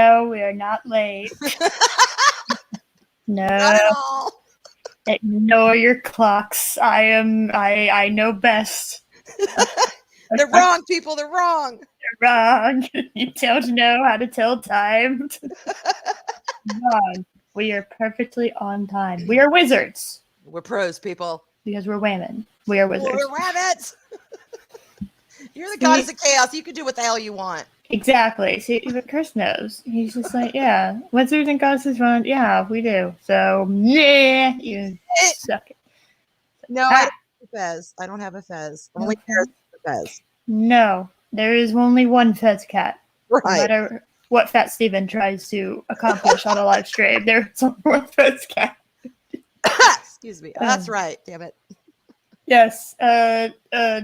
no, we are not late. No. Not at all. Ignore your clocks. I know best. They're wrong, people. They're wrong. You're wrong. You don't know how to tell time. Wrong. We are perfectly on time. We are wizards. We're pros, people. Because we're women. We are wizards. We're rabbits. You're the goddess of chaos. You can do what the hell you want. Exactly. See, even Chris knows. He's just like, yeah, wizards and goddesses run. Yeah, we do. So, yeah, you suck it. No, I don't have a fez. I don't have a fez. Only Paris has a fez. No, there is only one Fez cat. Right. No matter what Fat Steven tries to accomplish on a live stream, there's only one Fez cat. Excuse me. That's right. Damn it. Yes.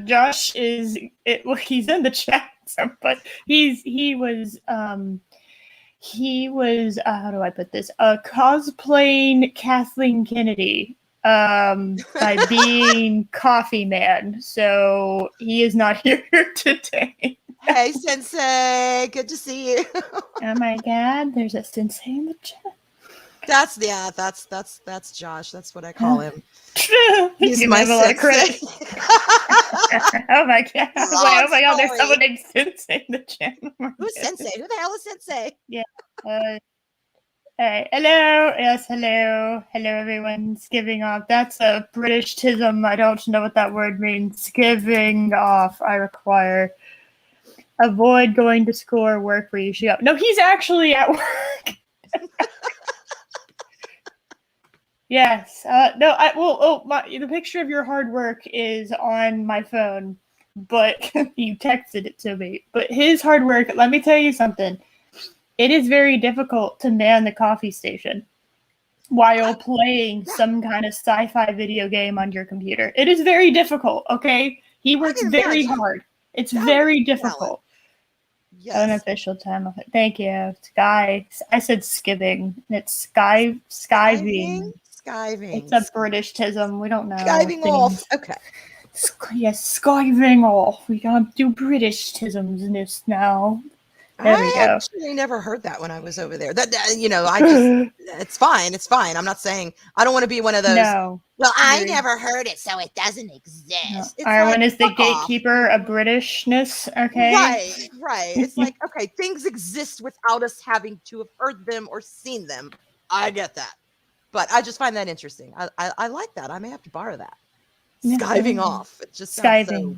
Josh is. Well, he's in the chat, but he was. How do I put this? Cosplaying Kathleen Kennedy. By being Coffee Man. So he is not here today. Hey, Sensei. Good to see you. Oh my God, there's a Sensei in the chat. That's Josh. That's what I call him. He's my sensei. Oh my God. Oh my God, there's someone named Sensei in the chat. Who's Sensei? Who the hell is Sensei? Yeah. Hey, hello. Yes, hello. Hello, everyone. Giving off. That's a British tism. I don't know what that word means. Giving off. I require. Avoid going to school or work where you should go. No, he's actually at work. Yes. No, the picture of your hard work is on my phone, but you texted it to me. But his hard work, let me tell you something. It is very difficult to man the coffee station while playing some kind of sci-fi video game on your computer. It is very difficult, okay? He works very hard. It's very difficult. Yes. Unofficial time of it. Thank you. Sky. I said skiving. It's skiving. Skiving. It's a British tism. We don't know. Skiving off. Okay. Yes, skiving off. We gotta do British tisms in this now. There we go. I actually never heard that when I was over there. It's fine. It's fine. I'm not saying I don't want to be one of those. No. Well, I never heard it, so it doesn't exist. No. Arwyn is the gatekeeper of Britishness. Okay. Right. It's like, okay, things exist without us having to have heard them or seen them. I get that, but I just find that interesting. I like that. I may have to borrow that. Skiving off. It just sounds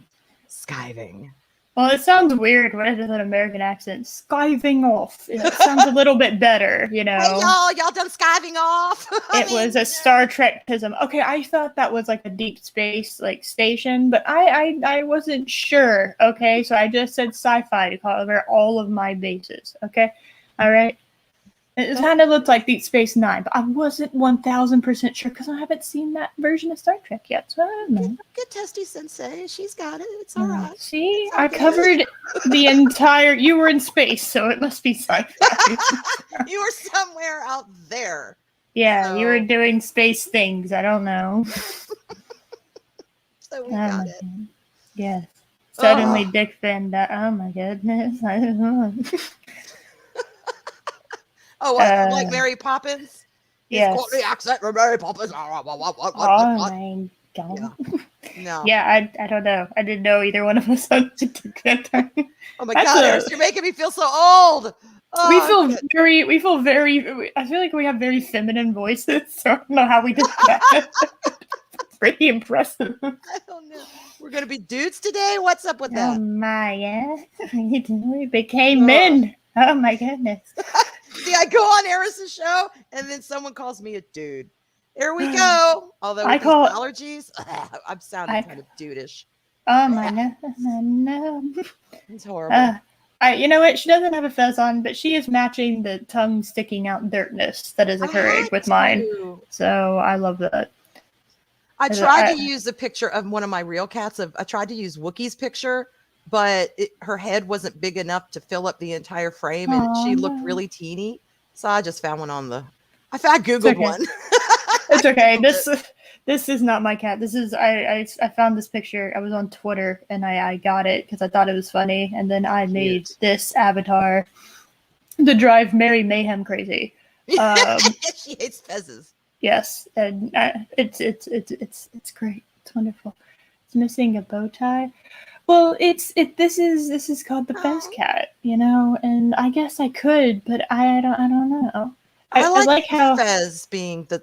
skiving. Well, it sounds weird when it is an American accent. Skiving off. It sounds a little bit better, you know. Hey, y'all done skiving off? It was a Star Trek-tism. Okay, I thought that was like a deep space station, but I wasn't sure. Okay, so I just said sci-fi to cover all of my bases. Okay, all right. It kind of looked like Deep Space Nine, but I wasn't 1000% sure because I haven't seen that version of Star Trek yet. So I don't know. Good testy Sensei. She's got it. It's all right. See, I covered the entire. You were in space, so it must be sci-fi. You were somewhere out there. Yeah, you were doing space things. I don't know. So we got it. Yes. Suddenly, Dick Van Dyke. Oh my goodness! I don't know. Oh, like Mary Poppins? Yes. Got the accent from Mary Poppins. Oh my God. Yeah. No. Yeah, I don't know. I didn't know either one of us on that time. Oh my God, Eris, you're making me feel so old. Oh, we feel very, I feel like we have very feminine voices, so I don't know how we did that. Pretty impressive. I don't know. We're going to be dudes today? What's up with that? Oh my, yeah. We became men. Oh my goodness. See, I go on Eris's show, and then someone calls me a dude. Here we go. Although with allergies, I'm sounding kind of dudeish. Oh my no. It's horrible. You know what? She doesn't have a fez on, but she is matching the tongue sticking out dirtness that is occurring with mine. So I love that. I tried to use a picture of one of my real cats. I tried to use Wookie's picture, but her head wasn't big enough to fill up the entire frame, and she looked really teeny. So I just found one on the. I Googled one. It's okay. This is not my cat. This is I found this picture. I was on Twitter and I got it because I thought it was funny, and then I made this avatar. to drive Mary Mayhem crazy. She hates fezzes. Yes, and it's great. It's wonderful. It's missing a bow tie. Well, this is called the Fez Oh. Cat, and I guess I could, but I don't know. I I like like the how fez being the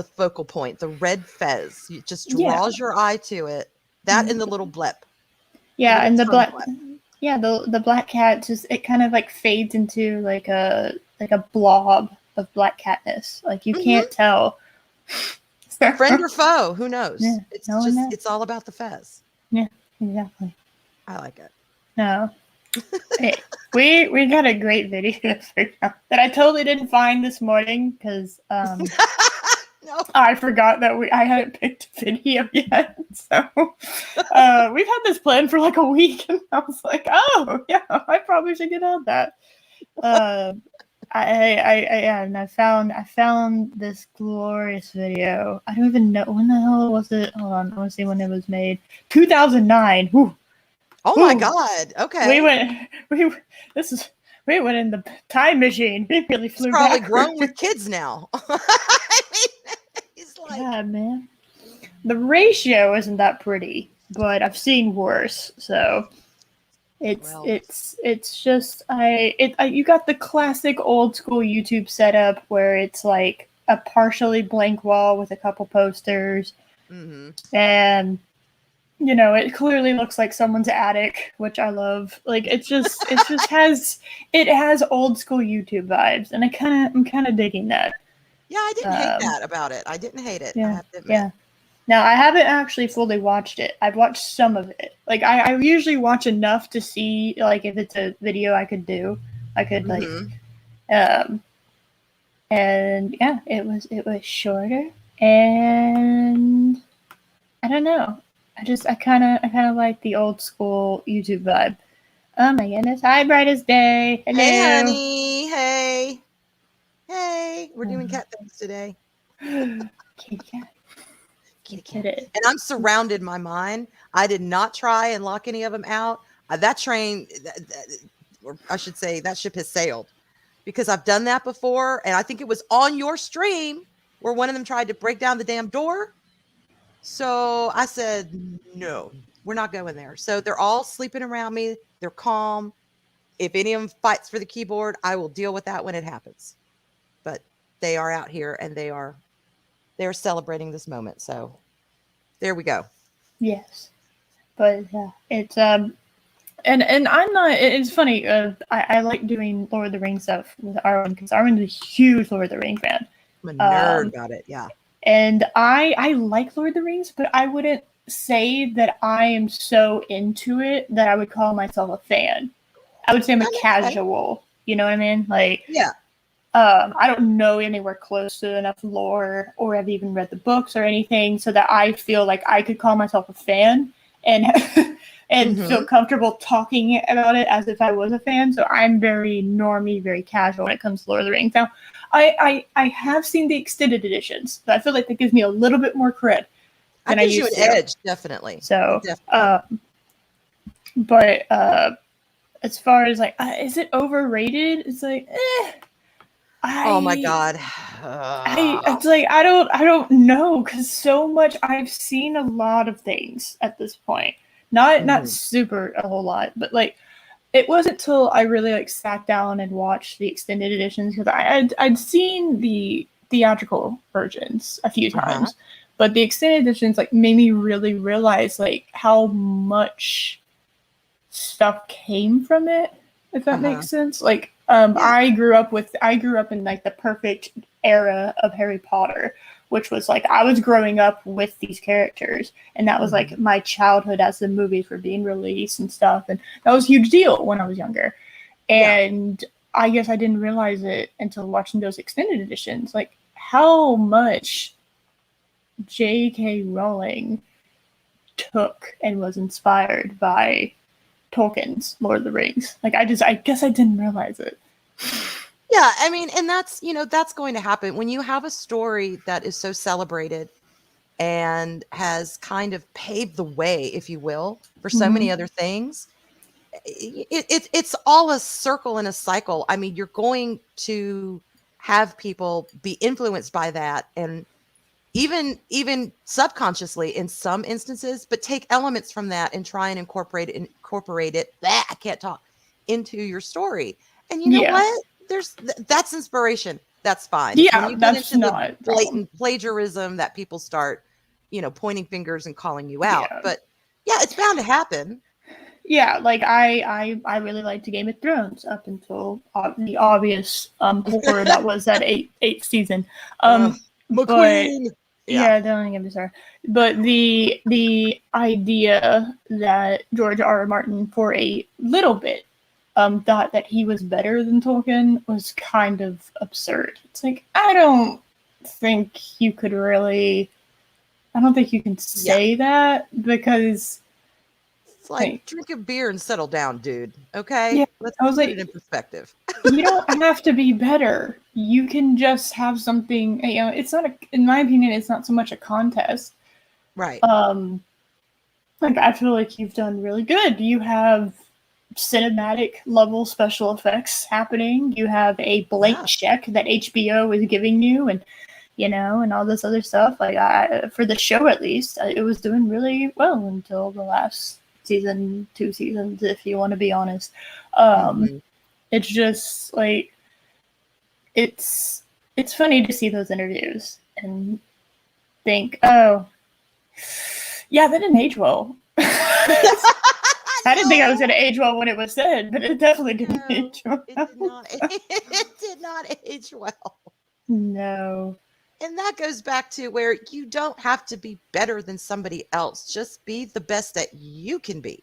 focal point, the red fez. It just yeah. draws your eye to it. That and the little blep. The Yeah, little and the tongue black blep. yeah, the black cat just it kind of like fades into like a blob of black catness. Like you can't tell. Friend or foe, who knows? Yeah, It's no one just knows. it's all about the fez. Yeah, exactly. I like it. No. Hey, we got a great video that I totally didn't find this morning because No. I forgot that I hadn't picked a video yet. So we've had this plan for like a week, and I was like, oh yeah, I probably should get on that. And I found this glorious video. I don't even know when the hell was it. Hold on, I want to see when it was made. 2009. Whew. Oh my God. Okay. We went in the time machine. We really flew. He's probably backwards. grown with kids now. I mean, he's like, yeah, man. The ratio isn't that pretty, but I've seen worse. So it's just you got the classic old school YouTube setup where it's like a partially blank wall with a couple posters, and it clearly looks like someone's attic, which I love. Like it just has old school YouTube vibes, and I'm kind of digging that. Yeah, I didn't hate that about it. I didn't hate it. Yeah, I have to admit. yeah. Now I haven't actually fully watched it. I've watched some of it. Like I usually watch enough to see like if it's a video I could do. I could and yeah, it was shorter, and I don't know. I kind of like the old school YouTube vibe. Oh my goodness! Hi, brightest day. Hello. Hey, honey. Hey. Hey. We're doing cat things today. Kitty cat. Kitty cat. And I'm surrounded my mind. I did not try and lock any of them out. That train, or I should say, that ship has sailed, because I've done that before, and I think it was on your stream where one of them tried to break down the damn door. So I said, no, we're not going there. So they're all sleeping around me. They're calm. If any of them fights for the keyboard, I will deal with that when it happens. But they are out here, and they're celebrating this moment. So there we go. Yes, but it's and I'm not. It's funny. I like doing Lord of the Rings stuff with Arwyn because Arwyn's a huge Lord of the Rings fan. I'm a nerd about it. Yeah. And I like Lord of the Rings, but I wouldn't say that I am so into it that I would call myself a fan. I would say I'm a casual. You know what I mean? Like, yeah. I don't know anywhere close to enough lore, or have even read the books or anything, so that I feel like I could call myself a fan and and feel comfortable talking about it as if I was a fan. So I'm very normie, very casual when it comes to Lord of the Rings. Now, I have seen the extended editions, so I feel like that gives me a little bit more cred than I used to. Gives you an edge, definitely. So, but as far as like, is it overrated? It's like, oh my God. It's like I don't know, because so much I've seen a lot of things at this point. Not super a whole lot, but like it wasn't till I really like sat down and watched the extended editions, because I'd seen the theatrical versions a few times, but the extended editions like made me really realize like how much stuff came from it, if that makes sense. Like I grew up in like the perfect era of Harry Potter, which was like I was growing up with these characters, and that was like my childhood as the movies were being released and stuff, and that was a huge deal when I was younger. And I guess I didn't realize it until watching those extended editions, like how much J.K. Rowling took and was inspired by Tolkien's Lord of the Rings. Like I guess I didn't realize it. Yeah, I mean, and that's going to happen when you have a story that is so celebrated and has kind of paved the way, if you will, for so many other things. it's all a circle and a cycle. I mean, you're going to have people be influenced by that, and even subconsciously in some instances, but take elements from that and try and incorporate it. I can't talk into your story. And you know Yeah. what? That's inspiration. That's fine. It's when Yeah, you get that's into the not a problem. blatant plagiarism that people start, pointing fingers and calling you out. Yeah. But yeah, it's bound to happen. Yeah, like I really liked Game of Thrones up until the obvious horror that was that eighth season. But McQueen. yeah, don't get me started. But the idea that George R. R. Martin for a little bit thought that he was better than Tolkien was kind of absurd. It's like I don't think you could really. I don't think you can say that because. It's like drink a beer and settle down, dude. Okay, Yeah, let's I was put like, it in perspective. you don't have to be better. You can just have something. It's not in my opinion, it's not so much a contest. Right. Like I feel like you've done really good. You have cinematic level special effects happening. You have a blank check that HBO is giving you, and and all this other stuff. Like for the show at least, it was doing really well until the last season, 2 seasons, if you want to be honest. It's just like it's funny to see those interviews and think, oh, yeah, that didn't age well. I didn't think I was going to age well when it was said, but it definitely didn't age well. It did not. It did not age well. No. And that goes back to where you don't have to be better than somebody else. Just be the best that you can be.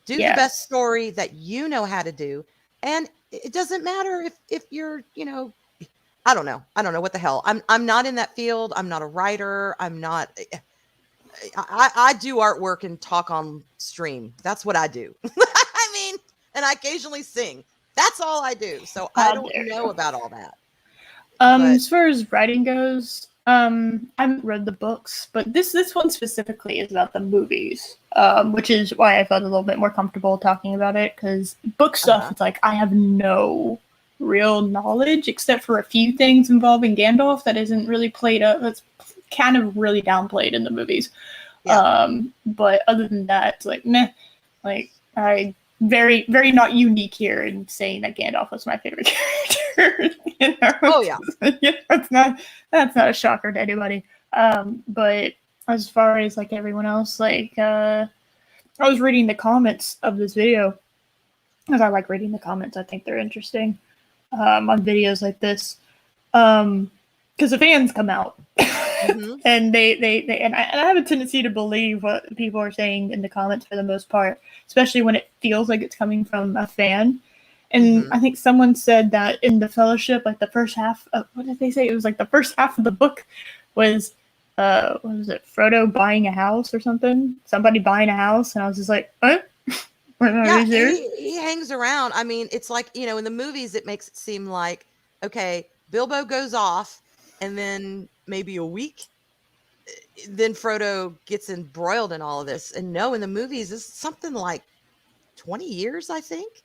Do the best story that you know how to do. And it doesn't matter if you're, I don't know. I don't know what the hell. I'm not in that field. I'm not a writer. I'm not. I do artwork and talk on stream. That's what I do. I mean, and I occasionally sing. That's all I do. So I don't know about all that. As far as writing goes, I haven't read the books, but this one specifically is about the movies, which is why I felt a little bit more comfortable talking about it, because book stuff, it's like I have no real knowledge except for a few things involving Gandalf that isn't really played up. That's kind of really downplayed in the movies. But other than that, it's like meh. Like I very, very not unique here in saying that Gandalf was my favorite character. Oh yeah. That's not a shocker to anybody. But as far as like everyone else, like I was reading the comments of this video because I like reading the comments. I think they're interesting on videos like this because the fans come out. And I have a tendency to believe what people are saying in the comments for the most part, especially when it feels like it's coming from a fan. And I think someone said that in the Fellowship, like the first half of, what did they say? It was like the first half of the book was, what was it? Frodo buying a house or something? Somebody buying a house. And I was just like, what? Yeah, he hangs around. I mean, it's like, in the movies, it makes it seem like, okay, Bilbo goes off and then maybe a week, then Frodo gets embroiled in all of this. And no, in the movies, it's something like 20 years, I think,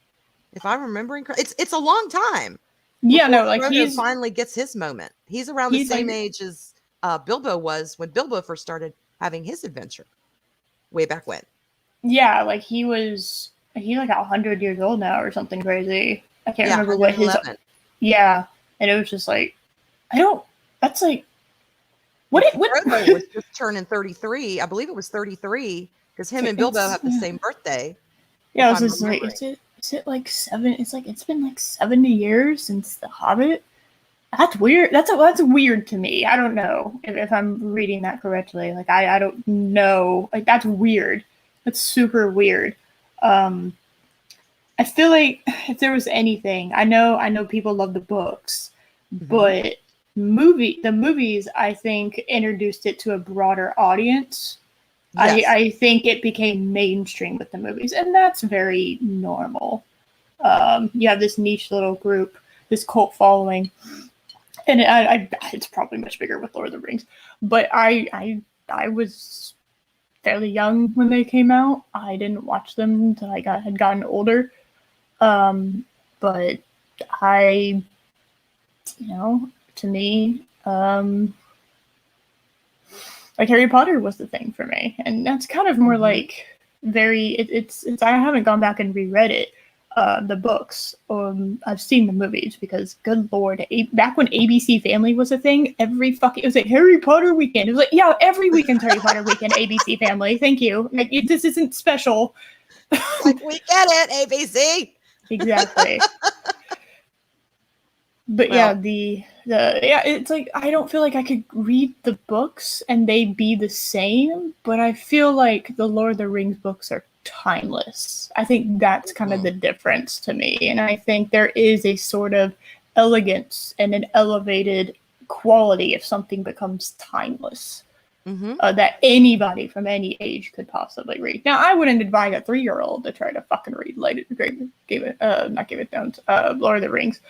if I'm remembering correctly. It's a long time. Yeah, no, like Frodo finally gets his moment. He's around the same age as Bilbo was when Bilbo first started having his adventure way back when. Yeah, like he's like 100 years old now or something crazy. I can't remember what his. Yeah, and it was just like, that's like, what Frodo was just turning 33. I believe it was 33 because him and Bilbo have the same birthday. Yeah, I was just like, is it like 7? It's like it's been like 70 years since The Hobbit. That's weird. That's weird to me. I don't know if I'm reading that correctly. Like I don't know. Like that's weird. That's super weird. I feel like if there was anything, I know people love the books, but the movies I think introduced it to a broader audience. Yes. I think it became mainstream with the movies, and that's very normal. You have this niche little group, this cult following, and it's probably much bigger with Lord of the Rings. But I was fairly young when they came out. I didn't watch them until I had gotten older. But I, to me, like Harry Potter was the thing for me, and that's kind of more like it's I haven't gone back and reread it, the books. I've seen the movies because good lord, back when ABC Family was a thing, it was like Harry Potter weekend. It was like, yeah, every weekend's Harry Potter weekend. ABC Family, thank you. Like, this isn't special. Like, we get it, ABC. Exactly. But Well, it's like I don't feel like I could read the books and they'd be the same, but I feel like the Lord of the Rings books are timeless. I think that's kind of the difference to me, and I think there is a sort of elegance and an elevated quality if something becomes timeless. That anybody from any age could possibly read. Now, I wouldn't advise a 3-year-old to try to fucking read Lord of the Rings,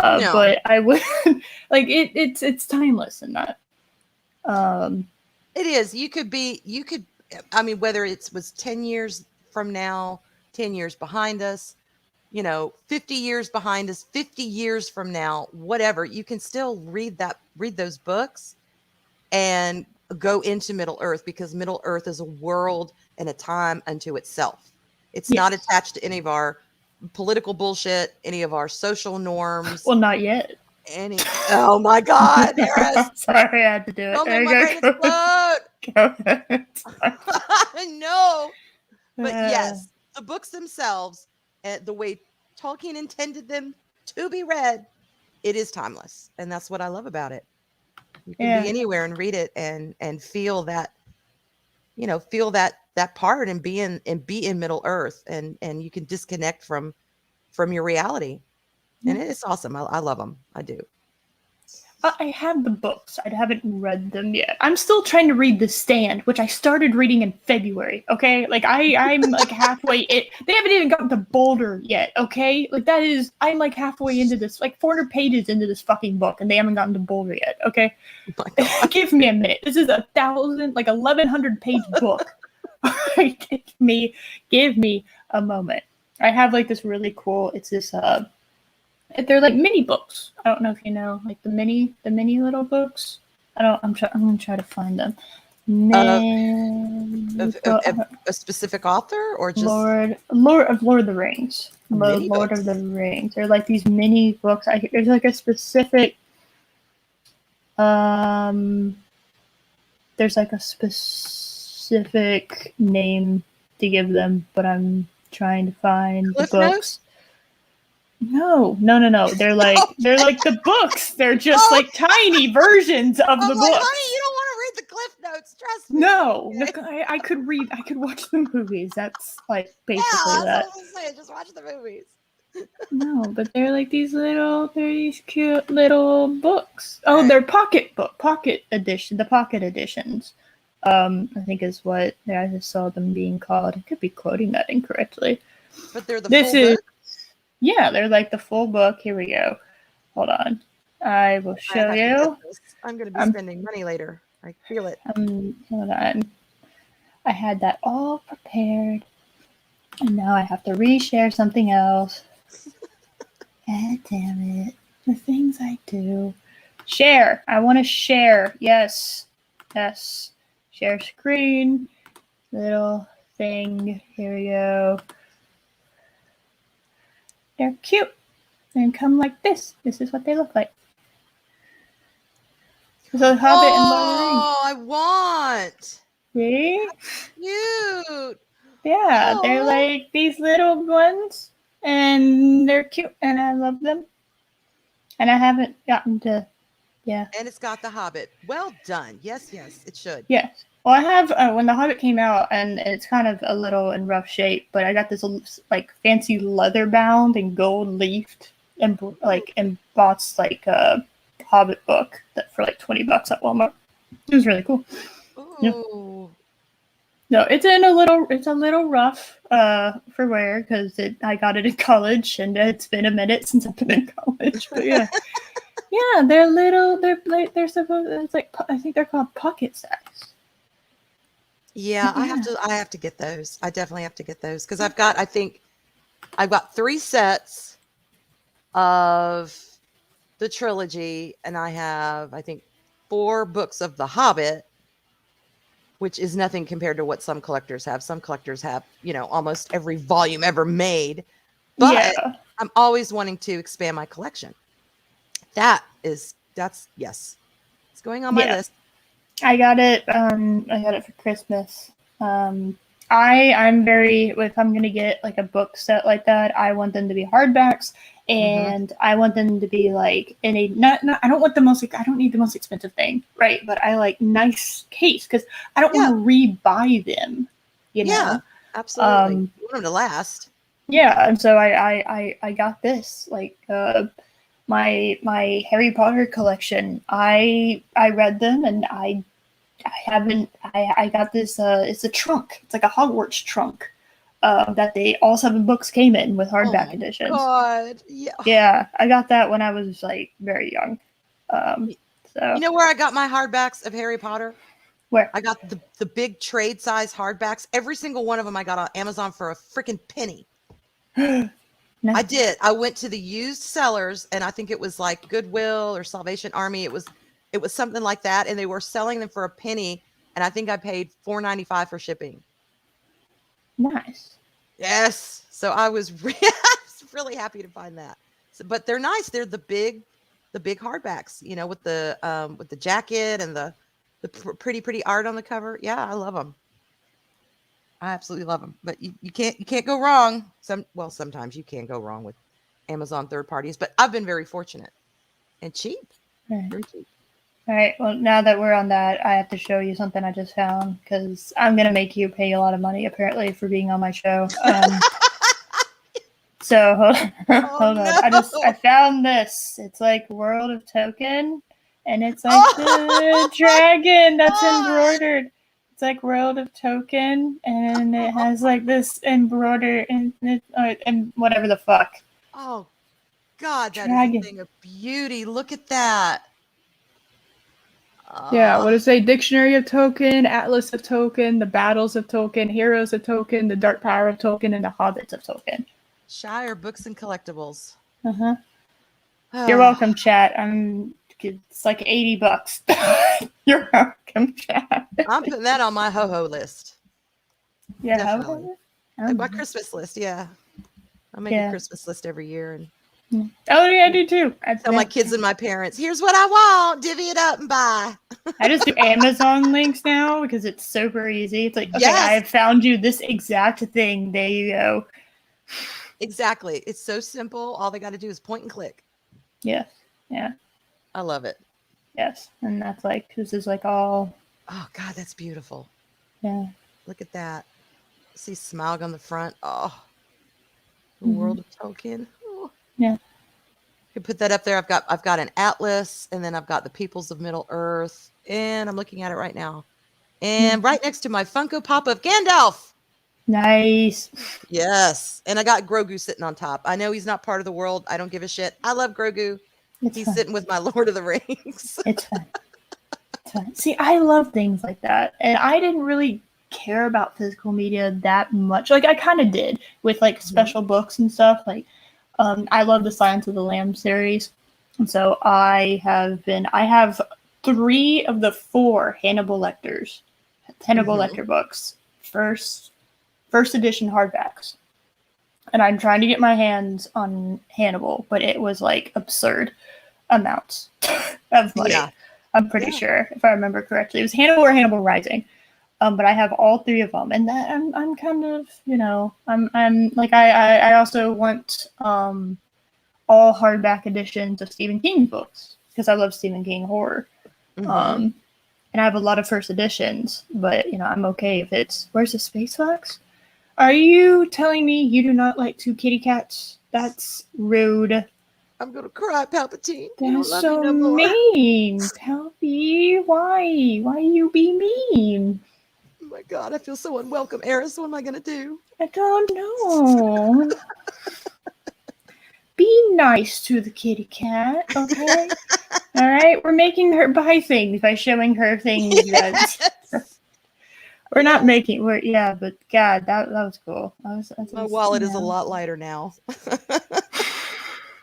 no. but I would like it's timeless in that. It is. I mean, whether it was 10 years from now, 10 years behind us, 50 years behind us, 50 years from now, whatever, you can still read those books and go into Middle Earth, because Middle Earth is a world and a time unto itself. It's not attached to any of our political bullshit, any of our social norms. Well, not yet. Oh my God, Eris. Sorry, I had to do it. Don't make my brain explode. I know. But yes, the books themselves, the way Tolkien intended them to be read, it is timeless. And that's what I love about it. You can be anywhere and read it and feel that, feel that part and be in Middle Earth, and you can disconnect from your reality. And it's awesome. I love them. I do. I have the books. I haven't read them yet. I'm still trying to read The Stand, which I started reading in February. Okay, like I'm like halfway. They haven't even gotten to Boulder yet. Okay, like I'm like halfway into this, like 400 pages into this fucking book, and they haven't gotten to Boulder yet. Okay, give me a minute. This is 1,100 page book. Give me a moment. I have like this really cool. It's this they're like mini books. I don't know if you know, like the mini little books. I'm gonna try to find them. A specific author, or just Lord of the Rings. Lord of the Rings. They're like these mini books. There's like a specific. There's like a specific name to give them, but I'm trying to find Cliff the books. Notes? No. They're like the books. They're just like tiny versions of the books. Honey, you don't want to read the Cliff Notes. Trust me. No, I could watch the movies. That's like basically that. That's what I'm saying. Just watch the movies. No, but they're like these cute little books. Oh, they're pocket edition. The pocket editions. I think is what I just saw them being called. I could be quoting that incorrectly. But they're the full book? Yeah, they're like the full book. Here we go. Hold on. I will show you. I'm going to be spending money later. I feel it. Hold on. I had that all prepared. And now I have to reshare something else. God damn it. The things I do. Share. I want to share. Yes. Share screen. Little thing. Here we go. They're cute. And come like this. This is what they look like. So Hobbit and Lord of the Rings. Oh, I want. See? Cute. Yeah, they're like these little ones. And they're cute. And I love them. And I haven't gotten to... Yeah. And it's got the Hobbit. Well done. Yes, it should. Yes. Well, I have when the Hobbit came out, and it's kind of a little in rough shape, but I got this like fancy leather bound and gold leafed and like embossed like a Hobbit book that for like $20 at Walmart. It was really cool. Ooh. No, it's a little rough for wear because I got it in college, and it's been a minute since I've been in college. But yeah, yeah, they're little. They're supposed. It's like I think they're called pocket size. Yeah, I have to get those. I definitely have to get those because I think I've got 3 sets of the trilogy, and I have, I think, 4 books of The Hobbit, which is nothing compared to what some collectors have. Some collectors have, almost every volume ever made. But Yeah. I'm always wanting to expand my collection. Yes, it's going on my Yeah. list. I got it. I got it for Christmas. I'm very, if I'm gonna get like a book set like that, I want them to be hardbacks, and I want them to be like in a not. I don't want the most. I don't need the most expensive thing, right? But I like nice case because I don't want Yeah, to rebuy them. You yeah, know. absolutely. You want them to last. Yeah, and so I got this like my Harry Potter collection. I read them and I haven't. I got this. It's a trunk. It's like a Hogwarts trunk. That they all 7 books came in with Oh hardback my editions. God. Yeah. Yeah, I got that when I was like very young. Um, so You know where I got my hardbacks of Harry Potter? where? I got the big trade size hardbacks. Every single one of them I got on Amazon for a freaking penny. I Nice. did. I went to the used sellers, and I think it was like Goodwill or Salvation Army. It was something like that, and they were selling them for a penny, and I think I paid $4.95 for shipping. Nice. Yes. So I was I was really happy to find that. So, but they're nice. They're the big hardbacks, with the jacket and the pretty art on the cover. Yeah, I love them. I absolutely love them. But you can't go wrong. Sometimes you can go wrong with Amazon third parties, but I've been very fortunate and cheap. Right. Very cheap. All right. Well, now that we're on that, I have to show you something I just found because I'm gonna make you pay a lot of money apparently for being on my show. So hold on. I found this. It's like World of Token, and it's like the dragon that's embroidered. It's like World of Token, and it has like this embroidered and whatever the fuck. Oh God, that Dragon. is a thing of beauty. Look at that. Yeah, what does it say? Dictionary of Token, Atlas of Token, the Battles of Token, Heroes of Token, the Dark Power of Token, and the Hobbits of Token. Shire Books and Collectibles. Uh-huh. You're welcome, chat. It's like $80. You're welcome, chat. I'm putting that on my ho-ho list. Yeah, definitely. My Christmas list, yeah. I make a Christmas list every year, and oh yeah, I do too. I tell my kids and my parents, here's what I want, divvy it up and buy. I just do Amazon links now because it's super easy. It's like, okay, I have found you this exact thing. There you go. Exactly. It's so simple. All they got to do is point and click. Yes. Yeah. I love it. Yes. And that's like, this is like all. Oh, God, that's beautiful. Yeah. Look at that. See Smaug on the front. Oh, the World of Tolkien. Oh. Yeah. You can put that up there. I've got an atlas, and then I've got the Peoples of Middle Earth, and I'm looking at it right now. And right next to my Funko Pop of Gandalf. Nice. Yes. And I got Grogu sitting on top. I know he's not part of the world. I don't give a shit. I love Grogu. He's fun. Sitting with my Lord of the Rings. It's fun. It's fun. See, I love things like that. And I didn't really care about physical media that much. Like, I kind of did with, like, special books and stuff. Like, I love the Silence of the Lambs series. And so I have 3 of the 4 Hannibal Lecter books. First edition hardbacks. And I'm trying to get my hands on Hannibal, but it was like absurd amounts of money. Yeah. I'm pretty sure, if I remember correctly. It was Hannibal or Hannibal Rising. But I have all 3 of them. And that I'm kind of, I'm like, I also want all hardback editions of Stephen King books because I love Stephen King horror. And I have a lot of first editions, but I'm okay if it's, where's the Space Fox? Are you telling me you do not like 2 kitty cats? That's rude. I'm gonna cry, Palpatine. That's so mean. Palpy, why? Why you be mean? Oh my God, I feel so unwelcome, Eris. What am I gonna do? I don't know. Be nice to the kitty cat, okay? All right, we're making her buy things by showing her things. Yes. We're not making. But God, that was cool. My wallet is a lot lighter now.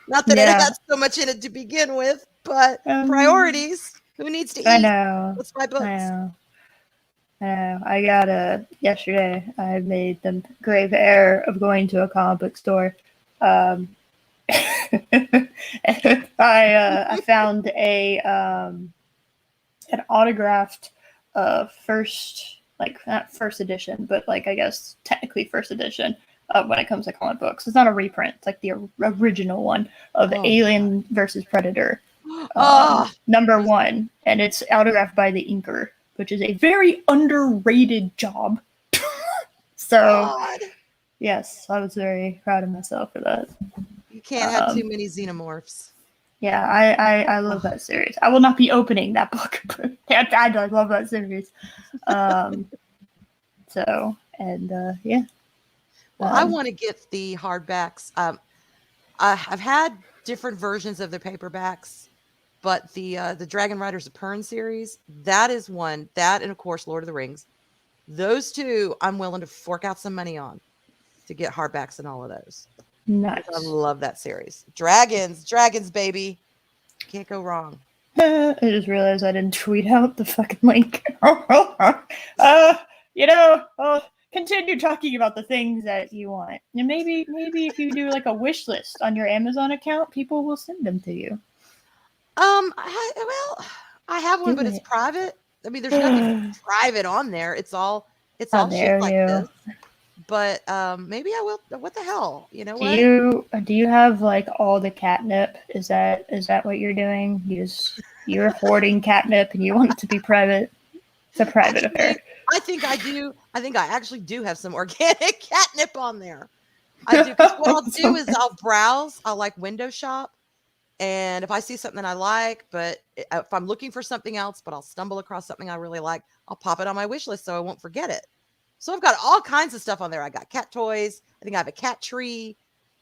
Not that it Yeah. had so much in it to begin with, but priorities. Who needs to eat? I know. Let's buy books. I know. I got yesterday. I made the grave error of going to a comic book store. I found an autographed first, like not first edition, but like I guess technically first edition when it comes to comic books. It's not a reprint; it's like the original one of Alien versus Predator, #1, and it's autographed by the inker, which is a very underrated job. So, yes, I was very proud of myself for that. You can't have too many xenomorphs. Yeah, I love that series. I will not be opening that book, but I love that series. Yeah. Well, I want to get the hardbacks. I've had different versions of the paperbacks, but the Dragon Riders of Pern series, that is one. That and of course Lord of the Rings. Those two, I'm willing to fork out some money on to get hardbacks and all of those. Nice. I love that series. Dragons, baby. Can't go wrong. I just realized I didn't tweet out the fucking link. Continue talking about the things that you want. And maybe if you do like a wish list on your Amazon account, people will send them to you. I have one, but it's private. I mean, there's nothing private on there. It's all shit like this. But maybe I will. What the hell? You know what? Do you have like all the catnip? Is that what you're doing? You're hoarding catnip and you want it to be private. It's a private affair. I think I do. I think I actually do have some organic catnip on there. I do. Because what I'll do is I'll browse. I'll like window shop. And if I see something I like, but if I'm looking for something else, but I'll stumble across something I really like, I'll pop it on my wish list so I won't forget it. So I've got all kinds of stuff on there. I got cat toys. I think I have a cat tree,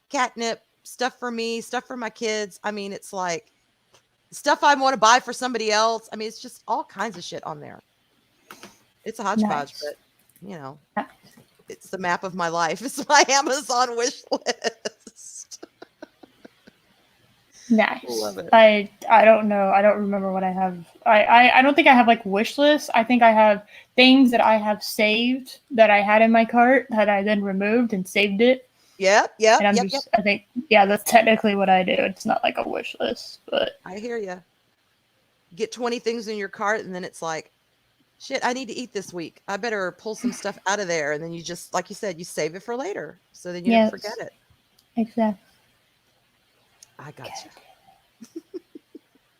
catnip, stuff for me, stuff for my kids. I mean, it's like stuff I want to buy for somebody else. I mean, it's just all kinds of shit on there. It's a hodgepodge, but you know, it's the map of my life. It's my Amazon wish list. Nice. Love it. I don't know. I don't remember what I have. I don't think I have like wish lists. I think I have things that I have saved that I had in my cart that I then removed and saved it. Yeah. And I think that's technically what I do. It's not like a wish list, but I hear you. Get 20 things in your cart and then it's like, shit, I need to eat this week. I better pull some stuff out of there. And then you just, like you said, you save it for later. So then you don't forget it. Exactly. I got you.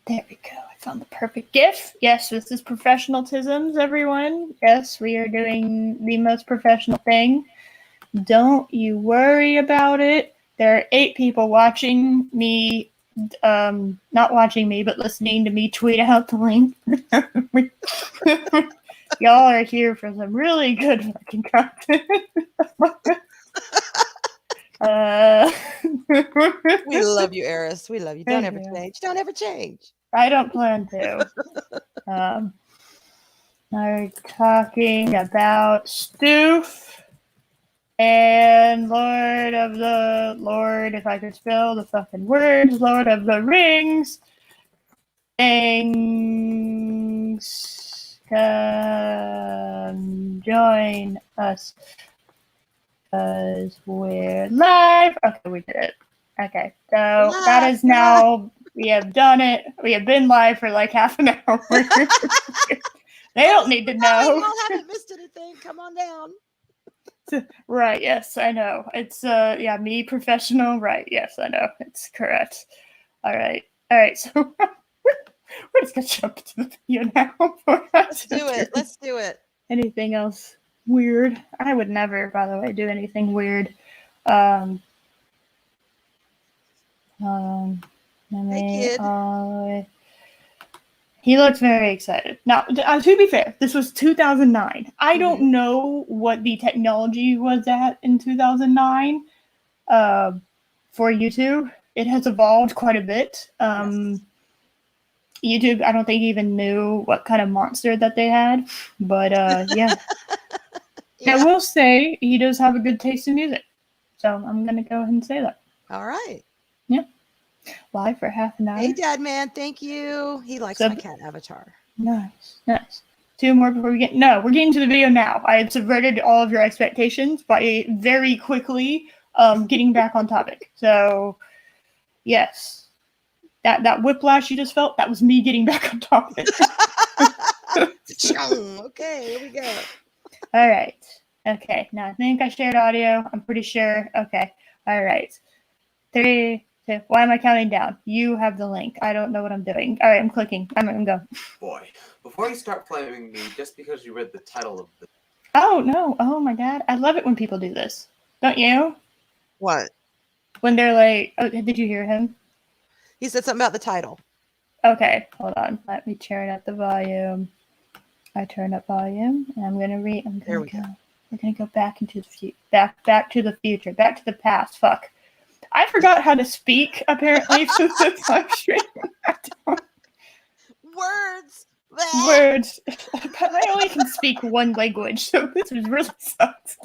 There we go. I found the perfect GIF. Yes, this is professionalisms, everyone. Yes, we are doing the most professional thing. Don't you worry about it. There are 8 people watching me, not watching me, but listening to me tweet out the link. Y'all are here for some really good fucking content. We love you, Eris. We love you. Don't ever change. Don't ever change. I don't plan to. We're talking about Stoof and Lord, if I could spell the fucking words, Lord of the Rings. Things come join us. Because we're live. Okay, we did it. Okay, so that is now, we have done it. We have been live for like half an hour. They don't need to know. You all haven't missed anything. Come on down. Right, yes, I know. It's, me, professional. Right, yes, I know. It's correct. All right, so we're just going to jump into the video now. Let's do it. Anything else weird? I would never, by the way, do anything weird. Hey, kid. He looks very excited. Now, to be fair, this was 2009. I don't know what the technology was at in 2009 for YouTube. It has evolved quite a bit. Yes. YouTube, I don't think even knew what kind of monster that they had. But yeah. Yeah. I will say he does have a good taste in music. So I'm going to go ahead and say that. All right. Yeah. Live for half an hour. Hey, Dad, man. Thank you. He likes my cat avatar. Nice. Nice. 2 more before we get... No, we're getting to the video now. I have subverted all of your expectations by very quickly getting back on topic. So, yes. That whiplash you just felt, that was me getting back on topic. Okay, here we go. All right. Okay. Now, I think I shared audio. I'm pretty sure. Okay. All right. 3, 2. Why am I counting down? You have the link. I don't know what I'm doing. All right. I'm clicking. I'm going. Boy, before you start flaming me just because you read the title of the... Oh, no. Oh, my God. I love it when people do this. Don't you? What? When they're like, oh, did you hear him? He said something about the title. Okay. Hold on. Let me turn up the volume. I turn up volume, and I'm gonna read. There we go. We're gonna go back into the future, back to the future, back to the past. Fuck, I forgot how to speak. Apparently, for the live stream. Words. Words. I only can speak one language, so this is really sucks.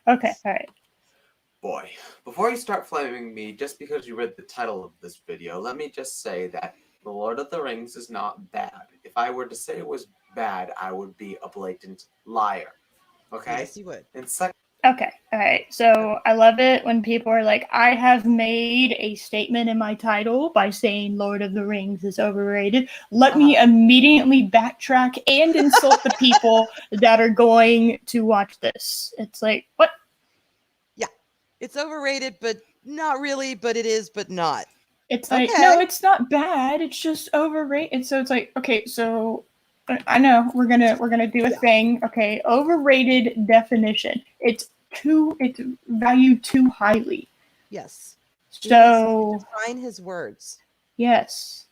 Okay, all right. Boy, before you start flaming me just because you read the title of this video, let me just say that The Lord of the Rings is not bad. If I were to say it was bad, I would be a blatant liar. Okay? Yes, you would. And second, Okay, all right. So I love it when people are like, I have made a statement in my title by saying Lord of the Rings is overrated. Let me immediately backtrack and insult the people that are going to watch this. It's like, what? Yeah, it's overrated, but not really, but it is, but not. It's like, no, it's not bad. It's just overrated. So it's like, okay, so I know we're gonna do a thing. Okay, overrated definition. It's valued too highly. Yes. So define his words. Yes.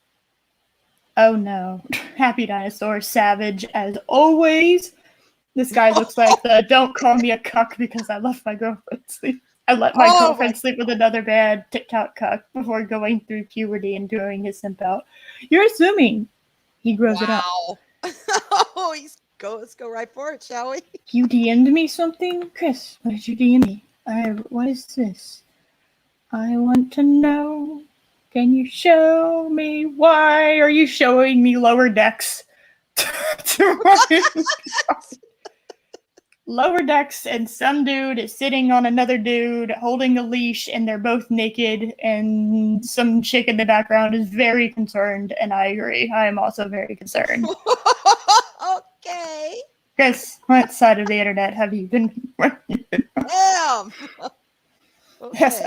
Oh no. Happy Dinosaur, savage as always. This guy looks like the don't call me a cuck because I left my girlfriend sleep. I let my girlfriend sleep with another bad TikTok cuck before going through puberty and throwing his simp out. You're assuming he grows it up. Oh, let's go right for it, shall we? You DM'd me something? Chris, what did you DM me? What is this? I want to know. Can you show me? Why are you showing me Lower Decks? Lower Decks, and some dude is sitting on another dude holding a leash, and they're both naked, and some chick in the background is very concerned, and I agree. I am also very concerned. Okay. Chris, what side of the internet have you been working? Damn. Okay. Yes,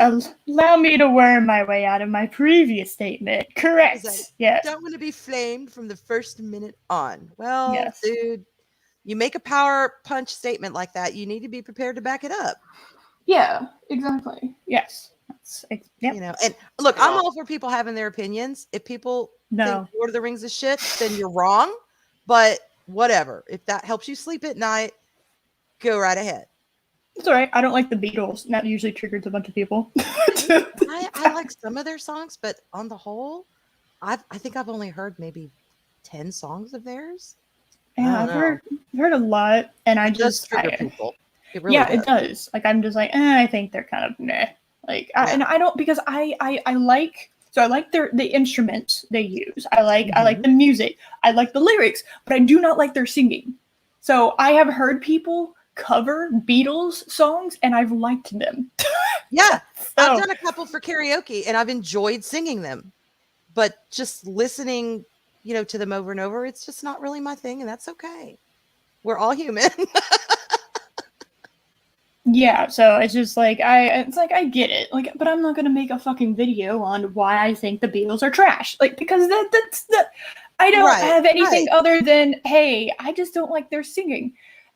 allow me to worm my way out of my previous statement. Correct. Yes. Don't want to be flamed from the first minute on. Well, yes. Dude, you make a power punch statement like that, you need to be prepared to back it up. Yeah, exactly. Yes. Yep. You know, and look, I'm all for people having their opinions. If people think Lord of the Rings is shit, then you're wrong. But whatever. If that helps you sleep at night, go right ahead. It's all right. I don't like the Beatles. And that usually triggers a bunch of people. I like some of their songs, but on the whole, I think I've only heard maybe 10 songs of theirs. Yeah, I've heard a lot, and I just trigger people. It really does. It does. Like I'm just like, I think they're kind of meh. Like, and I don't, because I like. So I like the instruments they use. I like the music. I like the lyrics, but I do not like their singing. So I have heard people cover Beatles songs, and I've liked them. Yeah, I've done a couple for karaoke, and I've enjoyed singing them. But just listening, to them over and over, it's just not really my thing, and that's okay. We're all human. Yeah, so it's just like I get it, like, but I'm not gonna make a fucking video on why I think the Beatles are trash, like, because that's I don't have anything other than, hey, I just don't like their singing.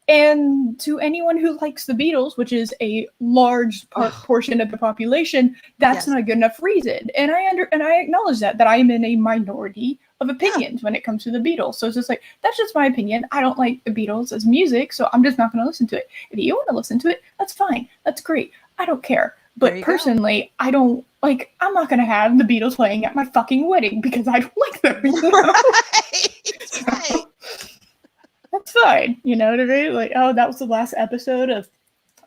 And to anyone who likes the Beatles, which is a large portion of the population, that's not a good enough reason. And I acknowledge that I am in a minority of opinions when it comes to the Beatles. So it's just like, that's just my opinion. I don't like the Beatles as music, so I'm just not going to listen to it. If you want to listen to it, that's fine. That's great. I don't care. But personally, I don't Like, I'm not gonna have the Beatles playing at my fucking wedding because I don't like them. You know? Right. That's fine. You know what I mean? Like, oh, that was the last episode of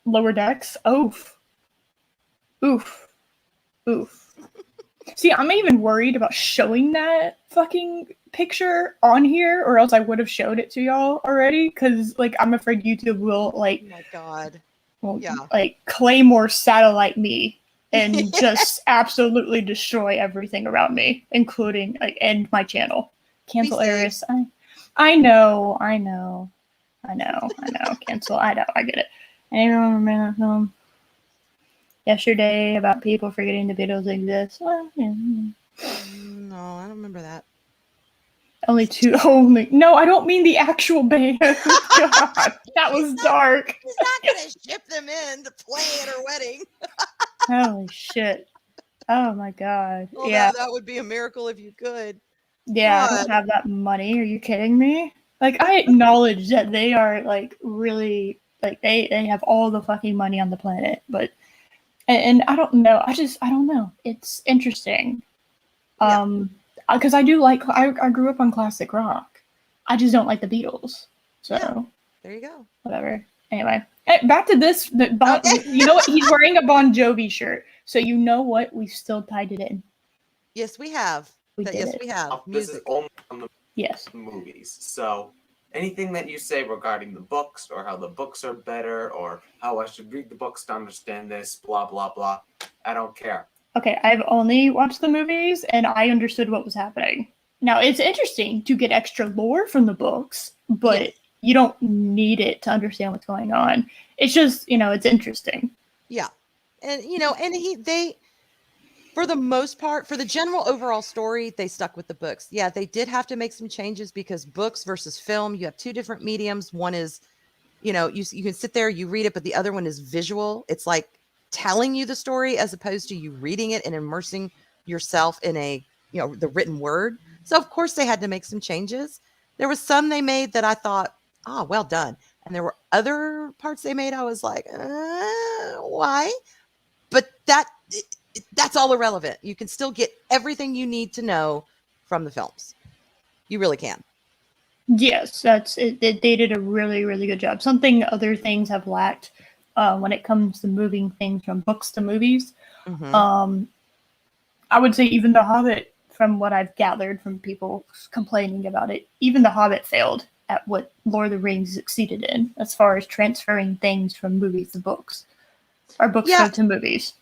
Lower Decks. Oof. Oof. Oof. See, I'm even worried about showing that fucking picture on here, or else I would have showed it to y'all already. Because, like, I'm afraid YouTube will, like, Oh my God. well, Yeah. like, Claymore satellite me and just absolutely destroy everything around me, including, like, end my channel. Cancel safe. Aries. I know. Cancel. I know. I get it. Anyone remember that film yesterday about people forgetting the Beatles exist? Well, yeah. No, I don't remember that. Only. No, I don't mean the actual band. God, that was dark. He's not going to ship them in to play at her wedding. Holy shit. Oh my god. Oh, Yeah. that would be a miracle if you could. Yeah, I God. don't have that money. Are you kidding me? Like, I acknowledge that they are, like, really, like, they have all the fucking money on the planet, but, and I don't know. I don't know. It's interesting. Because I do like, I grew up on classic rock. I just don't like the Beatles. So, Yeah. There you go. whatever. Anyway, back to this. Okay. You know what? He's wearing a Bon Jovi shirt. So, you know what? We still tied it in. Yes, we have. We did it. We have. This is Music. only on the Yes. movies. So anything that you say regarding the books or how the books are better or how I should read the books to understand this, blah, blah, blah, I don't care. Okay, I've only watched the movies and I understood what was happening. Now, it's interesting to get extra lore from the books, but you don't need it to understand what's going on. It's just, it's interesting. Yeah. And, they, for the most part, for the general overall story, they stuck with the books. Yeah, they did have to make some changes because books versus film, you have two different mediums. One is, you can sit there, you read it, but the other one is visual. It's like telling you the story as opposed to you reading it and immersing yourself in the written word. So of course they had to make some changes. There was some they made that I thought, well done. And there were other parts they made I was like, why? But that's all irrelevant. You can still get everything you need to know from the films. You really can. Yes, that's it. They did a really, really good job. Something other things have lacked when it comes to moving things from books to movies. Mm-hmm. I would say even The Hobbit, from what I've gathered from people complaining about it, even The Hobbit failed at what Lord of the Rings succeeded in, as far as transferring things from movies to books, or books to movies.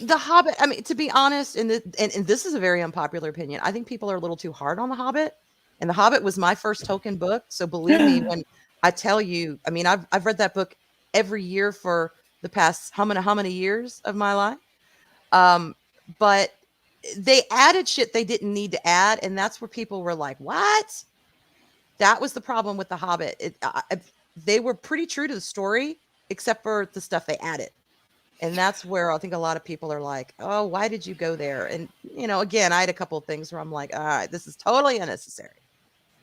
The Hobbit, I mean, to be honest, and this is a very unpopular opinion, I think people are a little too hard on The Hobbit. And The Hobbit was my first Tolkien book. So believe me when I tell you, I mean, I've read that book every year for the past how many years of my life. But they added shit they didn't need to add. And that's where people were like, what? That was the problem with The Hobbit. They were pretty true to the story, except for the stuff they added. And that's where I think a lot of people are like, oh, why did you go there? And, again, I had a couple of things where I'm like, all right, this is totally unnecessary.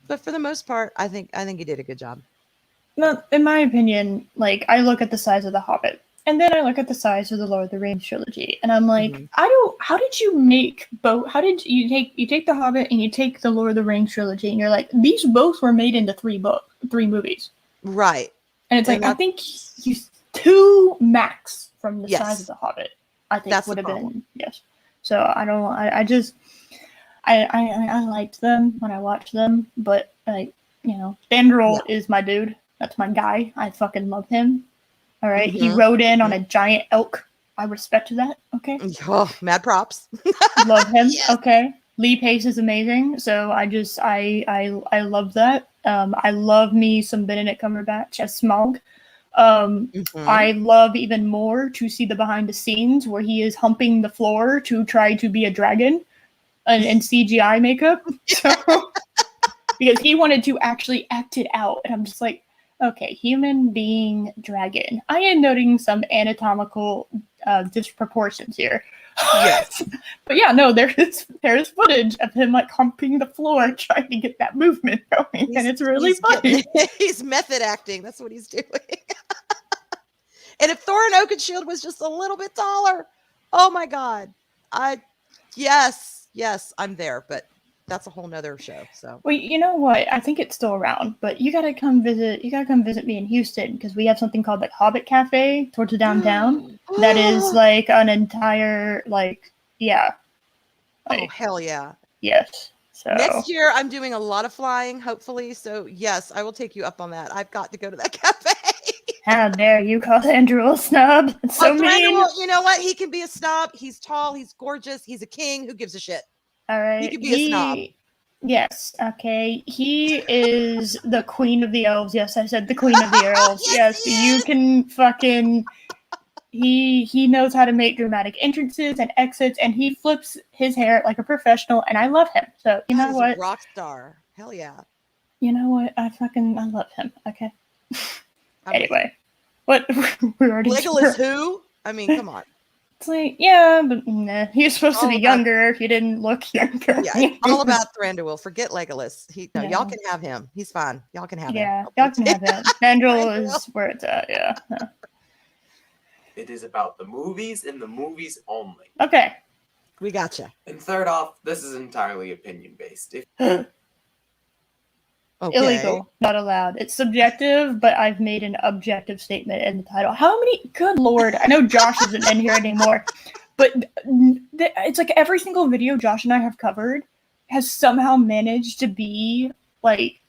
But for the most part, I think you did a good job. No, in my opinion, like, I look at the size of The Hobbit, and then I look at the size of the Lord of the Rings trilogy, and I'm like, how did you make both? How did you take The Hobbit and you take the Lord of the Rings trilogy, and you're like, these both were made into three movies. Right. And it's like, I think you 2 max from the size of The Hobbit, I think that's would have been, yes. So I liked them when I watched them, but Fandral is my dude. That's my guy. I fucking love him. All right. He rode in on a giant elk. I respect that. Okay. Oh, mad props. Love him. Yes. Okay. Lee Pace is amazing. So I love that. I love me some Benedict Cumberbatch as Smaug. I love even more to see the behind the scenes where he is humping the floor to try to be a dragon and CGI makeup. So, because he wanted to actually act it out. And I'm just like, okay, human being dragon. I am noting some anatomical disproportions here. Yes. But yeah, no, there is footage of him like humping the floor trying to get that movement going. And it's really funny. He's method acting. That's what he's doing. And if Thorin Oakenshield was just a little bit taller, oh my God. Yes, I'm there, but that's a whole nother show. So Well, you know what? I think it's still around, but you gotta come visit. You gotta come visit me in Houston because we have something called like Hobbit Cafe towards the downtown. That is like an entire yeah. Oh hell yeah! Yes. So Next year I'm doing a lot of flying, hopefully. So yes, I will take you up on that. I've got to go to that cafe. How dare you call Andrew a snub? It's so mean. You know what? He can be a snob. He's tall. He's gorgeous. He's a king. Who gives a shit? All right. He can be a snob. Yes. Okay. He is the queen of the elves. Yes, I said the queen of the elves. Yes, you can fucking. He knows how to make dramatic entrances and exits, and he flips his hair like a professional, and I love him. So you know what? A rock star. Hell yeah. You know what? I love him. Okay. Anyway, what we already Legolas who? I mean, come on. It's like, yeah, but nah, he's supposed to be younger if you didn't look younger. Yeah, it's all about Thranduil. Forget Legolas. Y'all can have him. He's fine. Y'all can have him. Yeah, y'all can have him. Thranduil is where it's at. Yeah. It is about the movies and the movies only. Okay. We gotcha. And third off, this is entirely opinion based. Okay. Illegal, not allowed. It's subjective, but I've made an objective statement in the title. How many? Good Lord. I know Josh isn't in here anymore, but it's like every single video Josh and I have covered has somehow managed to be like,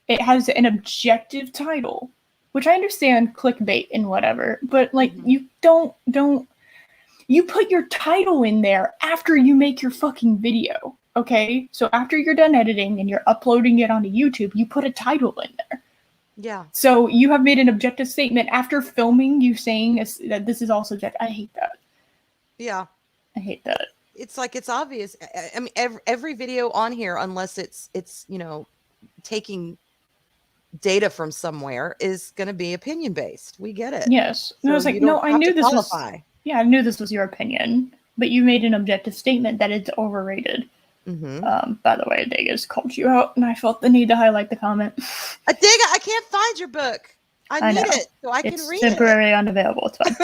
it has an objective title, which I understand clickbait and whatever, but like you don't, you put your title in there after you make your fucking video. Okay, so after you're done editing and you're uploading it onto YouTube, you put a title in there. Yeah. So you have made an objective statement after filming, you saying that this is all subjective. I hate that. Yeah. I hate that. It's like, it's obvious. I mean, every video on here, unless it's taking data from somewhere, is going to be opinion based. We get it. Yes. So I was like, no, I knew this qualify. was. Yeah, I knew this was your opinion, but you made an objective statement that it's overrated. By the way, Degas called you out, and I felt the need to highlight the comment. Dega, I can't find your book. I need it so I can read it. It's temporarily unavailable. It's fine.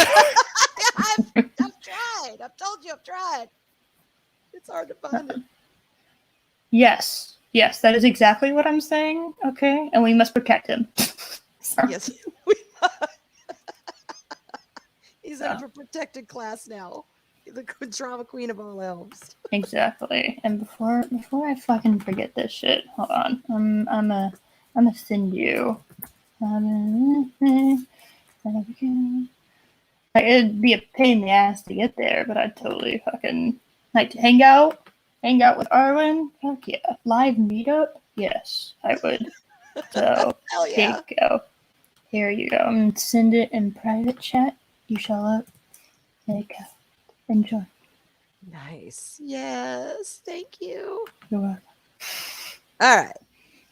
I've tried. I've told you I've tried. It's hard to find it. Yes, that is exactly what I'm saying. Okay, and we must protect him. Yes, we must. He's in a protected class now. The drama queen of all elves. Exactly. And before I fucking forget this shit, hold on. I'm gonna send you. It'd be a pain in the ass to get there, but I'd totally fucking like to hang out with Arwyn. Fuck yeah. Live meetup? Yes, I would. So hell yeah. Here you go. I'm gonna send it in private chat. You shall up. There you go. Enjoy. Nice. Yes. Thank you. You're welcome. All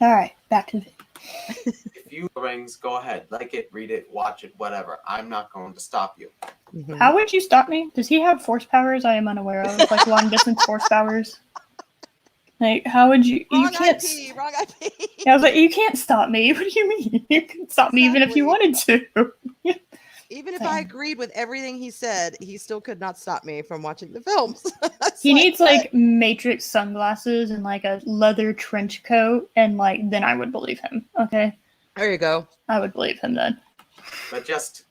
right. Back to the video. If you rings, go ahead. Like it, read it, watch it, whatever. I'm not going to stop you. How would you stop me? Does he have force powers I am unaware of? Like long distance force powers? Like, how would you? Wrong you can't. Wrong IP. I was like, you can't stop me. What do you mean? You can stop me even if you wanted to. Even if I agreed with everything he said, he still could not stop me from watching the films. He needs like Matrix sunglasses and like a leather trench coat, and like then I would believe him. Okay. There you go. I would believe him then. But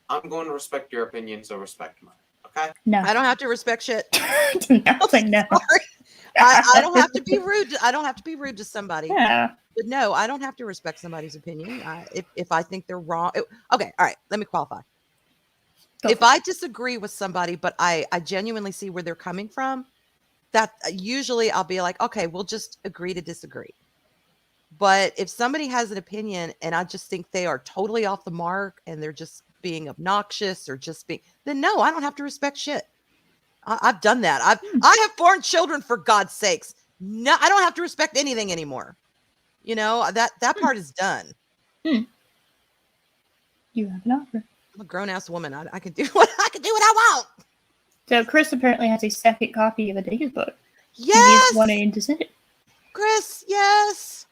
I'm going to respect your opinion, so respect mine. Okay? No. I don't have to respect shit. No. Sorry. I don't have to be rude. I don't have to be rude to somebody. Yeah. But no, I don't have to respect somebody's opinion. If I think they're wrong. Okay. All right. Let me qualify. If I disagree with somebody, but I genuinely see where they're coming from, that usually I'll be like, okay, we'll just agree to disagree. But if somebody has an opinion and I just think they are totally off the mark and they're just being obnoxious or then no, I don't have to respect shit. I've done that. I have 4 children, for God's sakes. No, I don't have to respect anything anymore. You know, that part is done. You have an offer. I'm a grown-ass woman. I can do what I want. So Chris apparently has a second copy of a Degas book. Yes. He's wanting to send it. Chris, yes.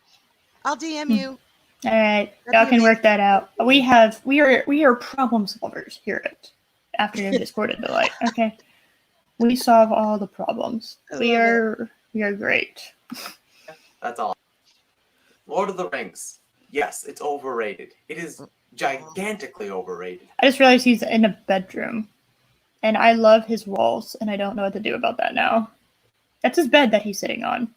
I'll DM you. All right. Y'all can work that out. We are problem solvers here at Afternoon Discord and Delight. Okay. We solve all the problems. I We love are great. That's all. Lord of the Rings. Yes, it's overrated. It is gigantically overrated. I just realized he's in a bedroom. And I love his walls, and I don't know what to do about that now. That's his bed that he's sitting on.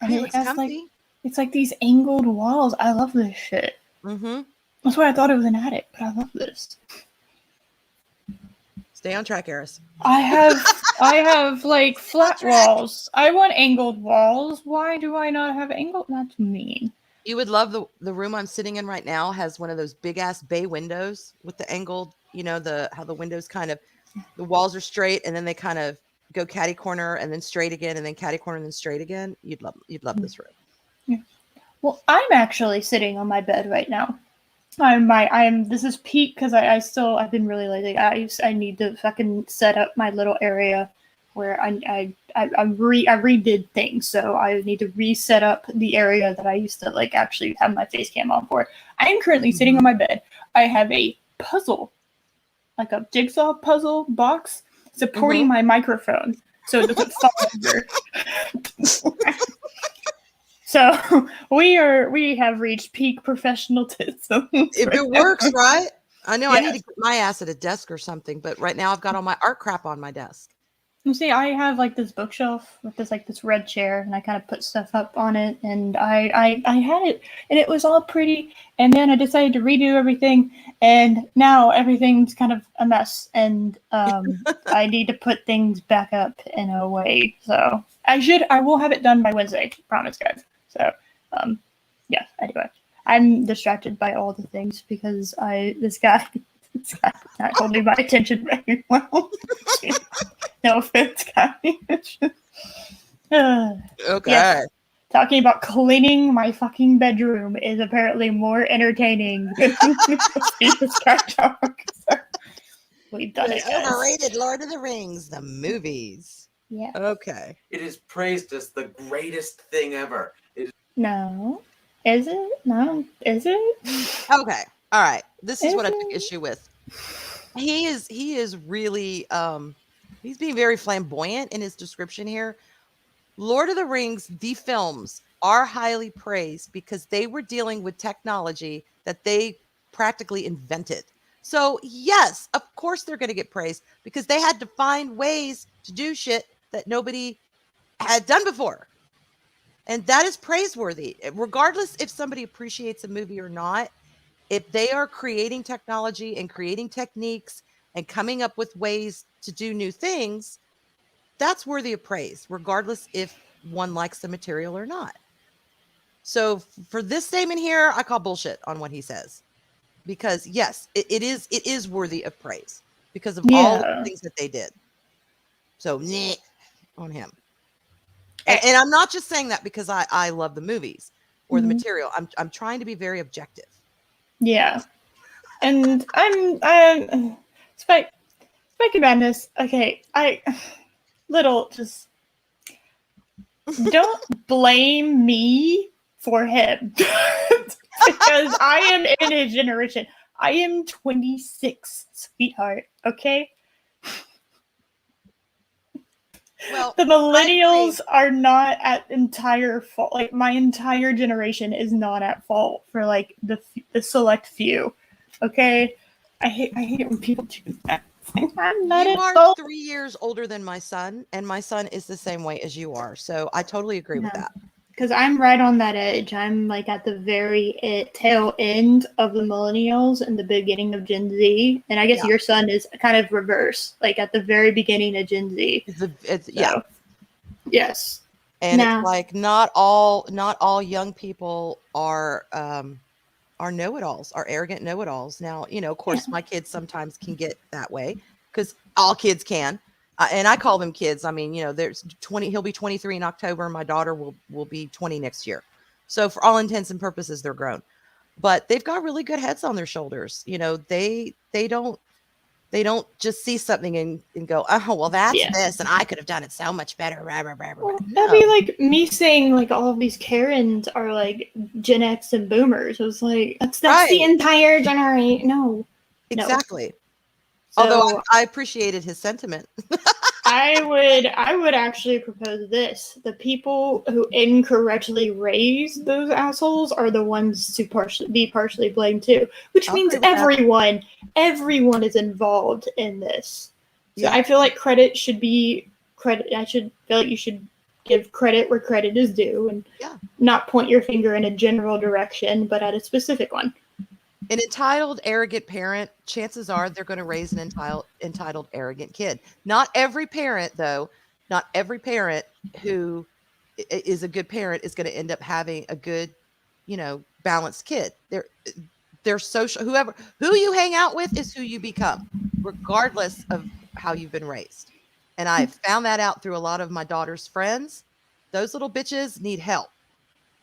And It it looks has like comfy. it's like these angled walls. I love this shit. Mm-hmm. That's why I thought it was an attic, but I love this. Stay on track, Eris. I have like flat track. walls. I want angled walls. Why do I not have angled? That's mean. You would love the room I'm sitting in right now has one of those big ass bay windows with the angled, how the windows kind of, the walls are straight and then they kind of go catty corner and then straight again and then catty corner and then straight again. You'd love this room. Yeah. Well, I'm actually sitting on my bed right now. This is peak because I've been really lazy. I need to fucking set up my little area where I redid things, so I need to reset up the area that I used to like actually have my face cam on for. I am currently sitting on my bed. I have a puzzle, like a jigsaw puzzle box supporting my microphone, so it doesn't fall over. So we have reached peak professionalism. If it works, right? I know I need Yes. to get my ass at a desk or something, but right now I've got all my art crap on my desk. You see, I have like this bookshelf with this red chair, and I kind of put stuff up on it, and I had it, and it was all pretty, and then I decided to redo everything, and now everything's kind of a mess, and I need to put things back up in a way. So I will have it done by Wednesday, promise, guys. So yeah. Anyway, I'm distracted by all the things because this guy's not holding my attention very well. No offense, guys. Okay. Yes. Talking about cleaning my fucking bedroom is apparently more entertaining than this guy talk. So we've done it. Guys. Overrated Lord of the Rings, the movies. Yeah. Okay. It is praised as the greatest thing ever. No. Is it? No. Is it? Okay. All right. This is what I Is took it? issue with. He is really he's being very flamboyant in his description here. Lord of the Rings, the films, are highly praised because they were dealing with technology that they practically invented. So yes, of course they're going to get praised because they had to find ways to do shit that nobody had done before. And that is praiseworthy. Regardless if somebody appreciates a movie or not, if they are creating technology and creating techniques and coming up with ways to do new things, that's worthy of praise, regardless if one likes the material or not. So for this statement here, I call bullshit on what he says. Because yes, it is worthy of praise because of all the things that they did. So on him. And I'm not just saying that because I love the movies or the material. I'm trying to be very objective. Yeah. And I'm Spike Madness. Okay, don't blame me for him because I am in his generation. I am 26, sweetheart. Okay. Well, the millennials are not at entire fault. Like my entire generation is not at fault for like the select few. Okay, I hate it when people do that. I'm not you at are fault. 3 years older than my son, and my son is the same way as you are. So I totally agree with that. Because I'm right on that edge. I'm like at the very tail end of the millennials and the beginning of Gen Z. And I guess your son is kind of reverse, like at the very beginning of Gen Z. Yeah. Yes. And it's like not all young people are know-it-alls, are arrogant know-it-alls. Now, of course, my kids sometimes can get that way because all kids can. And I call them kids. I mean, there's 20, he'll be 23 in October. My daughter will be 20 next year. So for all intents and purposes, they're grown, but they've got really good heads on their shoulders. They don't just see something and go, oh, well, that's this. And I could have done it so much better. Well, that'd be like me saying like all of these Karens are like Gen X and boomers. It was like, that's right. The entire generation. No. Exactly. So, although I appreciated his sentiment. I would actually propose this. The people who incorrectly raise those assholes are the ones to be partially blamed too. Which I'll means agree with that. everyone is involved in this. So Yeah. I feel like credit should be credit. I should feel like you should give credit where credit is due and Yeah. not point your finger in a general direction, but at a specific one. An entitled, arrogant parent, chances are they're going to raise an entitled, arrogant kid. Not every parent, though, not every parent who is a good parent is going to end up having a good, balanced kid. They're social. Who you hang out with is who you become, regardless of how you've been raised. And I found that out through a lot of my daughter's friends. Those little bitches need help.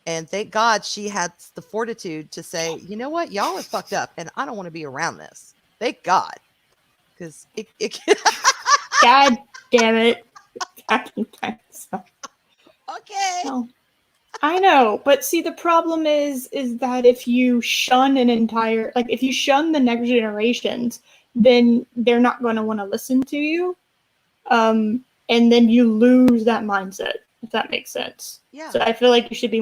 And thank God she had the fortitude to say, you know what, y'all are fucked up, and I don't want to be around this. Thank God, because it God damn it! Okay. No. I know, but see, the problem is that if you shun if you shun the next generations, then they're not going to want to listen to you, and then you lose that mindset. If that makes sense. Yeah. So I feel like we should be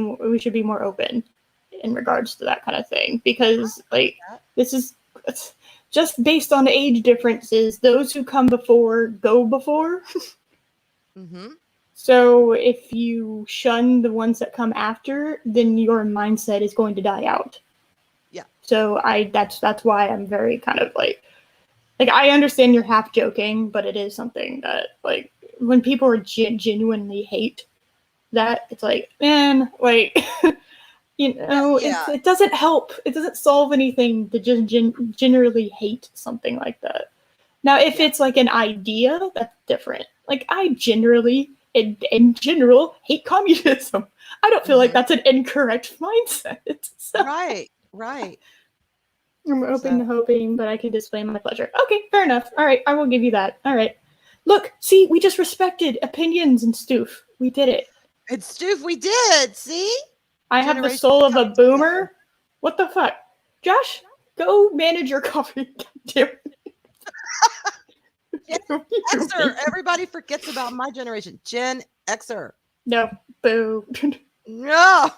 more open in regards to that kind of thing, because this is just based on age differences. Those who come before go before. Mm-hmm. So if you shun the ones that come after, then your mindset is going to die out. Yeah. So that's why I'm very kind of like I understand you're half joking, but it is something that when people are genuinely hate that, it's like, man, Yeah. it doesn't help. It doesn't solve anything to just generally hate something like that. Now, if it's like an idea, that's different. Like, I generally, in general, hate communism. I don't feel like that's an incorrect mindset. So Right. I'm open to hoping, but I can display my pleasure. Okay, fair enough. All right, I will give you that. All right. Look, see, we just respected opinions and Stoof. We did it. And Stoof, we did. See? I have the soul of a boomer. What the fuck? Josh, go manage your coffee. Gen Xer. Everybody forgets about my generation. Gen Xer. No. Boo. No.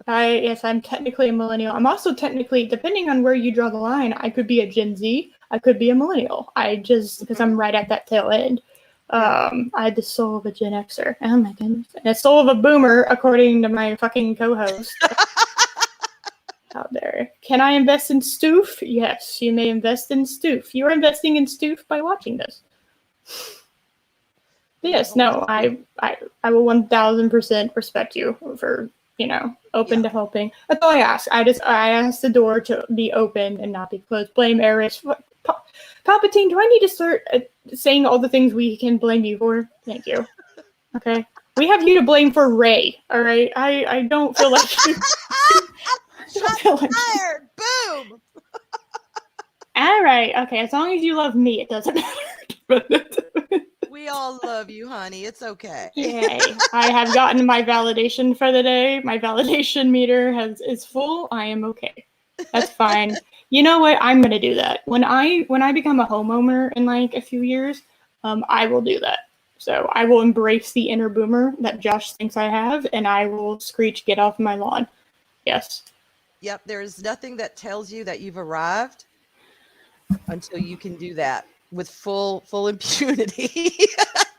I'm technically a millennial. I'm also technically, depending on where you draw the line, I could be a Gen Z. I could be a millennial. Because I'm right at that tail end. I had the soul of a Gen Xer. Oh my goodness. And the soul of a boomer, according to my fucking co-host out there. Can I invest in Stoof? Yes, you may invest in Stoof. You are investing in Stoof by watching this. Yes, no, I will 1000% respect you for, open to helping. That's all I ask. I asked the door to be open and not be closed. Blame Eris. Palpatine, do I need to start saying all the things we can blame you for? Thank you. Okay. We have you to blame for Rey, all right? I don't feel like you. Fired. Boom. All right. Okay. As long as you love me, it doesn't matter. We all love you, honey. It's okay. Yay. I have gotten my validation for the day. My validation meter is full. I am okay. That's fine. You know what? I'm gonna do that. When I become a homeowner in like a few years, I will do that. So I will embrace the inner boomer that Josh thinks I have, and I will screech, "Get off my lawn." Yes. Yep. There is nothing that tells you that you've arrived until you can do that with full impunity.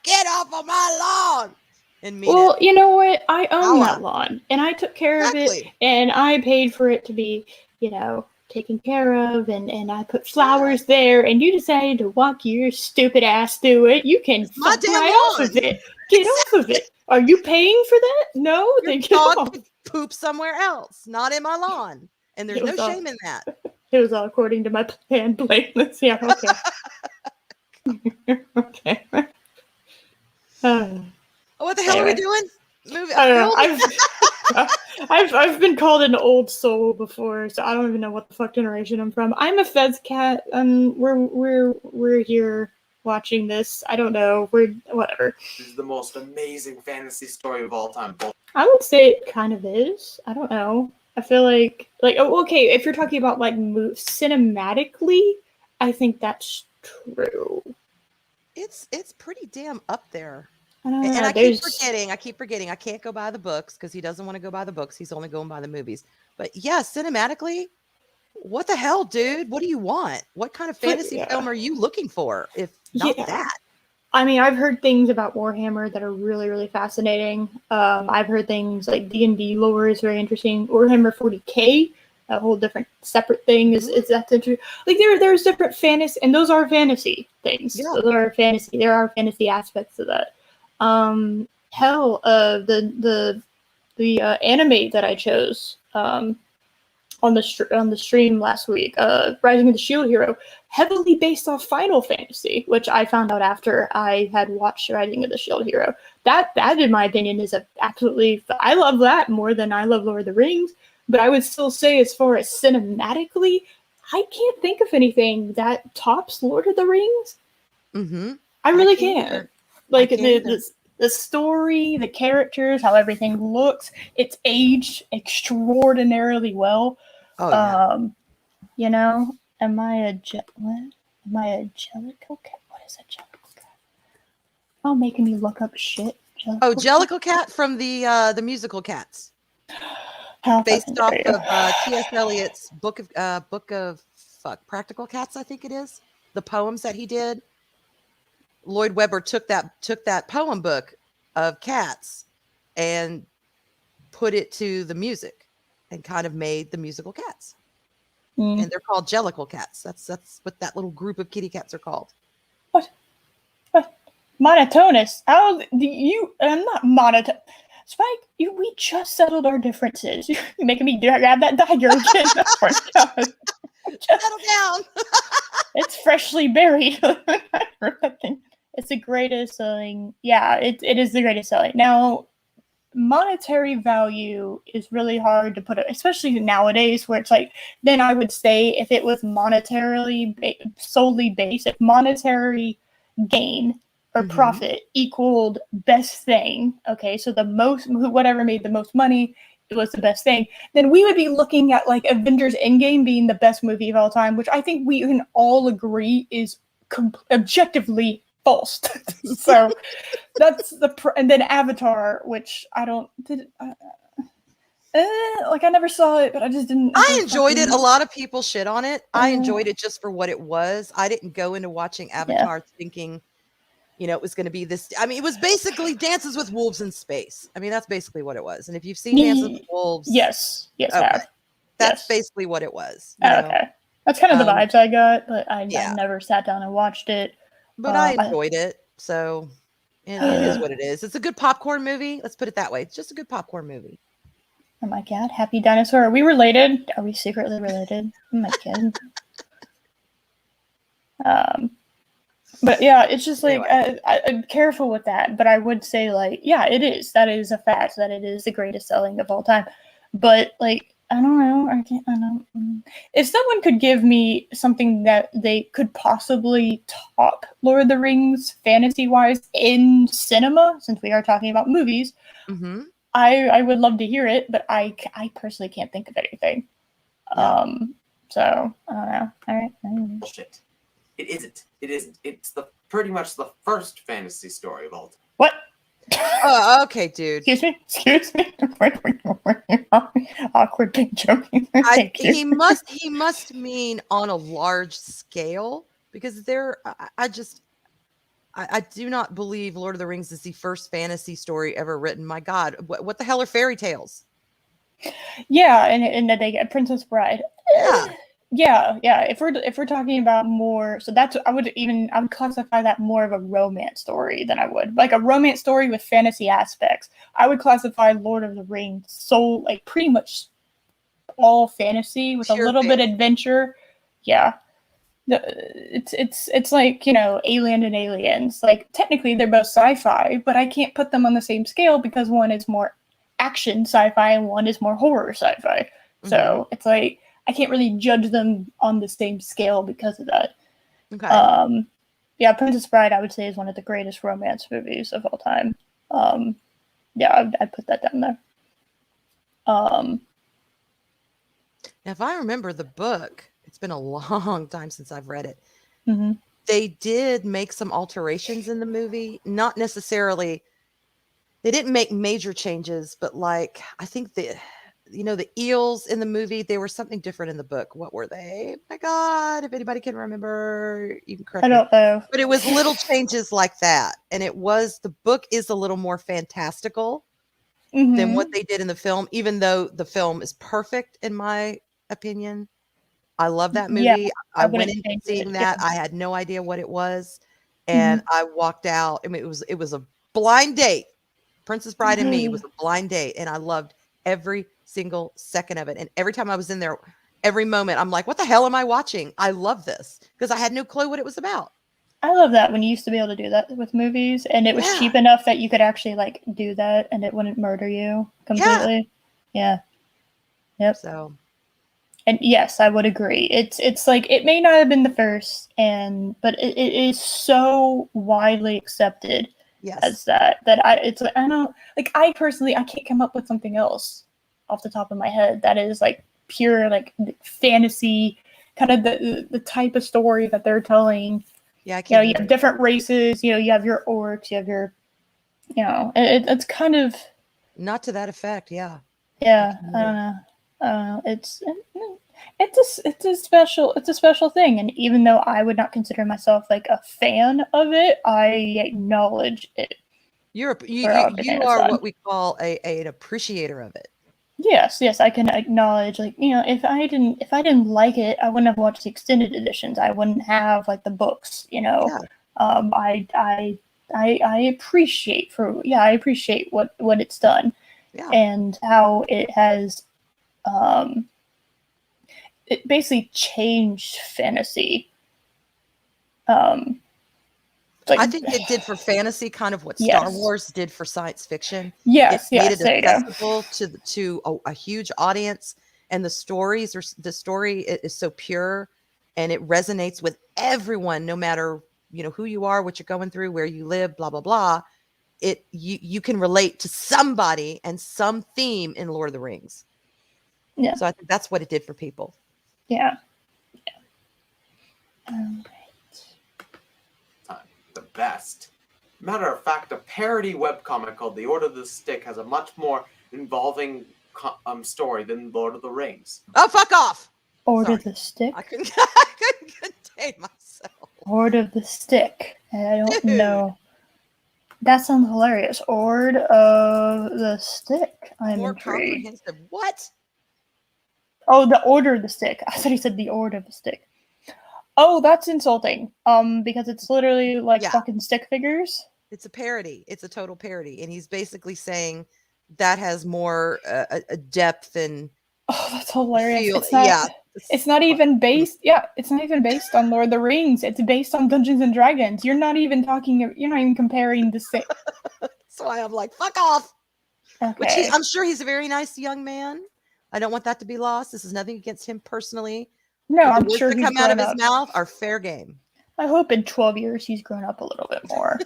Get off of my lawn. And mean it. You know what? I own that lawn, and I took care of it, and I paid for it to be, taken care of, and I put flowers there, and you decided to walk your stupid ass through it. You can fuck right off of it. Get off of it. Are you paying for that? No, your dog could poop somewhere else, not in my lawn, and there's no shame in that. It was all according to my plan. Blameless. Yeah. Okay. Okay. What the hell are we doing? I don't know. I've been called an old soul before, so I don't even know what the fuck generation I'm from. I'm a Fez cat, and we're here watching this. I don't know. We're whatever. This is the most amazing fantasy story of all time. I would say it kind of is. I don't know. I feel like okay, if you're talking about cinematically, I think that's true. It's pretty damn up there. I don't And know. I There's keep forgetting I can't go buy the books because he doesn't want to go buy the books. He's only going by the movies. But yeah, cinematically, what the hell, dude? What do you want? What kind of fantasy film are you looking for if not that? I mean, I've heard things about Warhammer that are really, really fascinating. I've heard things like D&D lore is very interesting. Warhammer 40K, a whole different separate thing is that's interesting. Like there's different fantasy, and those are fantasy things. Yeah. Those are fantasy. There are fantasy aspects of that. Hell, the anime that I chose on the stream last week, Rising of the Shield Hero, heavily based off Final Fantasy, which I found out after I had watched Rising of the Shield Hero. That in my opinion is I love that more than I love Lord of the Rings. But I would still say, as far as cinematically, I can't think of anything that tops Lord of the Rings. Mm-hmm. I really can't. Like the story, the characters, how everything looks, it's aged extraordinarily well. Oh yeah. You know, am I a Jellicle cat? What is a Jellicle cat? Oh, making me look up shit. Jellicle Cat from the musical Cats. Based off of T.S. Eliot's book of Practical Cats, I think it is. The poems that he did. Lloyd Webber took that poem book of cats and put it to the music and kind of made the musical Cats. And they're called Jellicle Cats. That's what that little group of kitty cats are called. What? Monotonous? How do you? I'm not monotone. Spike, we just settled our differences. You're making me grab that dagger again. Oh my God. Settle down. It's freshly buried. It's the greatest selling. Yeah, it is the greatest selling. Now, monetary value is really hard to put it, especially nowadays where it's like, then I would say if it was monetarily solely based, if monetary gain or profit equaled best thing, okay, so the most, whatever made the most money, it was the best thing, then we would be looking at like Avengers Endgame being the best movie of all time, which I think we can all agree is objectively false. So that's and then Avatar, which I don't like I never saw it, but I just didn't. I enjoyed it. A lot of people shit on it. I enjoyed it just for what it was. I didn't go into watching Avatar thinking, it was going to be this. I mean, it was basically Dances with Wolves in space. I mean, that's basically what it was. And if you've seen Dances with Wolves, yes, okay. That's basically what it was. Okay, that's kind of the vibes I got, but I never sat down and watched it. But I enjoyed it, so it is what it is. It's a good popcorn movie. Let's put it that way. It's just a good popcorn movie. Oh my God, Happy Dinosaur. Are we related? Are we secretly related? Oh my God. But yeah, it's just like I'm careful with that. But I would say, like, yeah, it is. That is a fact that it is the greatest selling of all time. But like, I don't know. I don't. If someone could give me something that they could possibly top Lord of the Rings fantasy-wise in cinema, since we are talking about movies, I would love to hear it. But I personally can't think of anything. So I don't know. All right. Bullshit. It isn't. It isn't. It's pretty much the first fantasy story of all time. What? Okay, dude. Excuse me. Awkward big joking. He must mean on a large scale, because I do not believe Lord of the Rings is the first fantasy story ever written. My God, what the hell are fairy tales? Yeah, and that they get Princess Bride. Yeah. If we're talking about more, so that's I would classify that more of a romance story than I would like a romance story with fantasy aspects. I would classify Lord of the Rings like pretty much all fantasy with a little bit adventure. Yeah, it's like Alien and Aliens. Like technically they're both sci-fi, but I can't put them on the same scale because one is more action sci-fi and one is more horror sci-fi. So it's like I can't really judge them on the same scale because of that. Okay. Yeah, Princess Bride, I would say, is one of the greatest romance movies of all time. Yeah, I'd put that down there. Now, if I remember the book, it's been a long time since I've read it. they did make some alterations in the movie. Not necessarily, they didn't make major changes, but like I think the eels in the movie, they were something different in the book. What were they? My God, if anybody can remember, you can correct I me. don't know. But it was little changes like that. And the book is a little more fantastical than what they did in the film, even though the film is perfect in my opinion. I love that Yeah, movie. I I went wouldn't into change seeing it. that. Yeah. I had no idea what it was. And I walked out. I mean, it was a blind date. Princess Bride and Me was a blind date. And I loved every single second of it. And every time I was in there, every moment, I'm like, what the hell am I watching? I love this because I had no clue what it was about. I love that when you used to be able to do that with movies, and it was Yeah. cheap enough that you could actually like do that, and it wouldn't murder you completely. Yeah. Yep. So, And yes, I would agree. It's like it may not have been the first, but it is so widely accepted yes. as that it's like I don't like I personally I can't come up with something else off the top of my head that is like pure like fantasy kind of the type of story that they're telling. Yeah, I You know, can't. you have different races. You know, you have your orcs. You have your, it's kind of Not to that effect. Yeah. yeah. I don't know. It's a special thing, and even though I would not consider myself like a fan of it, I acknowledge it. You for everything it's are done. what we call an appreciator of it. Yes, I can acknowledge like if I didn't like it, I wouldn't have watched the extended editions. I wouldn't have like the books. Yeah. I appreciate I appreciate what it's done Yeah. and how it has it basically changed fantasy. Like, I think it did for fantasy kind of what Yes. Star Wars did for science fiction. yes, It made yes, it there you go. accessible to a huge audience, and the story is so pure, and it resonates with everyone, no matter who you are, what you're going through, where you live, blah blah blah. You can relate to somebody and some theme in Lord of the Rings. Yeah. So I think that's what it did for people. Yeah. The best. Matter of fact, a parody webcomic called The Order of the Stick has a much more involving story than Lord of the Rings. Oh, fuck off! Order Sorry. of the Stick. I couldn't contain myself. Order of the Stick. I don't know. That sounds hilarious. Ord of the Stick. I'm More intrigued. comprehensive. What? Oh, the Order of the Stick. I thought he said the Ord of the Stick. Oh, that's insulting. Because it's literally like Yeah. fucking stick figures. It's a parody. It's a total parody, and he's basically saying that has more a depth and Oh, that's hilarious. feel. It's not, Yeah, It's not even based. Yeah, it's not even based on Lord of the Rings. It's based on Dungeons and Dragons. You're not even comparing the same. That's why I'm like, fuck off. Which Okay. I'm sure he's a very nice young man. I don't want that to be lost. This is nothing against him personally. No, But the I'm words sure that he's come out of grown his up. mouth are fair game. I hope in 12 years he's grown up a little bit more.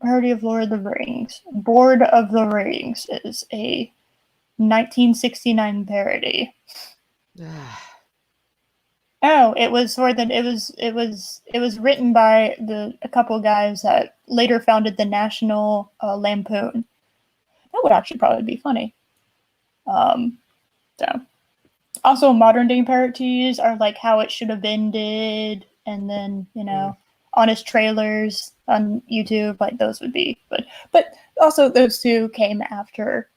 Parody of Lord of the Rings. Board of the Rings is a 1969 parody. Oh, it was written by a couple of guys that later founded the National Lampoon. That would actually probably be funny. So also modern day parodies are like How It Should Have Ended, and then honest trailers on YouTube, like those would be. But also those two came after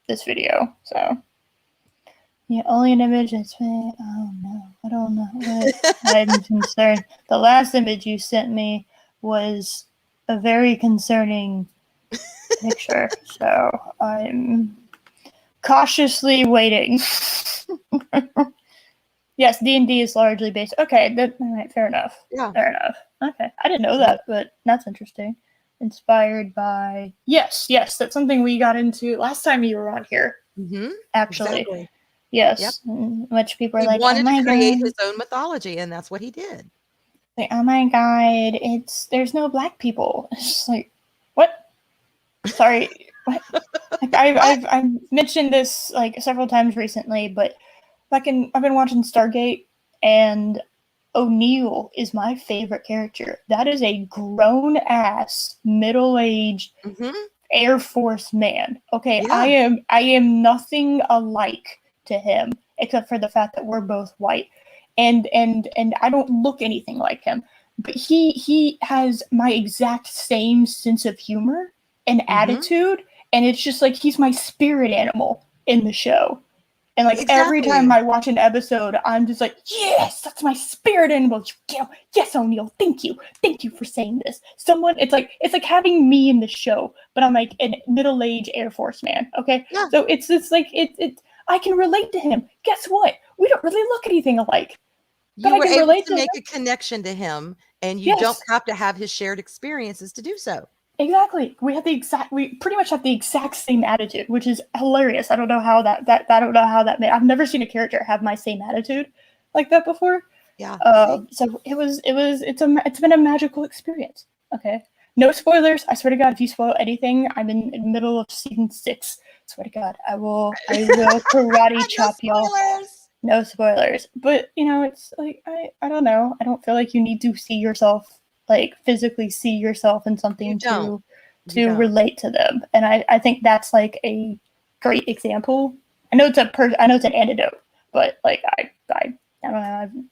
this video, so. Yeah, only an image that's oh no, I don't know what I'm concerned. The last image you sent me was a very concerning picture, so I'm cautiously waiting. Yes, D&D is largely based. Okay, all right, fair enough. Yeah. Fair enough. Okay, I didn't know that, but that's interesting. Inspired by yes, that's something we got into last time you were on here. Mm-hmm. Actually. Exactly. Yes, which people are He like, wanted oh my to create God. his own mythology, and that's what he did. Like, oh my God, there's no black people. It's just like, what? Sorry, what? Like, I've mentioned this like several times recently, but I've been watching Stargate, And O'Neill is my favorite character. That is a grown ass, middle-aged Air Force man. Okay, Yeah. I am nothing alike to him, except for the fact that we're both white. And I don't look anything like him. But he has my exact same sense of humor and attitude, and it's just like he's my spirit animal in the show. And like every time I watch an episode, I'm just like, yes, that's my spirit animal. Yes, O'Neill, thank you for saying this. It's like having me in the show, but I'm like a middle-aged Air Force man. Okay, Yeah. so it's like it. I can relate to him. Guess what? We don't really look anything alike. You were able to make a connection to him, and you don't have to have his shared experiences to do so. Exactly. We pretty much have the exact same attitude, which is hilarious. I don't know how that made. I've never seen a character have my same attitude like that before. Yeah. So it's been a magical experience. Okay. No spoilers. I swear to God, if you spoil anything, I'm in the middle of season 6. I swear to God, I will karate chop y'all. No spoilers. But it's like I don't know. I don't feel like you need to see yourself, like physically see yourself in something to relate to them. And I think that's like a great example. I know it's an antidote, but like I don't know.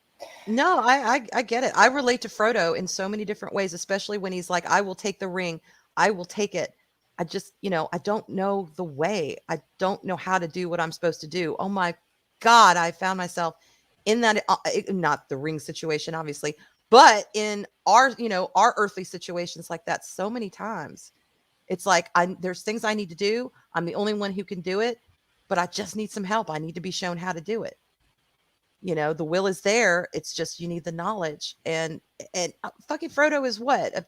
No, I get it. I relate to Frodo in so many different ways, especially when he's like, I will take the ring. I will take it. I just, I don't know the way. I don't know how to do what I'm supposed to do. Oh my God, I found myself in that, not the ring situation, obviously, but in our earthly situations like that so many times. It's like, there's things I need to do. I'm the only one who can do it, but I just need some help. I need to be shown how to do it. The will is there. It's just, you need the knowledge. And fucking Frodo is what? A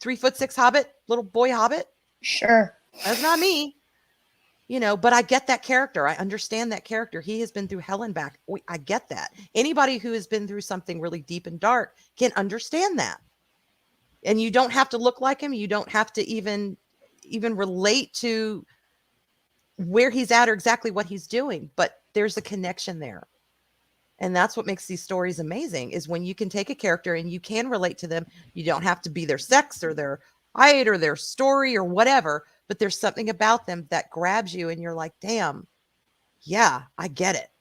3'6" hobbit, little boy hobbit? Sure. That's not me. But I get that character. I understand that character. He has been through hell and back. I get that. Anybody who has been through something really deep and dark can understand that. And you don't have to look like him. You don't have to even relate to where he's at or exactly what he's doing. But there's a connection there. And that's what makes these stories amazing, is when you can take a character and you can relate to them. You don't have to be their sex or their height or their story or whatever, but there's something about them that grabs you and you're like, damn, yeah, I get it.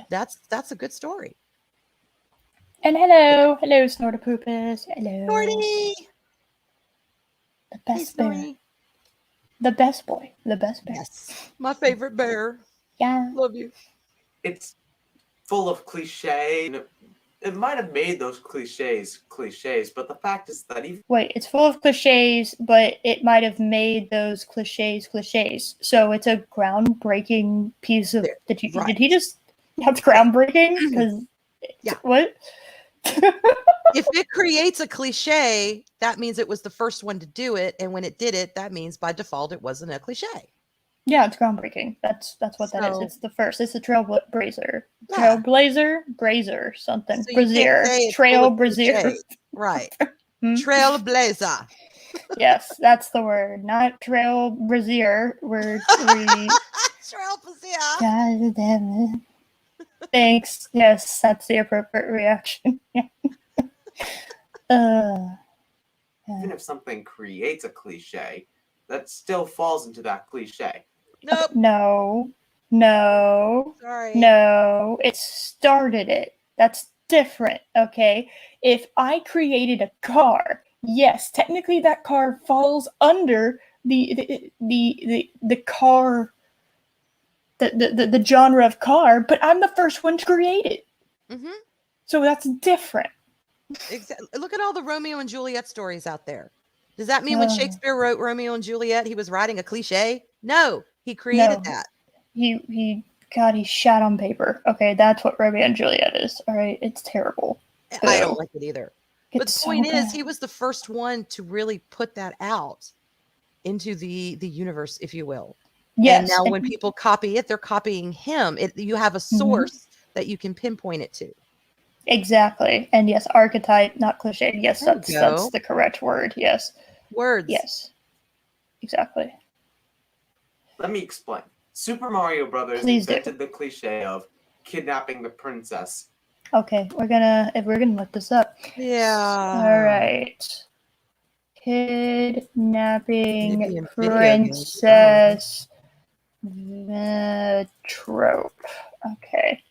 That's a good story. And hello, Snortapoopus. Hello. Snorty. The best bear. The best boy. The best bear. Yes. My favorite bear. Yeah. Love you. It's full of cliche. It might have made those cliches, but the fact is that Wait, it's full of cliches, but it might have made those cliches. So it's a groundbreaking piece of. Did he just? That's groundbreaking because. Yeah. What? If it creates a cliche, that means it was the first one to do it, and when it did it, that means by default it wasn't a cliche. Yeah, it's groundbreaking. That's what that is. It's the first. It's a trailblazer. Yeah. Brazier, something. So Brazier. Trailblazer. Right. Trailblazer. Yes, that's the word. Not trailblazer. Trailblazer. God damn it. Thanks. Yes, that's the appropriate reaction. even if something creates a cliche, that still falls into that cliche. Nope. No. Sorry. No. It started it. That's different, okay? If I created a car, yes, technically that car falls under the car, the genre of car, but I'm the first one to create it. Mm-hmm. So that's different. Exactly. Look at all the Romeo and Juliet stories out there. Does that mean when Shakespeare wrote Romeo and Juliet, he was writing a cliche? No, he created that. He shat on paper. Okay, that's what Romeo and Juliet is. All right, it's terrible. I don't like it either. But the point is, he was the first one to really put that out into the universe, if you will. Yes. And now when people copy it, they're copying him. You have a source that you can pinpoint it to. Exactly. And yes, archetype, not cliche. Yes, that's the correct word. Yes. Words. Yes. Exactly. Let me explain. Super Mario Brothers invented the cliche of kidnapping the princess. Okay, we're gonna look this up. Yeah. All right. Kidnapping Maybe in video games. princess trope. Okay.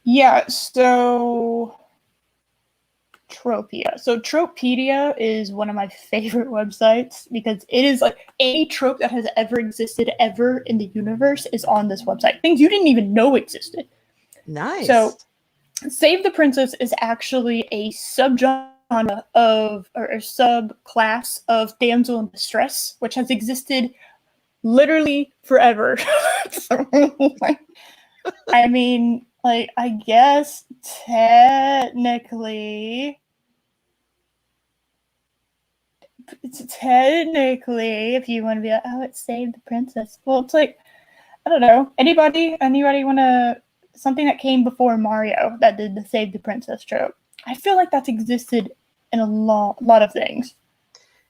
Yeah, so Tropia. So Tropedia is one of my favorite websites because it is like any trope that has ever existed ever in the universe is on this website. Things you didn't even know existed. Nice. So Save the Princess is actually a subgenre of, or a subclass of damsel in distress, which has existed literally forever. So, I mean, like, I guess technically, if you want to be like, oh, it saved the princess. Well, it's like, I don't know. Anybody want to, something that came before Mario that did the save the princess trope? I feel like that's existed in a lot of things.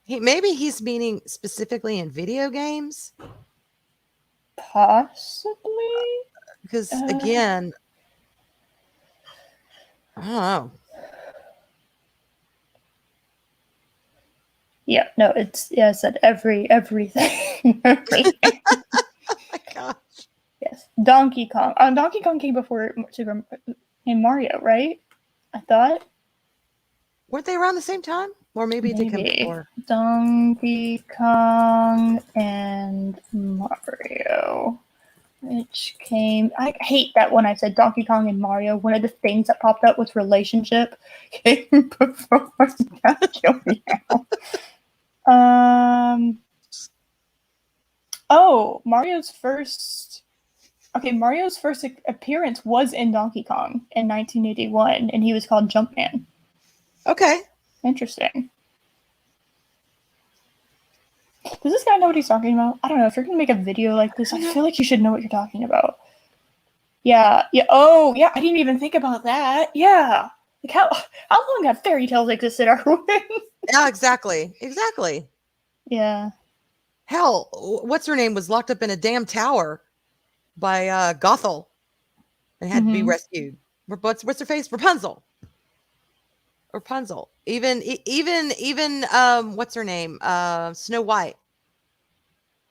Maybe he's meaning specifically in video games. Possibly. Because again, I don't know. Yeah, no, it's, yeah, I said everything. Everything. Oh my gosh. Yes, Donkey Kong. Donkey Kong came before Super and Mario, right? I thought. Weren't they around the same time? Or maybe it did come before. Donkey Kong and Mario. Which came... I hate that when I said Donkey Kong and Mario. One of the things that popped up was relationship. Came before. Kill me now. Oh, Mario's first appearance was in Donkey Kong in 1981, and he was called Jumpman. Okay. Interesting. Does this guy know what he's talking about? I don't know. If you're going to make a video like this, I feel like you should know what you're talking about. Yeah. Oh, yeah. I didn't even think about that. Yeah. Like, how long have fairy tales existed, Arwyn? Yeah, exactly. Yeah. Hell, what's her name was locked up in a damn tower by Gothel and had to be rescued. What's her face? Rapunzel. Even what's her name? Snow White.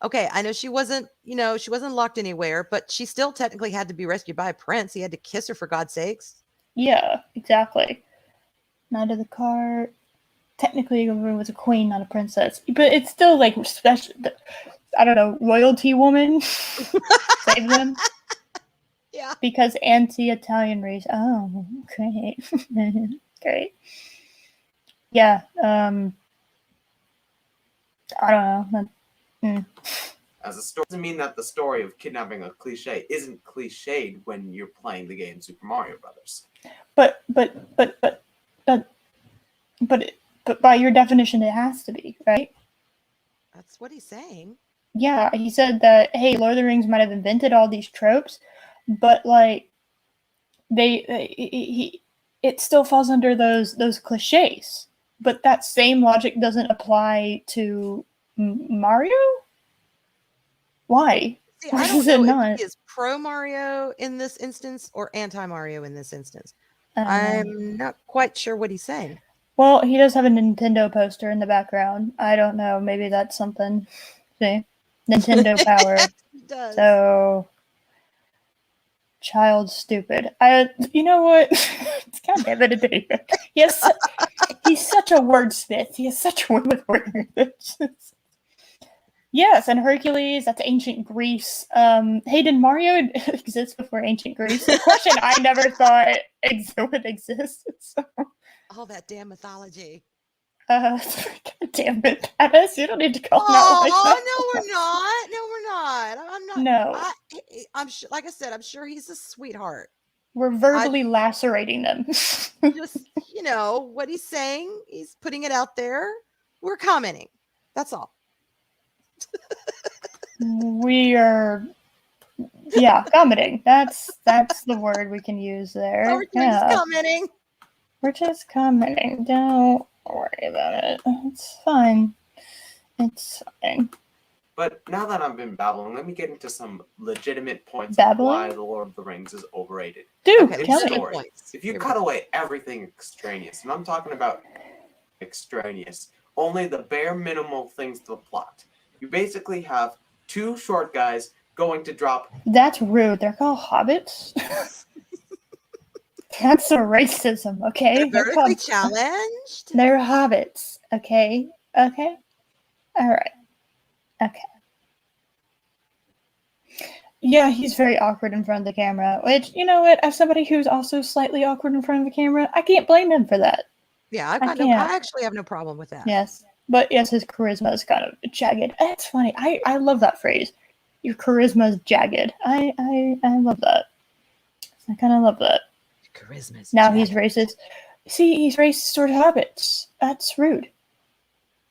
Okay, I know she wasn't locked anywhere, but she still technically had to be rescued by a prince. He had to kiss her, for God's sakes. Yeah, exactly. Knight of the Cart. Technically, it was a queen, not a princess, but it's still like special. I don't know, royalty woman. Save them. Yeah. Because anti-Italian race. Oh, great. Great. Yeah. I don't know. As a story doesn't mean that the story of kidnapping a cliche isn't cliched when you're playing the game Super Mario Brothers. But by your definition, it has to be, right? That's what he's saying. Yeah, he said that, hey, Lord of the Rings might have invented all these tropes, but like it still falls under those cliches. But that same logic doesn't apply to Mario. Why? See, Why I don't does it know not? if he is pro Mario in this instance or anti Mario in this instance. I'm not quite sure what he's saying. Well, he does have a Nintendo poster in the background. I don't know. Maybe that's something. See? Nintendo power. He does. So, child stupid. You know what? God damn it, David. He's such a wordsmith. He has such a way with words. Yes, and Hercules, that's ancient Greece. Hey, did Mario exist before ancient Greece? A question I never thought would exist. So. All that damn mythology. God damn it, Pattis. You don't need to call him out like that. No, we're not. I'm not. No. I'm sure, like I said, I'm sure he's a sweetheart. We're verbally lacerating them. Just, what he's saying, he's putting it out there. We're commenting. That's all. We are, commenting. That's the word we can use there. Oh, we're just commenting. We're just commenting. Don't worry about it. It's fine. But now that I've been babbling, let me get into some legitimate points Babbling? of why The Lord of the Rings is overrated. Dude, Okay, tell me. Story. points. If you Here we cut away everything extraneous, and I'm talking about extraneous, only the bare minimal things to the plot. You basically have two short guys going to drop. That's rude. They're called hobbits. That's a racism, okay? They're vertically called- challenged. They're hobbits, okay? Okay? Alright. Okay. Yeah, he's very awkward in front of the camera, which, you know what, as somebody who's also slightly awkward in front of the camera, I can't blame him for that. Yeah, I I can't. actually have no problem with that. Yes. But yes, his charisma is kind of jagged. That's funny. I love that phrase. Your charisma is jagged. I love that. I kind of love that. Charisma is Now jagged. he's racist. See, he's racist toward hobbits. That's rude.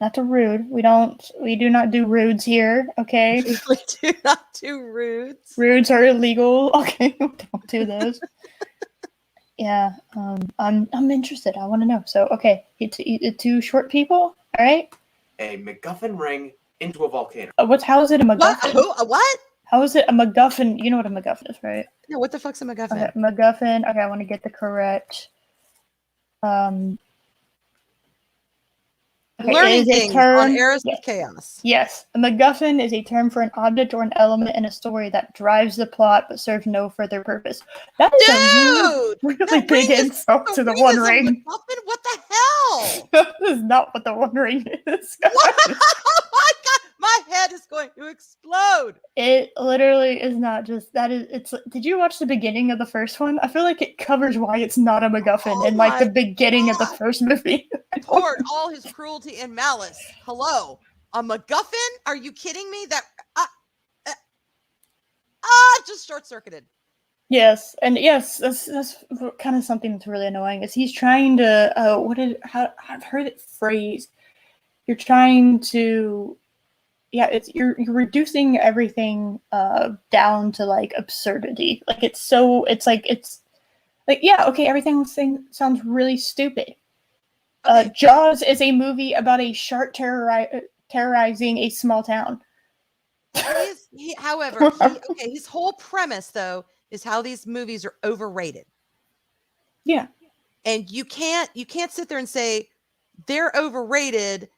Not to rude. We do not do rudes here, okay? We do not do rudes. Rudes are illegal. Okay, don't do those. Yeah, I'm interested. I want to know. So, okay, two short people. All right. A MacGuffin ring into a volcano. How is it a What? MacGuffin? Who? What? How is it a MacGuffin? You know what a MacGuffin is, right? No, what the fuck's a MacGuffin? Okay, MacGuffin. Okay, I want to get the correct. Okay, it Learning is a things term- on Eras yes. of Chaos. Yes, a MacGuffin is a term for an object or an element in a story that drives the plot but serves no further purpose. That is a Dude! really that big ring is- insult to the ring One is a Ring. MacGuffin? What the hell? That is not what the One Ring is. What? Oh my god! My head is going to explode. It literally is not just that. Did you watch the beginning of the first one? I feel like it covers why it's not a MacGuffin Oh in like the my beginning of the God. first movie. Poured all his cruelty and malice. Hello, a MacGuffin? Are you kidding me? That just short circuited. Yes, and yes, that's kind of something that's really annoying. Is he's trying to I've heard it phrased. You're trying to, yeah, you're reducing everything down to like absurdity. Like it's like yeah, okay, everything sounds really stupid. Okay. Jaws is a movie about a shark terrorizing a small town. However, his whole premise though is how these movies are overrated. Yeah. And you can't sit there and say they're overrated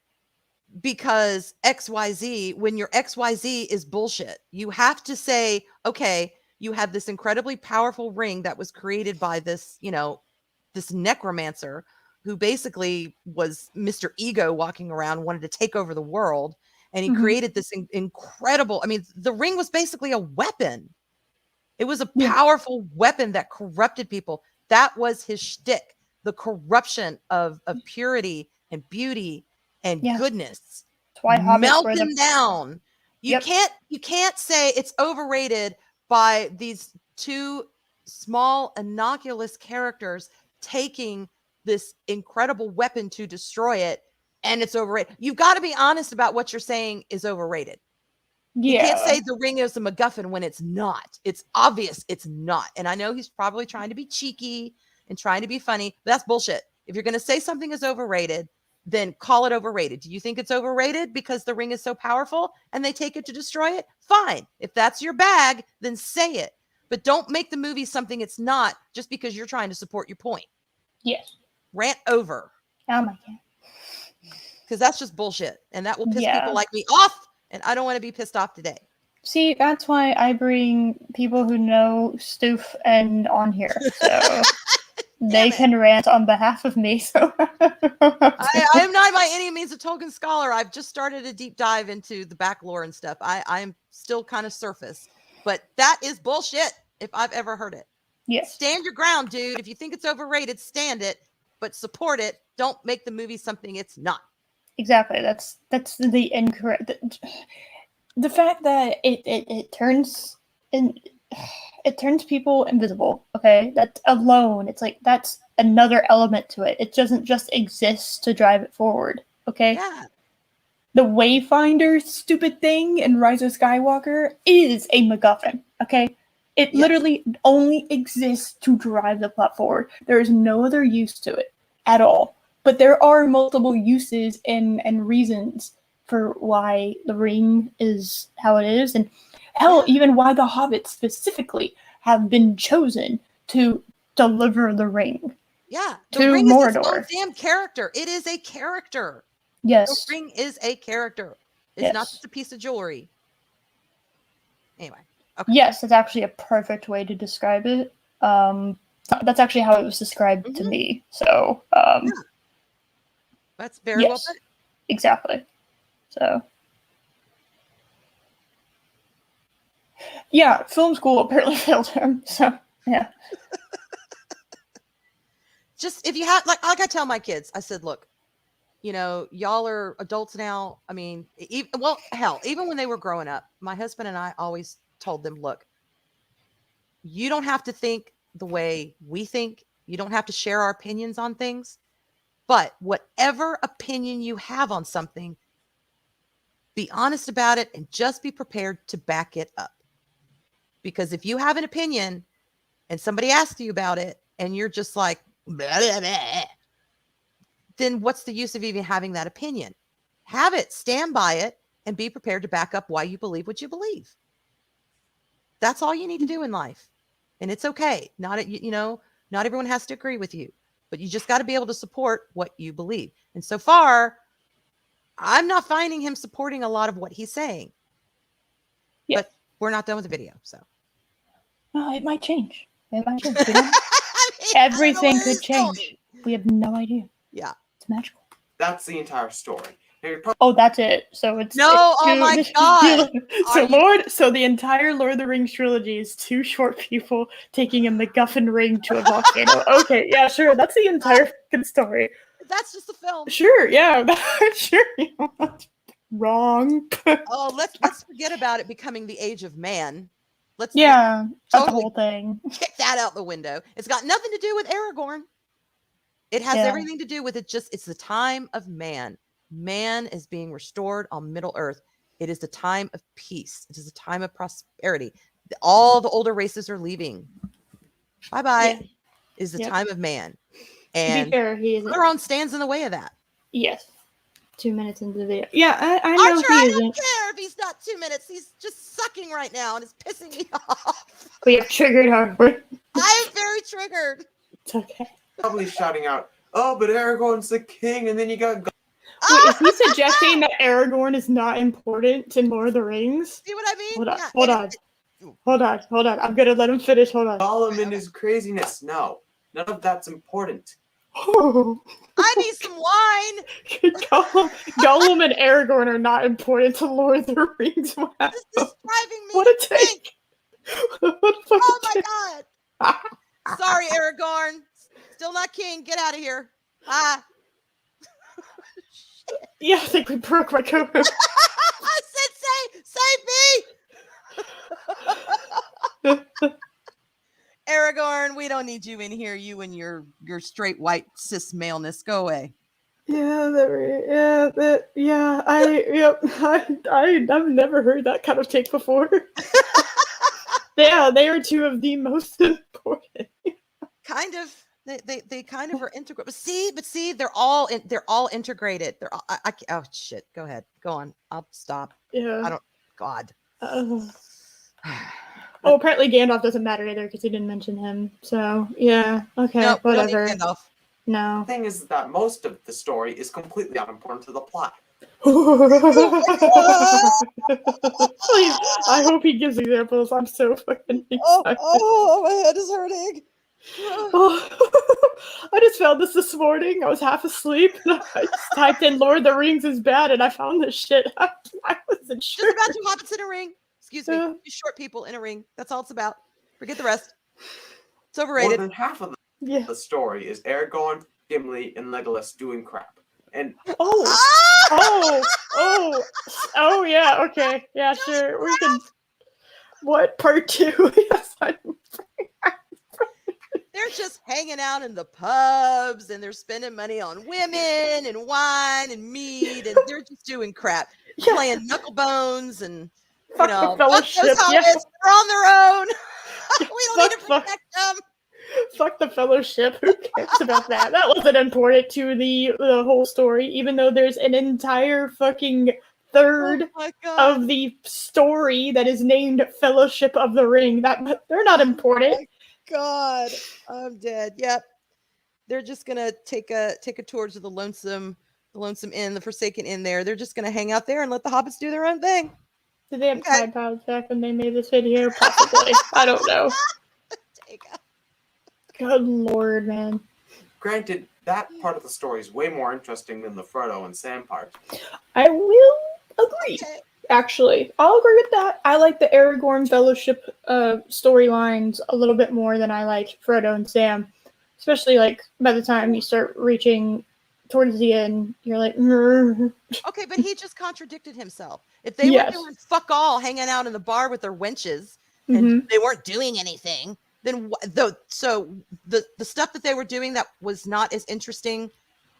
because XYZ when your XYZ is bullshit. You have to say, okay, you have this incredibly powerful ring that was created by this, this necromancer who basically was Mr. Ego walking around, wanted to take over the world. And he created this incredible, the ring was basically a weapon. It was a powerful weapon that corrupted people. That was his shtick, the corruption of purity and beauty and goodness. That's why melt them down. You can't say it's overrated by these two small innocuous characters taking this incredible weapon to destroy it, and it's overrated. You've got to be honest about what you're saying is overrated. Yeah. You can't say the ring is a MacGuffin when it's not. It's obvious it's not. And I know he's probably trying to be cheeky and trying to be funny, but that's bullshit. If you're going to say something is overrated, then call it overrated. Do you think it's overrated because the ring is so powerful and they take it to destroy it? Fine. If that's your bag, then say it. But don't make the movie something it's not just because you're trying to support your point. Yes. Rant over. Oh my god. Because that's just bullshit. And that will piss people like me off. And I don't want to be pissed off today. See, that's why I bring people who know Stoof and on here. So they can rant on behalf of me. So I am not by any means a Tolkien scholar. I've just started a deep dive into the back lore and stuff. I'm still kind of surface. But that is bullshit if I've ever heard it. Yes. Stand your ground, dude. If you think it's overrated, stand it, but support it. Don't make the movie something it's not. Exactly. That's the incorrect. The fact that it turns people invisible. Okay, that alone, it's like that's another element to it. It doesn't just exist to drive it forward. Okay. Yeah. The Wayfinder stupid thing in Rise of Skywalker is a MacGuffin. Okay. It literally only exists to drive the plot forward. There is no other use to it at all. But there are multiple uses and reasons for why the ring is how it is, and hell, even why the hobbits specifically have been chosen to deliver the ring. Yeah, the to ring is its own Mordor. damn character. It is a character. Yes. The ring is a character. It's Yes. not just a piece of jewelry. Anyway. Okay. Yes, it's actually a perfect way to describe it. That's actually how it was described to Mhm. me. So, That's very well yes, put. exactly. So, yeah, film school apparently failed him. So, yeah. Just if you have like I tell my kids, I said, look, you know, y'all are adults now. I mean, well, hell, even when they were growing up, my husband and I always told them, look, you don't have to think the way we think. You don't have to share our opinions on things. But whatever opinion you have on something, be honest about it and just be prepared to back it up. Because if you have an opinion and somebody asks you about it and you're just like, blah, blah, blah, then what's the use of even having that opinion? Have it, stand by it, and be prepared to back up why you believe what you believe. That's all you need to do in life. And it's okay. Not everyone has to agree with you, but you just got to be able to support what you believe. And so far, I'm not finding him supporting a lot of what he's saying. Yeah. But we're not done with the video, so. Well, it might change. It might change. I mean, Everything where could he's change. going. We have no idea. Yeah. It's magical. That's the entire story. Now, you're Oh, that's it. So it's No, oh my God. So the entire Lord of the Rings trilogy is two short people taking a MacGuffin ring to a volcano. Okay, yeah, sure. That's the entire fucking story. That's just a film. Sure, yeah, sure. Wrong. Oh, let's forget about it becoming the age of man. Let's Yeah, that's the totally whole thing. kick that out the window. It's got nothing to do with Aragorn. It has everything to do with it's the time of man. Man is being restored on Middle Earth. It is the time of peace. It is a time of prosperity. All the older races are leaving. Bye-bye. Yeah. Is the time of man. to And be fair, he isn't. Elrond stands in the way of that. Yes. 2 minutes into the video. Yeah, I know Archer, he I isn't. don't care if he's not 2 minutes. He's just sucking right now and it's pissing me off. We have triggered Harvard. I'm very triggered. It's okay. probably shouting out, "Oh, but Aragorn's the king," and then you got. Wait, is he suggesting that Aragorn is not important in Lord of the Rings? See what I mean? Hold on, Yeah, hold on. I'm gonna let him finish. Hold on. Gollum and his craziness. No, none of that's important. Oh. I need some wine. Gollum and Aragorn are not important to Lord of the Rings. Wow. This is driving me What a pink. take! What a fucking Oh my take. God. Sorry, Aragorn. Still not king. Get out of here. Ah. Yeah, I think we broke my co-host. I said save me. Aragorn, we don't need you in here. You and your straight white cis maleness. Go away. Yeah, I've never heard that kind of take before. Yeah, they are two of the most important. Kind of. They kind of are integrated. But see, they're all integrated. They're all, oh shit. Go ahead. Go on. I'll stop. Yeah. I don't. God. Oh, apparently Gandalf doesn't matter either because he didn't mention him. So yeah, okay, No, we don't need whatever. Gandalf. No. The thing is that most of the story is completely unimportant to the plot. Please, I hope he gives examples. I'm so fucking excited. Oh, my head is hurting. I just found this morning. I was half asleep. And I just typed in "Lord of the Rings is bad," and I found this shit. I wasn't sure. Just about two hobbits in a ring. Excuse me. Yeah. Two short people in a ring. That's all it's about. Forget the rest. It's More overrated. than half of Yeah. the story is Aragorn, Gimli, and Legolas doing crap. And Oh, yeah, okay. Yeah, sure. We can. What? Part 2? Yes, They're just hanging out in the pubs and they're spending money on women and wine and meat and they're just doing crap. Yeah. Playing knuckle bones and Fuck fuck the those Fellowship. hobbits. Yeah. They're on their own. We don't need to Fuck. protect them. Fuck the Fellowship. Who cares about that? That wasn't important to the whole story, even though there's an entire fucking third Oh my God. of the story that is named Fellowship of the Ring. That they're not important. God, I'm dead. Yep. They're just gonna take a tour to the lonesome inn, the Forsaken Inn there. They're just gonna hang out there and let the hobbits do their own thing. Did they have Okay. Tide Pods back when they made this video? Possibly. I don't know. Good lord, man. Granted, that part of the story is way more interesting than the Frodo and Sam part. I will agree. Okay. Actually, I'll agree with that. I like the Aragorn Fellowship storylines a little bit more than I like Frodo and Sam. Especially like by the time you start reaching towards the end, you're like, "Grr." Okay, but he just contradicted himself. If they were doing fuck all, hanging out in the bar with their wenches, and they weren't doing anything, then the stuff that they were doing that was not as interesting,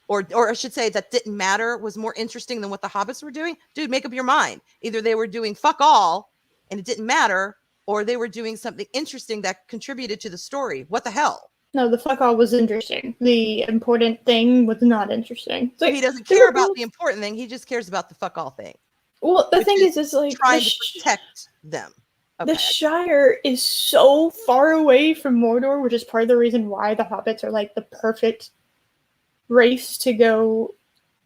or I should say that didn't matter, was more interesting than what the hobbits were doing. Dude, make up your mind. Either they were doing fuck all and it didn't matter, or they were doing something interesting that contributed to the story. What the hell? No, the fuck all was interesting. The important thing was not interesting. So he doesn't care about the important thing. He just cares about the fuck all thing. Well, the thing is like trying to protect them. Okay. The Shire is so far away from Mordor, which is part of the reason why the hobbits are like the perfect race to go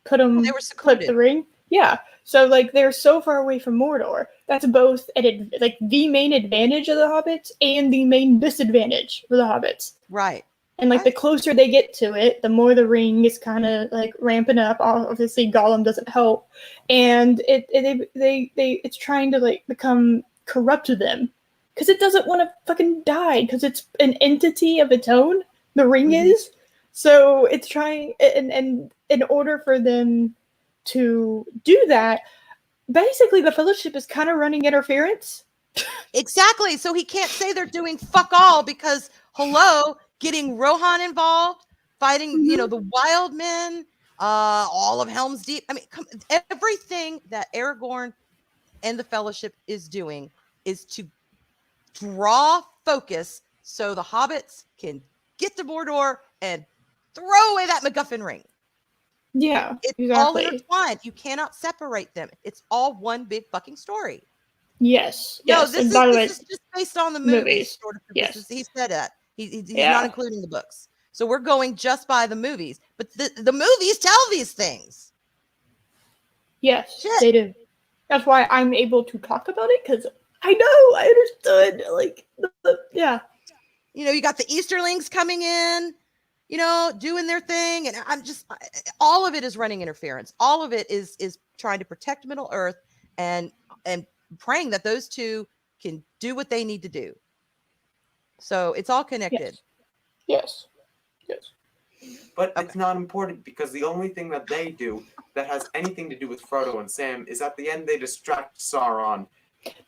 put them. They were secluded. Put the ring. Yeah. So like they're so far away from Mordor. That's both like the main advantage of the hobbits and the main disadvantage for the hobbits. Right. And like the closer they get to it, the more the ring is kind of like ramping up. Obviously, Gollum doesn't help, and it's trying to like become corrupt to them because it doesn't want to fucking die because it's an entity of its own. The ring is, so it's trying, and in order for them to do that, basically the Fellowship is kind of running interference. Exactly. So he can't say they're doing fuck all because hello. Getting Rohan involved, fighting, the wild men, all of Helm's Deep. I mean, everything that Aragorn and the Fellowship is doing is to draw focus so the hobbits can get to Mordor and throw away that MacGuffin ring. Yeah, it's all intertwined. You cannot separate them. It's all one big fucking story. Yes. No, yes. this is just based on the movies. Sort of. Yes. He said that. He's not including the books. So we're going just by the movies. But the movies tell these things. Yes, they do. That's why I'm able to talk about it, because I understood. Like, yeah. You got the Easterlings coming in, doing their thing. And I'm just, all of it is running interference. All of it is trying to protect Middle Earth and praying that those two can do what they need to do. So it's all connected. Yes. But it's not important because the only thing that they do that has anything to do with Frodo and Sam is at the end they distract Sauron.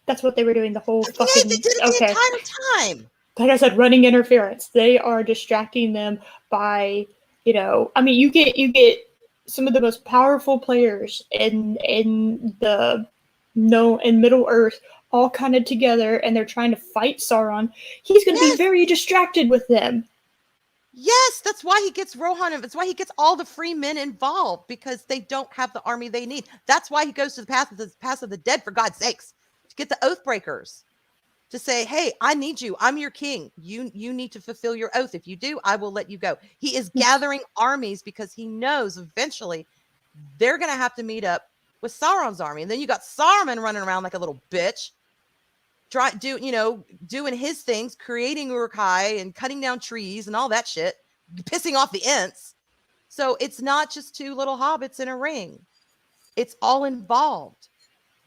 That's what they were doing the whole fucking... Yeah, they did it the entire time. Like I said, running interference. They are distracting them by, you get some of the most powerful players in Middle Earth all kind of together, and they're trying to fight Sauron. He's going to be very distracted with them. Yes, that's why he gets Rohan. That's why he gets all the free men involved, because they don't have the army they need. That's why he goes to the path of the dead, for God's sakes, to get the Oathbreakers, to say, hey, I need you. I'm your king. You need to fulfill your oath. If you do, I will let you go. He is gathering armies because he knows eventually they're going to have to meet up with Sauron's army. And then you got Saruman running around like a little bitch, doing his things, creating Uruk-hai and cutting down trees and all that shit, pissing off the Ents. So it's not just two little hobbits in a ring. It's all involved.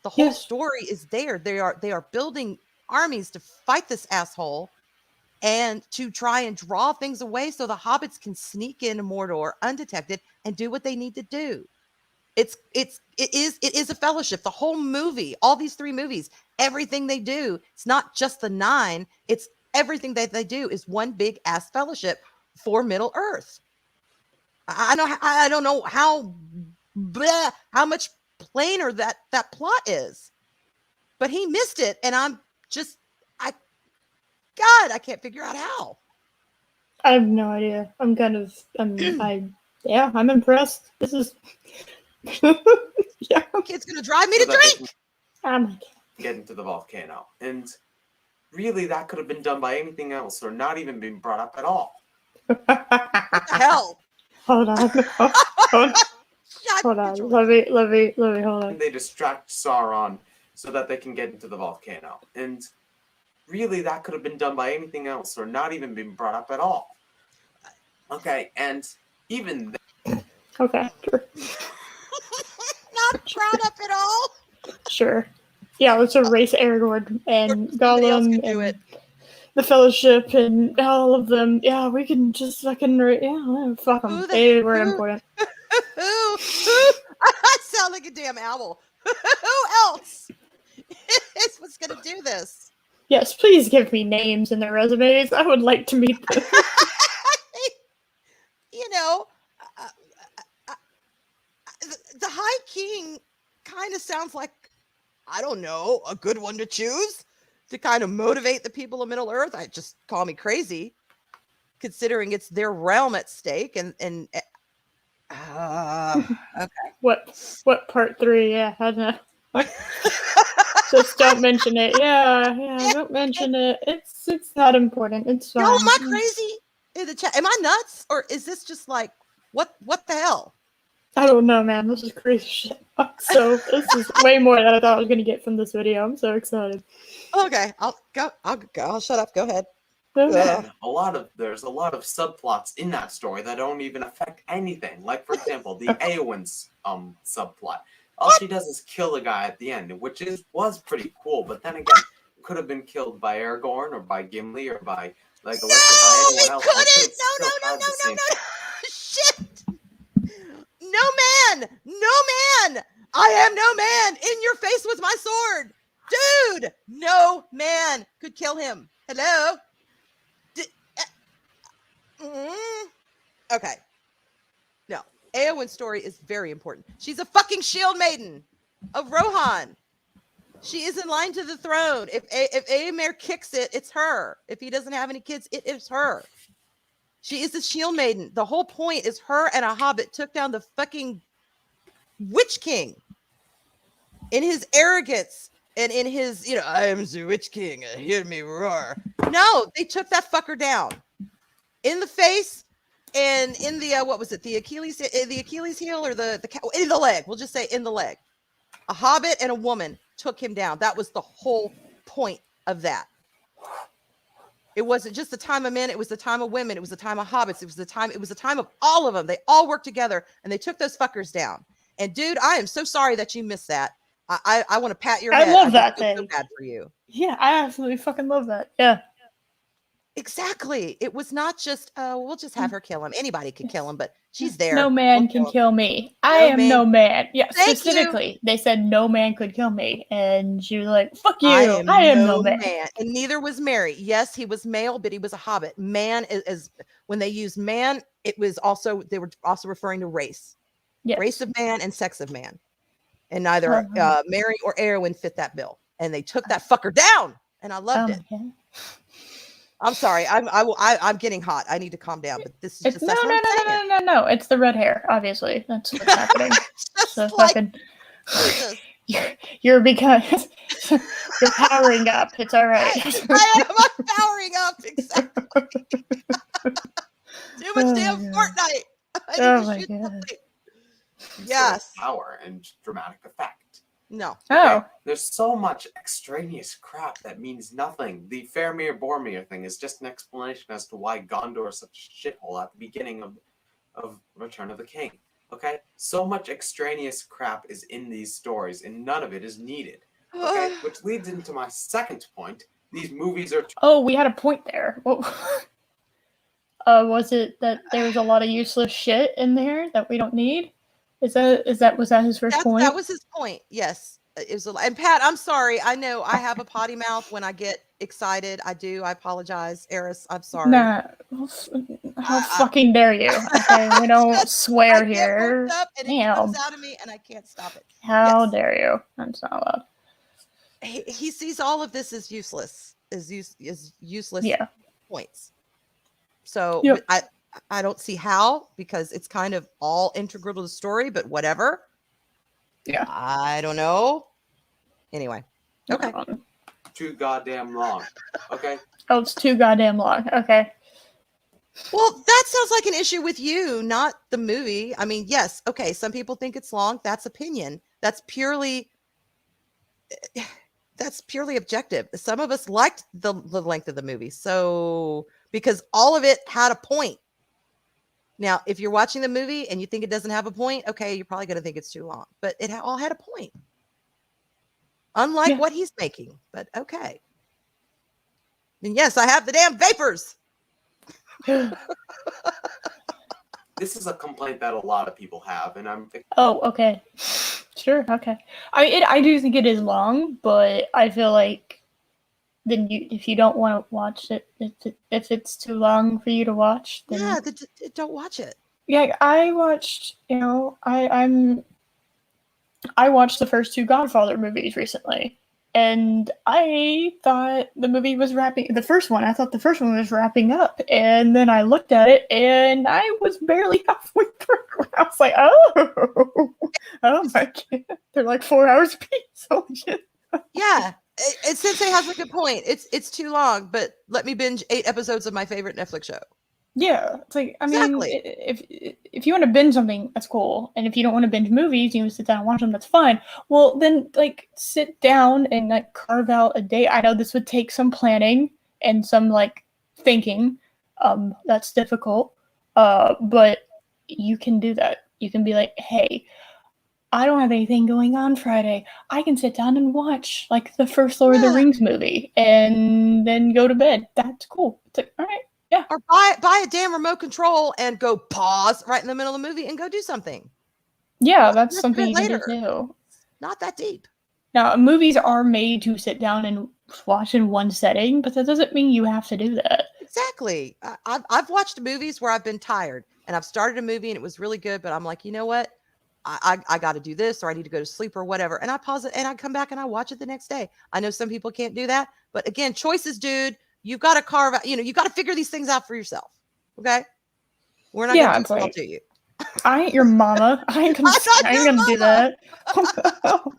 The whole story is there. They are building armies to fight this asshole and to try and draw things away so the hobbits can sneak into Mordor undetected and do what they need to do. It is a fellowship. The whole movie, all these 3 movies, everything they do, it's not just the 9, it's everything that they do is one big ass fellowship for Middle Earth. I don't know how much plainer that plot is, but he missed it, and I can't figure out how. I have no idea. I'm impressed. Yeah. Kid's gonna drive me So to that they drink. Oh my get into the volcano. And really, that could have been done by anything else or not even been brought up at all. God. What the hell? Hold on. Hold on. Let me hold on. And they distract Sauron so that they can get into the volcano. And really, that could have been done by anything else or not even been brought up at all. Okay, and even Okay. Sure. Not brought up at all. Sure. Yeah, let's erase Aragorn and Somebody else Gollum can do and it. the Fellowship and all of them. Yeah, we can just fucking fuck them. Who the- They were who- important. Who? I sound like a damn owl. Who else is what's gonna do this? Yes, please give me names in their resumes. I would like to meet them. You know, the High King kind of sounds like, I don't know, a good one to choose to kind of motivate the people of Middle Earth. I just call me crazy, considering it's their realm at stake. And okay. What part 3? Yeah, I know. Just don't mention it. Yeah, don't mention it. It's not important. It's fine. Yo, am I crazy in the chat? Am I nuts, or is this just like what the hell? I don't know, man. This is crazy shit. So this is way more than I thought I was gonna get from this video. I'm so excited. Okay, I'll go. I'll shut up. Go ahead. then there's a lot of subplots in that story that don't even affect anything. Like, for example, the Eowyn's subplot. All she does is kill a guy at the end, which was pretty cool. But then again, could have been killed by Aragorn or by Gimli or by like No, by anyone it else. couldn't. No. No. Shit. No man. I am no man. In your face with my sword, dude. No man could kill him. Hello. Okay. No. Eowyn's story is very important. She's a fucking shield maiden of Rohan. She is in line to the throne. If Éomer kicks it, it's her. If he doesn't have any kids, it is her. She is the shield maiden. The whole point is her and a hobbit took down the fucking Witch King in his arrogance and in his, I am the Witch King. Hear me roar. No, they took that fucker down in the face and in the what was it? The Achilles heel or in the leg. We'll just say in the leg. A hobbit and a woman took him down. That was the whole point of that. It wasn't just the time of men, it was the time of women, it was the time of hobbits, it was the time of all of them. They all worked together and they took those fuckers down. And dude, I am so sorry that you missed that. I want to pat your head. I love that feel so thing. bad for you. Yeah, I absolutely fucking love that. Yeah. Exactly. It was not just, we'll just have her kill him. Anybody could kill him, but she's there. No man We'll can him. kill me. I No am man. no man. Yeah, Thank specifically, they said no man could kill me. And she was like, fuck you. I am no man. And neither was Mary. Yes, he was male, but he was a hobbit. Man is when they used man, they were also referring to race. Yes. Race of man and sex of man. And neither Mary or Arwen fit that bill. And they took that fucker down. And I loved it. Okay. I'm sorry. I'm getting hot. I need to calm down. But this is just no. It's the red hair, obviously. That's what's happening. So fucking you're because you're powering up. It's all right. I'm powering up. Exactly. Too much damn Fortnite. Oh my god. Yes. Power and dramatic effect. No. Oh. Okay? There's so much extraneous crap that means nothing. The Faramir Boromir thing is just an explanation as to why Gondor is such a shithole at the beginning of Return of the King. Okay? So much extraneous crap is in these stories, and none of it is needed. Okay? Which leads into my second point. These movies are... Oh, we had a point there. Was it that there was a lot of useless shit in there that we don't need? Was that his first point? That was his point. Yes, it was. And Pat, I'm sorry. I know I have a potty mouth when I get excited. I do. I apologize, Eris. I'm sorry. Nah, how fucking dare you? Okay, we don't swear I here. Up and it comes out of me, and I can't stop it. How dare you? That's not allowed. He sees all of this as useless. Useless points. So I don't see how, because it's kind of all integral to the story, but whatever. Yeah. I don't know. Anyway. Okay. Too goddamn long. Okay. Oh, it's too goddamn long. Okay. Well, that sounds like an issue with you, not the movie. I mean, yes, okay, some people think it's long. That's opinion. That's purely objective. Some of us liked the length of the movie. So, because all of it had a point. Now, if you're watching the movie and you think it doesn't have a point, okay, you're probably going to think it's too long. But it all had a point. Unlike what he's making. But okay. And yes, I have the damn vapors. This is a complaint that a lot of people have, and I'm thinking, Oh, okay. Sure, okay. I do think it is long, but I feel like then if you don't want to watch it, if it's too long for you to watch, then Don't watch it. Yeah, I watched, I watched the first 2 Godfather movies recently, and I thought the movie was I thought the first one was wrapping up, and then I looked at it, and I was barely halfway through. I was like, oh my god, they're like 4 hours apiece. Holy shit. Yeah, Sensei has a good point. It's too long, but let me binge 8 episodes of my favorite Netflix show. Yeah, it's like, I mean, Exactly. if you want to binge something, that's cool. And if you don't want to binge movies, you want to sit down and watch them, that's fine. Well, then, like, sit down and, like, carve out a day. I know this would take some planning and some, like, thinking. That's difficult. But you can do that. You can be like, hey, I don't have anything going on Friday. I can sit down and watch, like, the first Lord of the Rings movie and then go to bed. That's cool. It's like, all right. Yeah. Or buy a damn remote control and go pause right in the middle of the movie and go do something. Yeah, that's something you can do too. Not that deep. Now, movies are made to sit down and watch in one setting, but that doesn't mean you have to do that. Exactly. I've watched movies where I've been tired and I've started a movie and it was really good, but I'm like, you know what? I got to do this, or I need to go to sleep or whatever. And I pause it and I come back and I watch it the next day. I know some people can't do that, but again, choices, dude. You've got to carve out, you got to figure these things out for yourself. Okay. We're not going to tell to you. I ain't your mama. I ain't gonna do that.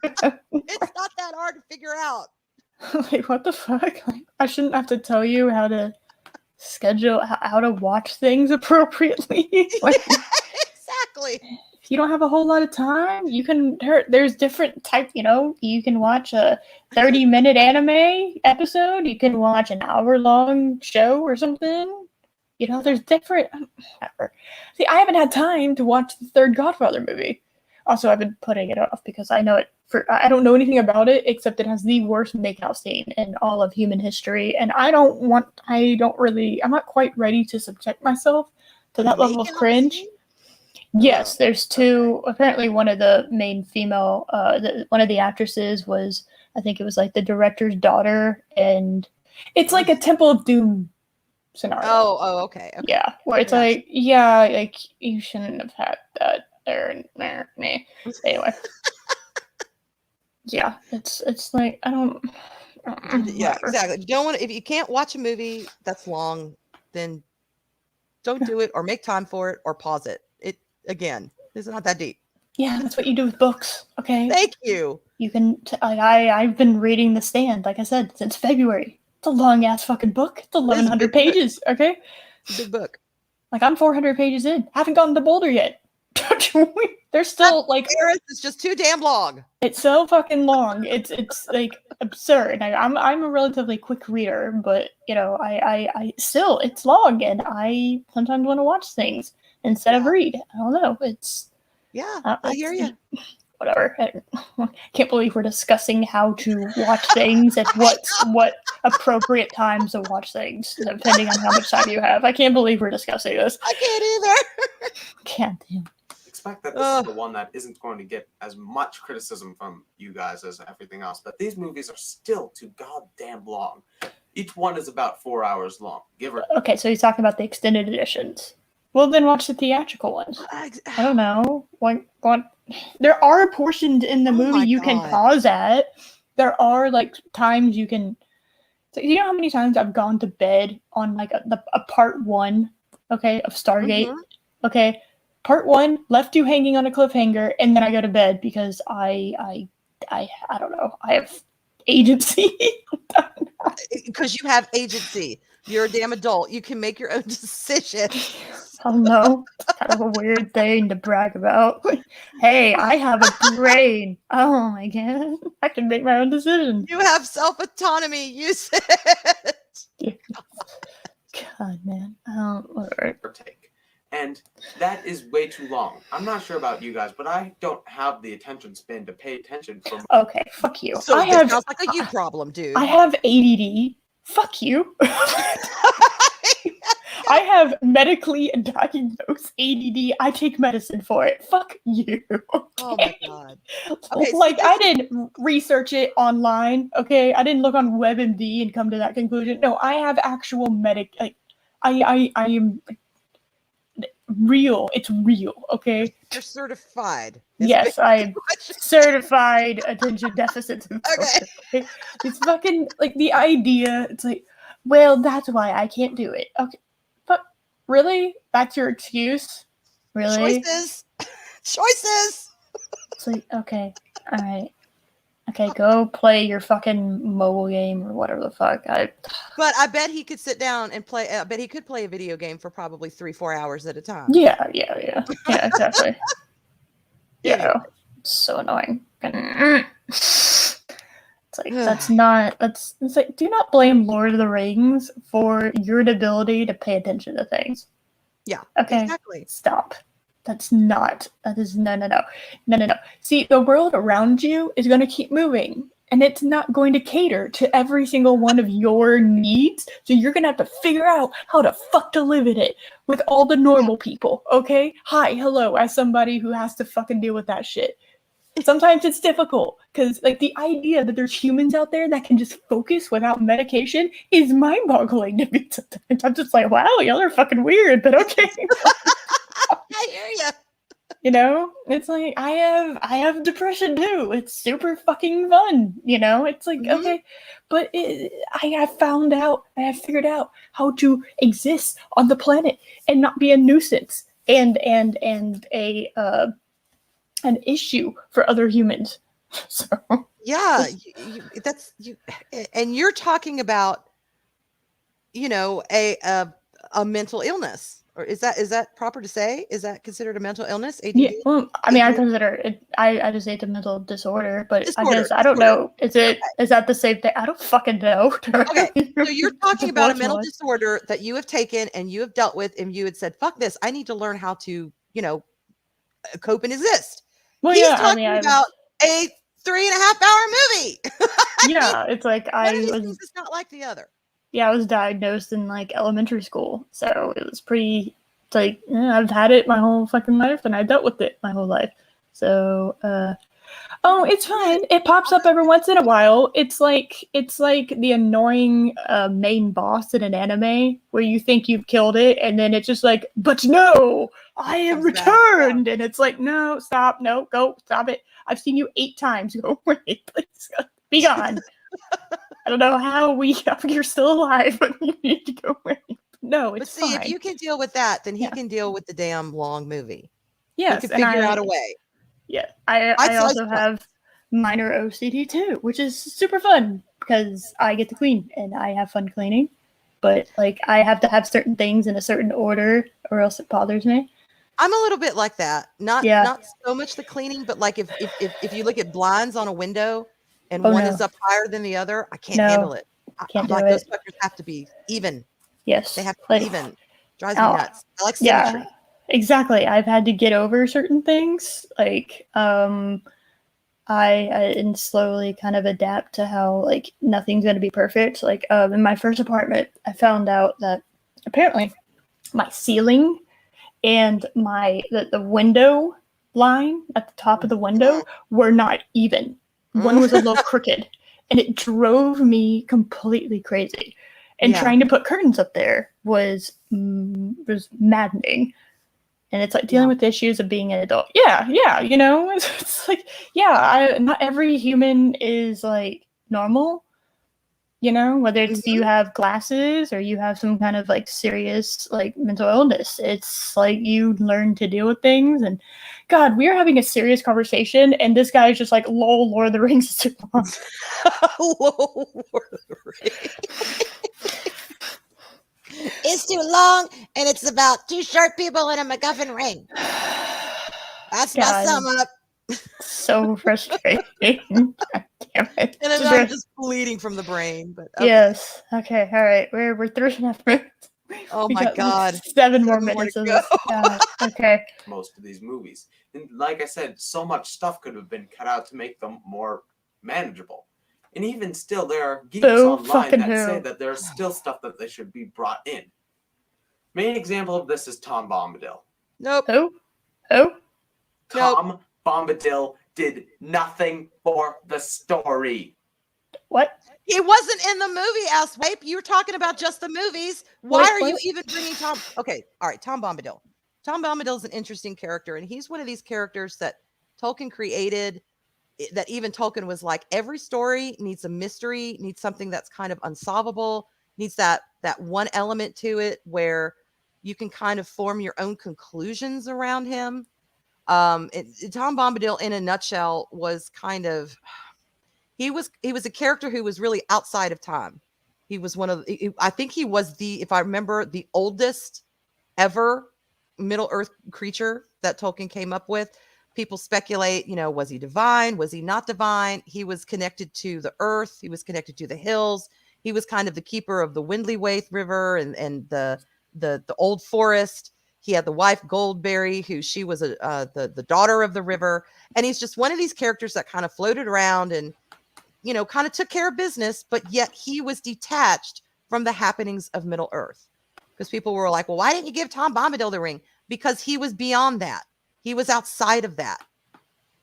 It's not that hard to figure out. Like, what the fuck? Like, I shouldn't have to tell you how to schedule, how to watch things appropriately. Like, exactly. If you don't have a whole lot of time, you can. There's different type. You can watch a 30-minute anime episode. You can watch an hour-long show or something. There's different. See, I haven't had time to watch the 3rd Godfather movie. Also, I've been putting it off because I know it. I don't know anything about it except it has the worst makeout scene in all of human history, and I'm not quite ready to subject myself to that level of cringe. Scene? Yes, there's 2. Apparently, one of the main female, one of the actresses was, I think it was like the director's daughter, and it's like a Temple of Doom scenario. Oh, okay. Yeah, where it's like you shouldn't have had that there. Anyway, yeah, it's like I don't. Yeah, exactly. You don't want if you can't watch a movie that's long, then don't do it, or make time for it, or pause it. Again, it's not that deep. Yeah, that's what you do with books. Okay. Thank you. You can. I've been reading The Stand, like I said, since February. It's a long ass fucking book. It's 1,100 pages. Okay. It's a big book. Like I'm 400 pages in. Haven't gotten to Boulder yet. There's still like. It's just too damn long. It's so fucking long. It's like absurd. I'm a relatively quick reader, but I still it's long, and I sometimes want to watch things instead of read. I don't know. It's I hear you. Whatever. I can't believe we're discussing how to watch things and what appropriate times to watch things, depending on how much time you have. I can't believe we're discussing this. I can't either. Can't do. Expect that this is the one that isn't going to get as much criticism from you guys as everything else, but these movies are still too goddamn long. Each one is about 4 hours long. Okay, so he's talking about the extended editions. Well, then watch the theatrical ones. I don't know. What? There are portions in the movie you can pause at. There are like times you can. So you know how many times I've gone to bed on like a part 1, okay, of Stargate, okay, part 1 left you hanging on a cliffhanger, and then I go to bed because I don't know. I have agency. Because you have agency. You're a damn adult. You can make your own decision. I don't know. It's kind of a weird thing to brag about. Hey, I have a brain. Oh my god. I can make my own decisions. You have self-autonomy. Use it. God, man. Whatever. Take. And that is way too long. I'm not sure about you guys, but I don't have the attention span to pay attention for. Okay, fuck you. So this sounds like a you problem, dude. I have ADD. Fuck you. I have medically diagnosed ADD. I take medicine for it. Fuck you. Okay? Oh my god. Okay, like I didn't research it online. Okay, I didn't look on WebMD and come to that conclusion. No, I have actual I am real. It's real. Okay. You're certified. Yes, I am certified attention deficit disorder. Okay. It's fucking like the idea. It's like, well, that's why I can't do it. Okay. But really? That's your excuse? Really? Choices. It's like, okay, all right. Okay, go play your fucking mobile game or whatever the fuck. But I bet he could sit down and play. I bet he could play a video game for probably 3-4 hours at a time. Yeah, exactly. Yeah, it's so annoying. It's like it's like, do not blame Lord of the Rings for your inability to pay attention to things. Yeah. Okay. Exactly. Stop. That is no. See, the world around you is going to keep moving, and it's not going to cater to every single one of your needs. So you're going to have to figure out how the fuck to live in it with all the normal people. Okay. Hi, hello, as somebody who has to fucking deal with that shit. Sometimes it's difficult because, like, the idea that there's humans out there that can just focus without medication is mind-boggling to me sometimes. I'm just like, wow, y'all are fucking weird, but okay. I hear you. You know, it's like I have depression too. It's super fucking fun. You know, it's like okay, but I have figured out how to exist on the planet and not be a nuisance and an issue for other humans. So yeah, that's you, and you're talking about, you know, a mental illness. Or is that proper to say? Is that considered a mental illness? ADD? Yeah, well, I mean, I consider it. I just say it's a mental disorder, but I guess I don't know. Is that the same thing? I don't fucking know. Okay, so you're talking about a mental disorder that you have taken and you have dealt with, and you had said, "Fuck this! I need to learn how to, you know, cope and exist." Well, He's yeah, talking about a 3.5-hour movie. Yeah, it's like it's not like the other. Yeah, I was diagnosed in like elementary school, so it was pretty. It's like I've had it my whole fucking life, and I dealt with it my whole life. So, it's fine. It pops up every once in a while. It's like the annoying main boss in an anime where you think you've killed it, and then it's just like, but no, I have returned, and it's like, no, stop, no, go, stop it. I've seen you 8 times. Go away, please, be gone. I don't know how you're still alive, but you need to go away. No, it's fine. If you can deal with that, then he can deal with the damn long movie. Yes, he can figure out a way. Yeah, I also have minor OCD too, which is super fun because I get to clean and I have fun cleaning. But like, I have to have certain things in a certain order, or else it bothers me. I'm a little bit like that. Not so much the cleaning, but like if you look at blinds on a window. And one is up higher than the other, I can't handle it. I'm like, those fuckers have to be even. Yes. They have to be even. Drives me nuts. I like symmetry. Yeah, exactly. I've had to get over certain things. Like, I and slowly kind of adapt to how, like, nothing's going to be perfect. Like, in my first apartment, I found out that apparently my ceiling and the window line at the top of the window were not even. One was a little crooked, and it drove me completely crazy. And trying to put curtains up there was maddening. And it's like dealing with the issues of being an adult. Yeah, you know, it's like, not every human is like normal. You know, whether it's Mhm. you have glasses or you have some kind of like serious like mental illness, it's like you learn to deal with things. And God, we are having a serious conversation, and this guy is just like, "Lol, Lord of the Rings is too long." Lord of the Rings. It's too long, and it's about two short people in a MacGuffin ring. That's my God, sum up. so frustrating. God damn it. And then Just I'm just bleeding from the brain. But okay. Yes. Okay. All right. We're 3.5 minutes. Oh We my got God. 7 more 7 more minutes to of go. this. God. Okay. Most of these movies. And like I said, so much stuff could have been cut out to make them more manageable. And even still, there are geeks Boo online fucking that say who. that there's still stuff that they should be brought in. Main example of this is Tom Bombadil. Nope. Who? Who? Tom Bombadil did nothing for the story. What? He wasn't in the movie, asswipe. You're talking about just the movies. Why Wait, are you what? even bringing Tom? Okay, all right, Tom Bombadil. Tom Bombadil is an interesting character, and he's one of these characters that Tolkien created, that even Tolkien was like, every story needs a mystery, needs something that's kind of unsolvable, needs that one element to it where you can kind of form your own conclusions around him. Tom Bombadil, in a nutshell, was kind of he was a character who was really outside of time. He was one of I think he was if I remember, the oldest ever Middle Earth creature that Tolkien came up with. People speculate, was he divine? Was he not divine? He was connected to the earth. He was connected to the hills. He was kind of the keeper of the Windley-Waith River and the old forest. He had the wife Goldberry, who she was the daughter of the river. And he's just one of these characters that kind of floated around and kind of took care of business, but yet he was detached from the happenings of Middle Earth. Because people were like, well, why didn't you give Tom Bombadil the ring? Because he was beyond that. He was outside of that.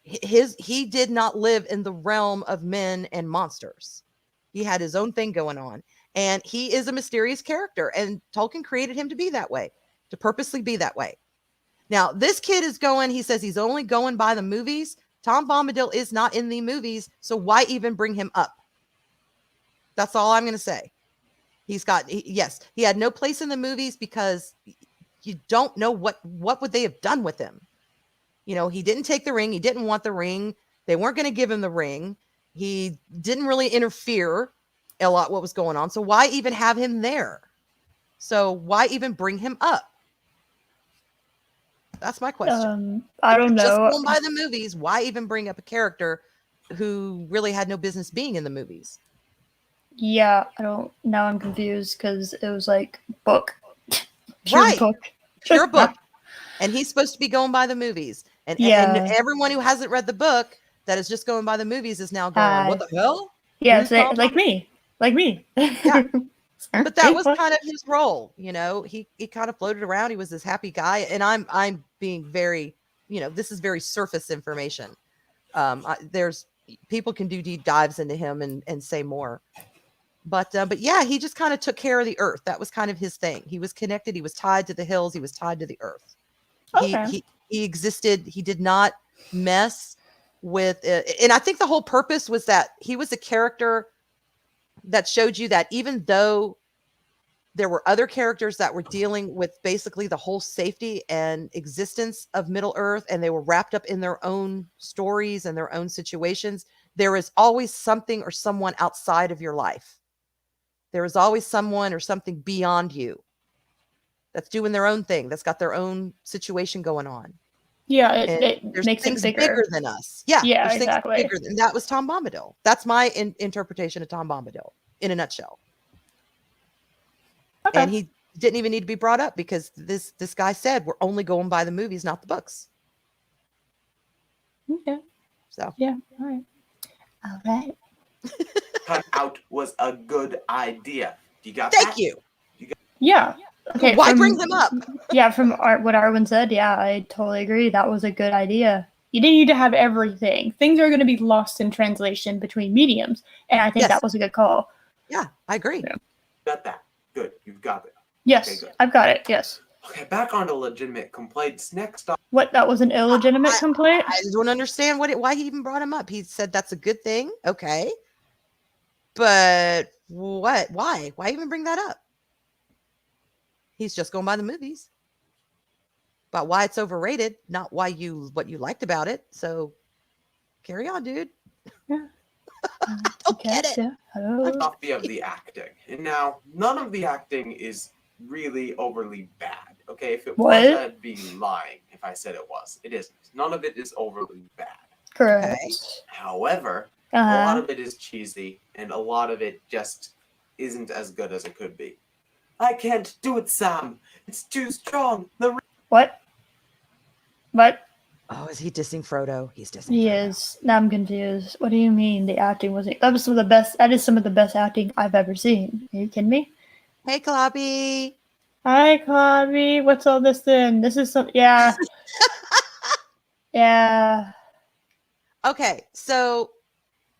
He did not live in the realm of men and monsters. He had his own thing going on. And he is a mysterious character. And Tolkien created him to be that way, to purposely be that way. Now, this kid is he says he's only going by the movies. Tom Bombadil is not in the movies, so why even bring him up? That's all I'm going to say. Yes, he had no place in the movies because you don't know what would they have done with him. He didn't take the ring. He didn't want the ring. They weren't going to give him the ring. He didn't really interfere a lot what was going on. So why even have him there? So why even bring him up? That's my question. I don't know. Just going by the movies, why even bring up a character who really had no business being in the movies? Yeah, I don't. Now I'm confused because it was like book. Right. Book. Pure book. And he's supposed to be going by the movies. And everyone who hasn't read the book that is just going by the movies is now going, what the hell? Yeah, like me. Yeah. But that was kind of his role, he kind of floated around. He was this happy guy. And I'm being very, this is very surface information. There's people can do deep dives into him and say more. But yeah, he just kind of took care of the earth. That was kind of his thing. He was connected. He was tied to the hills. He was tied to the earth. Okay. He existed. He did not mess with it. And I think the whole purpose was that he was a character that showed you that even though there were other characters that were dealing with basically the whole safety and existence of Middle Earth, and they were wrapped up in their own stories and their own situations, there is always something or someone outside of your life. There is always someone or something beyond you that's doing their own thing, that's got their own situation going on. Yeah, it there's makes things it bigger than us. Yeah, there's exactly. things bigger than that. Was Tom Bombadil. That's my interpretation of Tom Bombadil in a nutshell. Okay. And he didn't even need to be brought up because this guy said we're only going by the movies, not the books. Okay. So yeah, all right. Cut out was a good idea. You got Thank you. Yeah. Okay. Why bring them up? Yeah, from what Arwyn said, yeah, I totally agree. That was a good idea. You didn't need to have everything. Things are going to be lost in translation between mediums, and I think that was a good call. Yeah, I agree. Yeah. Got that. Good. You've got it. Yes, okay, I've got it. Yes. Okay, back on to legitimate complaints. Next up. What? That was an illegitimate complaint? I don't understand why he even brought him up. He said that's a good thing. Okay. But What? Why? Why even bring that up? He's just going by the movies. About why it's overrated, not what you liked about it. So carry on, dude. Yeah. I don't get it. Yeah. Hello. Copy of the acting. And now, none of the acting is really overly bad. Okay, if it What? was, I'd be lying if I said it was. It isn't. None of it is overly bad. Correct. Okay. However, a lot Uh-huh. of it is cheesy, and a lot of it just isn't as good as it could be. I can't do it, Sam. It's too strong. What? What? Oh, is he dissing Frodo? He's dissing He Frodo. is. Now I'm confused. What do you mean the acting wasn't? That was some of the best. That is some of the best acting I've ever seen. Are you kidding me? Hey, Kloppy. Hi, Claudia. What's all this then? This is some. Yeah. Yeah. Okay, so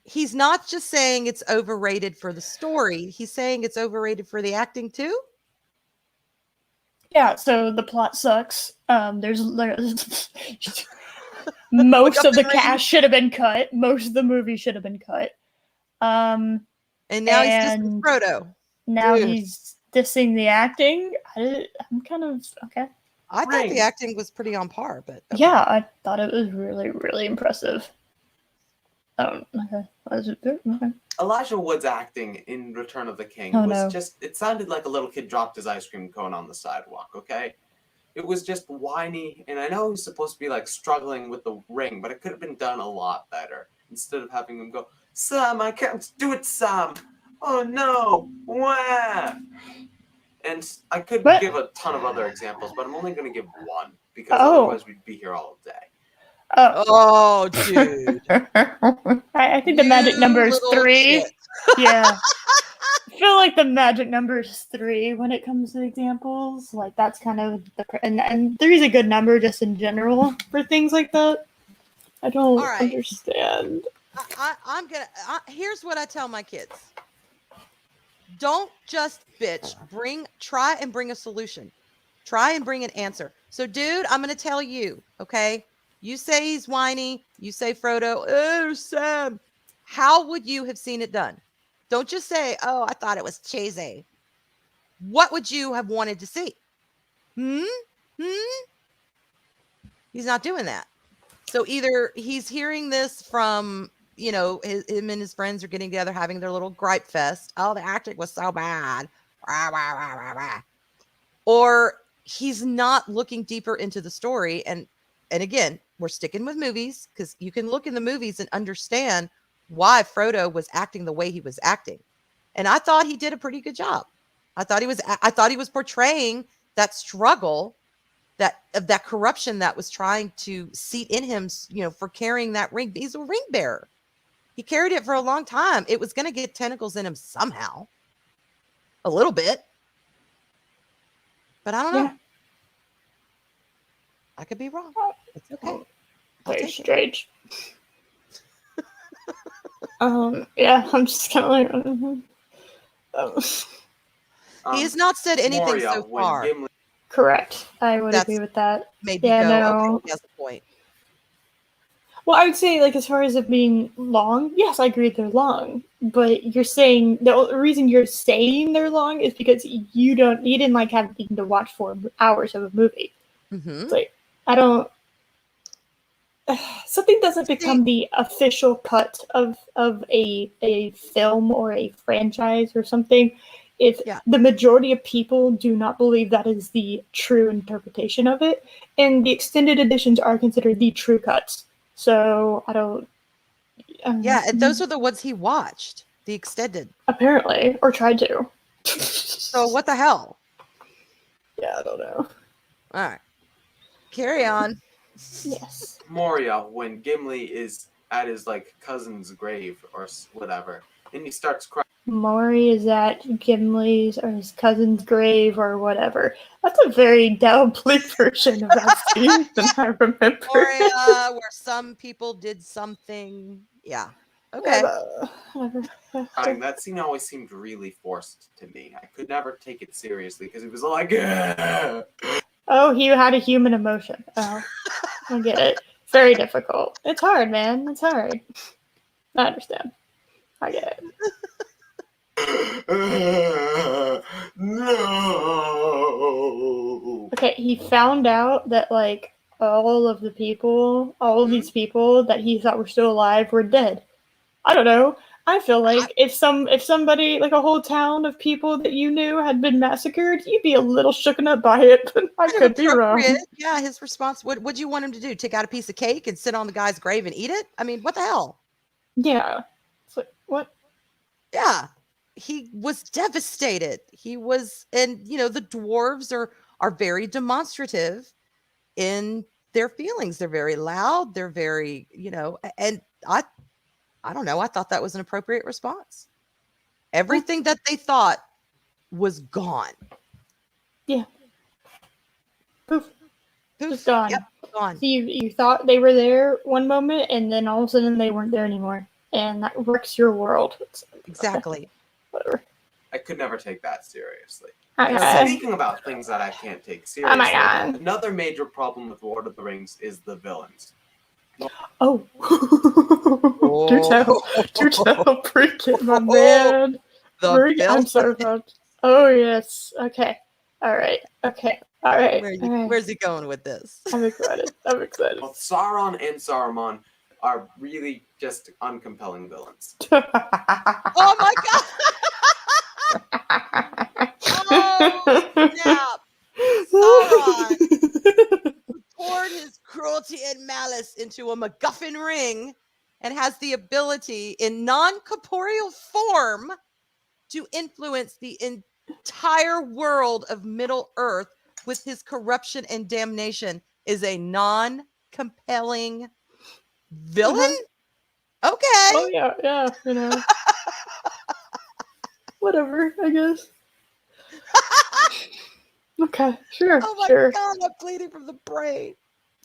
he's not just saying it's overrated for the story. He's saying it's overrated for the acting too. Yeah. So the plot sucks. There's most of the cast should have been cut. Most of the movie should have been cut. And now he's dissing And Frodo. now Dude. he's dissing the acting. I'm kind of okay. I thought the Rings. acting was pretty on par, but okay. Yeah, I thought it was really, really impressive. Oh, okay. Was it good? Okay. Elijah Wood's acting in Return of the King Oh, was no. just, it sounded like a little kid dropped his ice cream cone on the sidewalk, okay? It was just whiny, and I know he's supposed to be like struggling with the ring, but it could have been done a lot better. Instead of having him go, Sam, I can't do it, Sam. Oh no, wah. And I could What? give a ton of other examples, but I'm only going to give one, because Oh. otherwise we'd be here all day. Oh. Oh, dude. I think the magic number is little 3. shit. Yeah. I feel like the magic number is 3 when it comes to examples. Like that's kind of and 3 is a good number just in general for things like that. I don't All right. understand. I'm gonna. Here's what I tell my kids: don't just bitch. Try and bring a solution. Try and bring an answer. So, dude, I'm gonna tell you. Okay, you say he's whiny. You say Frodo. Oh, Sam. How would you have seen it done? Don't just say, "Oh, I thought it was cheesy." What would you have wanted to see? He's not doing that. So either he's hearing this from, him and his friends are getting together, having their little gripe fest. Oh, the acting was so bad. Rah, rah, rah, rah, rah. Or he's not looking deeper into the story. And again, we're sticking with movies because you can look in the movies and understand why Frodo was acting the way he was acting. And I thought he did a pretty good job. I thought he was portraying that struggle, that corruption that was trying to seat in him, for carrying that ring. He's a ring bearer. He carried it for a long time. It was going to get tentacles in him somehow, a little bit, but I don't know. Yeah. I could be wrong. It's okay. Very strange. Yeah, I'm just kind of like. He has not said anything Moria, so when far. Gimli Correct. I would That's agree with that. made me Yeah, go, no. okay, he has a point. Well, I would say, like, as far as it being long, yes, I agree they're long. But you're saying the only reason you're saying they're long is because you didn't like having to watch 4 hours of a movie. Mm-hmm. It's like, I don't. Something doesn't become the official cut of a film or a franchise or something if the majority of people do not believe that is the true interpretation of it, and the extended editions are considered the true cuts. So I don't. Yeah, and those are the ones he watched, the extended. Apparently, or tried to. So what the hell? Yeah, I don't know. All right, carry on. Yes. Moria, when Gimli is at his cousin's grave or whatever, and he starts crying. Maury is at Gimli's or his cousin's grave or whatever. That's a very downplayed version of that scene than I remember. Moria, where some people did something. Yeah. Okay. That scene always seemed really forced to me. I could never take it seriously because it was like, "Ugh." Oh, he had a human emotion. Oh, I get it. Very difficult. It's hard, man. It's hard. I understand. I get it. No. Okay, he found out that like all of these people that he thought were still alive were dead. I don't know. I feel like if somebody, like a whole town of people that you knew had been massacred, you'd be a little shooken up by it, but I Kind of could be wrong. appropriate. Yeah, his response. What'd you want him to do? Take out a piece of cake and sit on the guy's grave and eat it? I mean, what the hell? Yeah. It's like, what? Yeah. He was devastated. He was, and the dwarves are very demonstrative in their feelings. They're very loud. They're very, and I don't know. I thought that was an appropriate response. Everything that they thought was gone. Yeah. Poof. Poof. Just gone. Yep, gone. So you thought they were there one moment, and then all of a sudden they weren't there anymore. And that wrecks your world. Exactly. Whatever. I could never take that seriously. Okay. Speaking about things that I can't take Oh seriously, my God. another major problem with Lord of the Rings is the villains. Oh. Do tell. Bring it, my man. Bring it. I'm so pumped. Oh, yes. Okay. All right. Okay. All right. Where's he going with this? I'm excited. Both Sauron and Saruman are really just uncompelling villains. Oh my God! Oh snap! Sauron poured his cruelty and malice into a MacGuffin ring and has the ability in non-corporeal form to influence the entire world of Middle Earth with his corruption and damnation. Is a non-compelling villain? Okay. Oh yeah, whatever, I guess. Okay, sure. Oh my sure. God, I'm bleeding from the brain.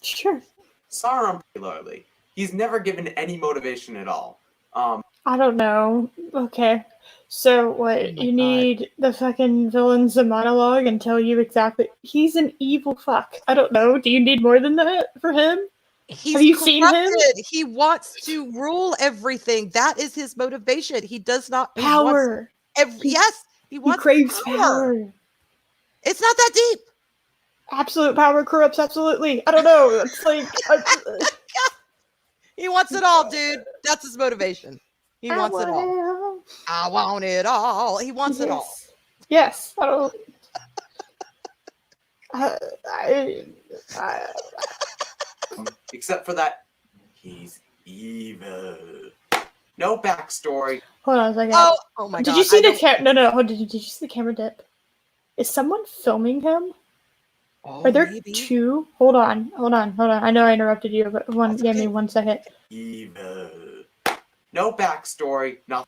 Sure. Sauron, particularly, he's never given any motivation at all. I don't know. Okay. So what? Oh my You God. need the fucking villains to monologue and tell you exactly. He's an evil fuck. I don't know. Do you need more than that for him? He's Have you corrupted. seen him? He wants to rule everything. That is his motivation. He does not Power. Yes, he He wants craves power. power. It's not that deep. Absolute power corrupts absolutely. I don't know. It's like He wants it all, dude. That's his motivation. He wants it all. I want it all. He wants it all. Yes. I don't. Except for that, he's evil. No backstory. Hold on a second. Oh my God. Did you see the camera? No. Did you see the camera dip? Is someone filming him? Are there two? Hold on. I know I interrupted you, but give me 1 second. Evil. No backstory. Nothing.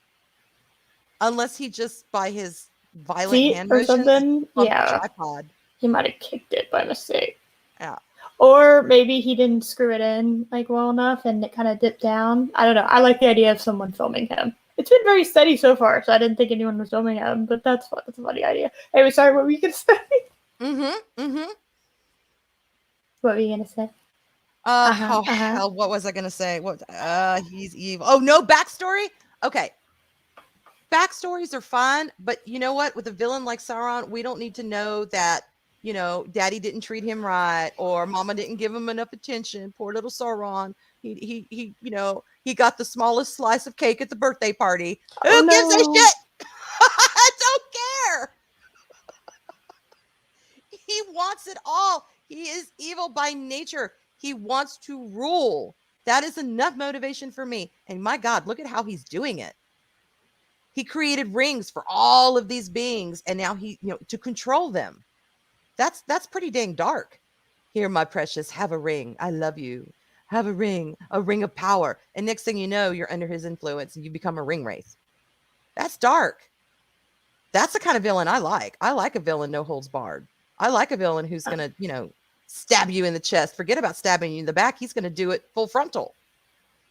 Unless he just by his violent Feet hand or motions something? on the Yeah. tripod. He might have kicked it by mistake. Yeah. Or maybe he didn't screw it in well enough and it kind of dipped down. I don't know. I like the idea of someone filming him. It's been very steady so far, so I didn't think anyone was filming him, but that's a funny idea. Anyway, sorry, what were you gonna say? What were you gonna say? What was I gonna say? He's evil. Oh, no backstory? Okay. Backstories are fun, but you know what? With a villain like Sauron, we don't need to know that, daddy didn't treat him right or mama didn't give him enough attention. Poor little Sauron. He got the smallest slice of cake at the birthday party. Who gives a shit? I don't care. He wants it all. He is evil by nature. He wants to rule. That is enough motivation for me. And my God, look at how he's doing it. He created rings for all of these beings, and now to control them. That's pretty dang dark. Here, my precious, have a ring. I love you. Have a ring of power. And next thing you know, you're under his influence and you become a ring wraith. That's dark. That's the kind of villain I like. I like a villain no holds barred. I like a villain who's going to, stab you in the chest. Forget about stabbing you in the back. He's going to do it full frontal.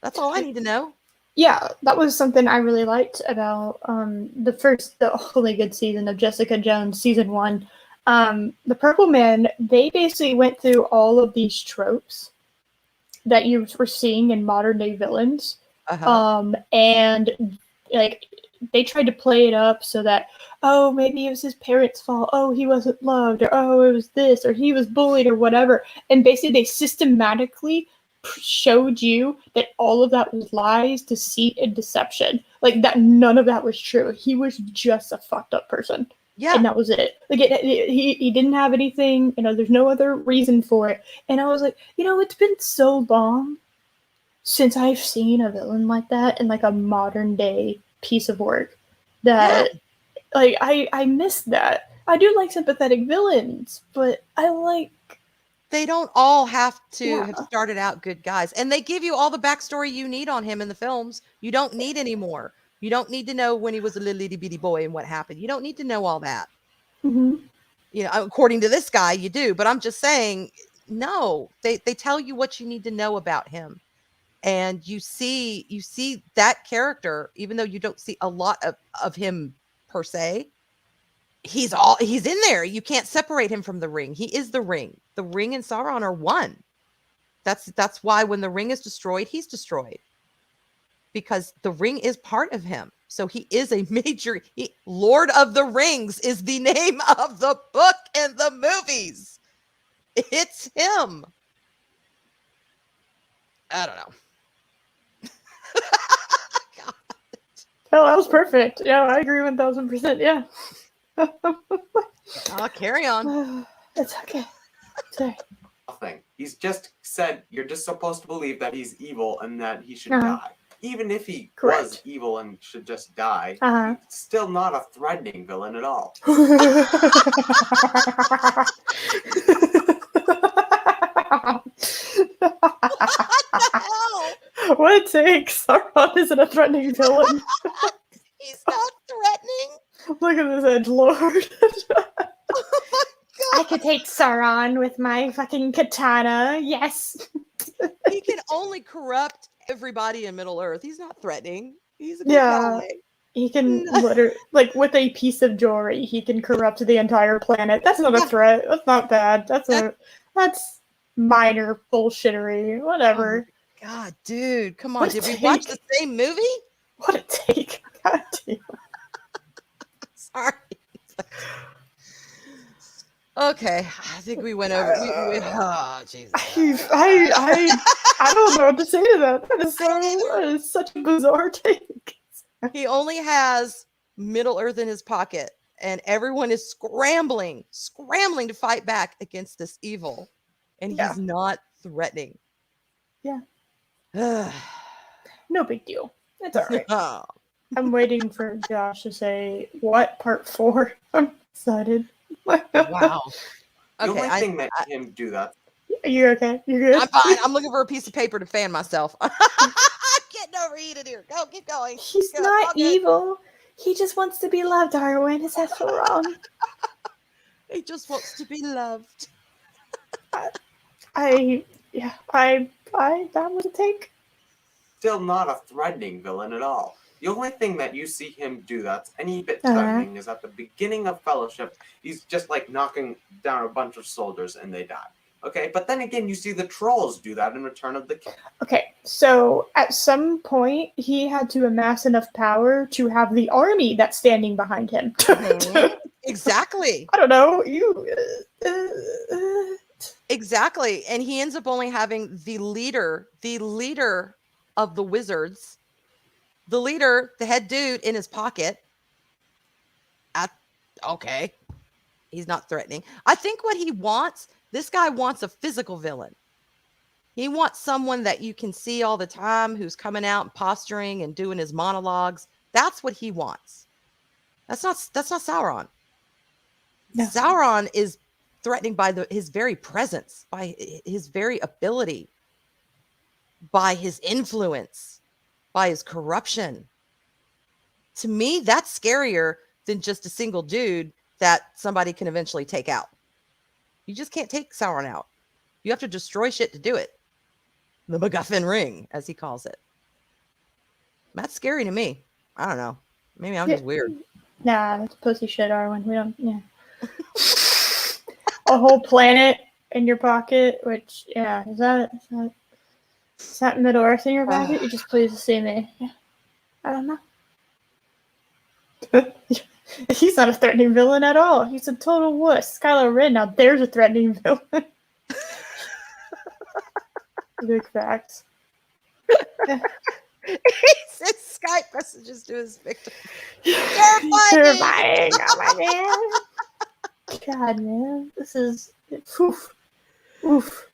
That's all I need to know. Yeah, that was something I really liked about the only good season of Jessica Jones, season 1. The Purple Man, they basically went through all of these tropes that you were seeing in modern day villains. And like they tried to play it up so that, oh, maybe it was his parents' fault. Oh, he wasn't loved, or oh, it was this, or he was bullied, or whatever. And basically, they systematically showed you that all of that was lies, deceit, and deception. Like that, none of that was true. He was just a fucked up person. Yeah. And that was it. Like he didn't have anything. There's no other reason for it. And I was like, it's been so long since I've seen a villain like that in like a modern day piece of work that like I miss that. I do like sympathetic villains, but they don't all have to Yeah. have started out good guys. And they give you all the backstory you need on him in the films. You don't need any more. You don't need to know when he was a little itty bitty boy and what happened. You don't need to know all that. Mm-hmm. According to this guy, you do. But I'm just saying, no. They tell you what you need to know about him. And you see that character, even though you don't see a lot of him per se, he's in there. You can't separate him from the ring. He is the ring. The ring and Sauron are one. That's why when the ring is destroyed, he's destroyed. Because the ring is part of him. So he is a major Lord of the Rings is the name of the book and the movies. It's him. I don't know. Oh, that was perfect. Yeah, I agree 1000%. Yeah. I'll carry on. It's okay. Sorry. Nothing. He's just said you're just supposed to believe that he's evil and that he should Uh-huh. die. Even if he Correct. was evil and should just die, Uh-huh. he's still not a threatening villain at all. What a take. Sauron isn't a threatening villain. He's not threatening. Look at this edgelord. Oh my I could take Sauron with my fucking katana. Yes. He can only corrupt everybody in Middle Earth. He's not threatening. He's a good Yeah. guy. He can literally, like, with a piece of jewelry, he can corrupt the entire planet. That's not a threat. That's not bad. That's minor bullshittery. Whatever. Oh God, dude, come on. What a Did we watch take. the same movie? What a take. God damn. Sorry. Okay, I think we went over. Oh, Jesus. I don't know what to say to that. That is such a bizarre take. He only has Middle Earth in his pocket, and everyone is scrambling to fight back against this evil, and he's not threatening. Yeah. Wow. No big deal. It's all right. I'm waiting for Josh to say, what, part 4? I'm excited. Wow. The Okay, only thing that can him do that. You're okay. You're good. I'm fine. I'm looking for a piece of paper to fan myself. I'm getting overheated here. Go, keep going. He's Go, not all good. evil. He just wants to be loved, Arwyn. Is that so wrong? He just wants to be loved. That was a take. Still not a threatening villain at all. The only thing that you see him do that's any bit Uh-huh. threatening is at the beginning of Fellowship, he's just like knocking down a bunch of soldiers and they die. Okay, but then again, you see the trolls do that in Return of the King. Okay, so at some point, he had to amass enough power to have the army that's standing behind him. Exactly. I don't know. Exactly. And he ends up only having the leader of the wizards, the head dude in his pocket. Okay. He's not threatening. I think what he wants, this guy wants a physical villain. He wants someone that you can see all the time who's coming out and posturing and doing his monologues. That's what he wants. That's not Sauron. No. Sauron is threatening by his very presence, by his very ability, by his influence, by his corruption. To me, that's scarier than just a single dude that somebody can eventually take out. You just can't take Sauron out. You have to destroy shit to do it. The MacGuffin ring, as he calls it. That's scary to me. I don't know. Maybe I'm just weird. Nah, it's pussy shit, Arwyn. We don't, yeah. A whole planet in your pocket, which, yeah, is that Middle Earth in your pocket? You just please to see me. Yeah. I don't know. He's not a threatening villain at all. He's a total wuss. Kylo Ren, now there's a threatening villain. Big facts. He sends Skype messages to his victim. Terrifying. Oh my god. God, man. This is oof. Oof.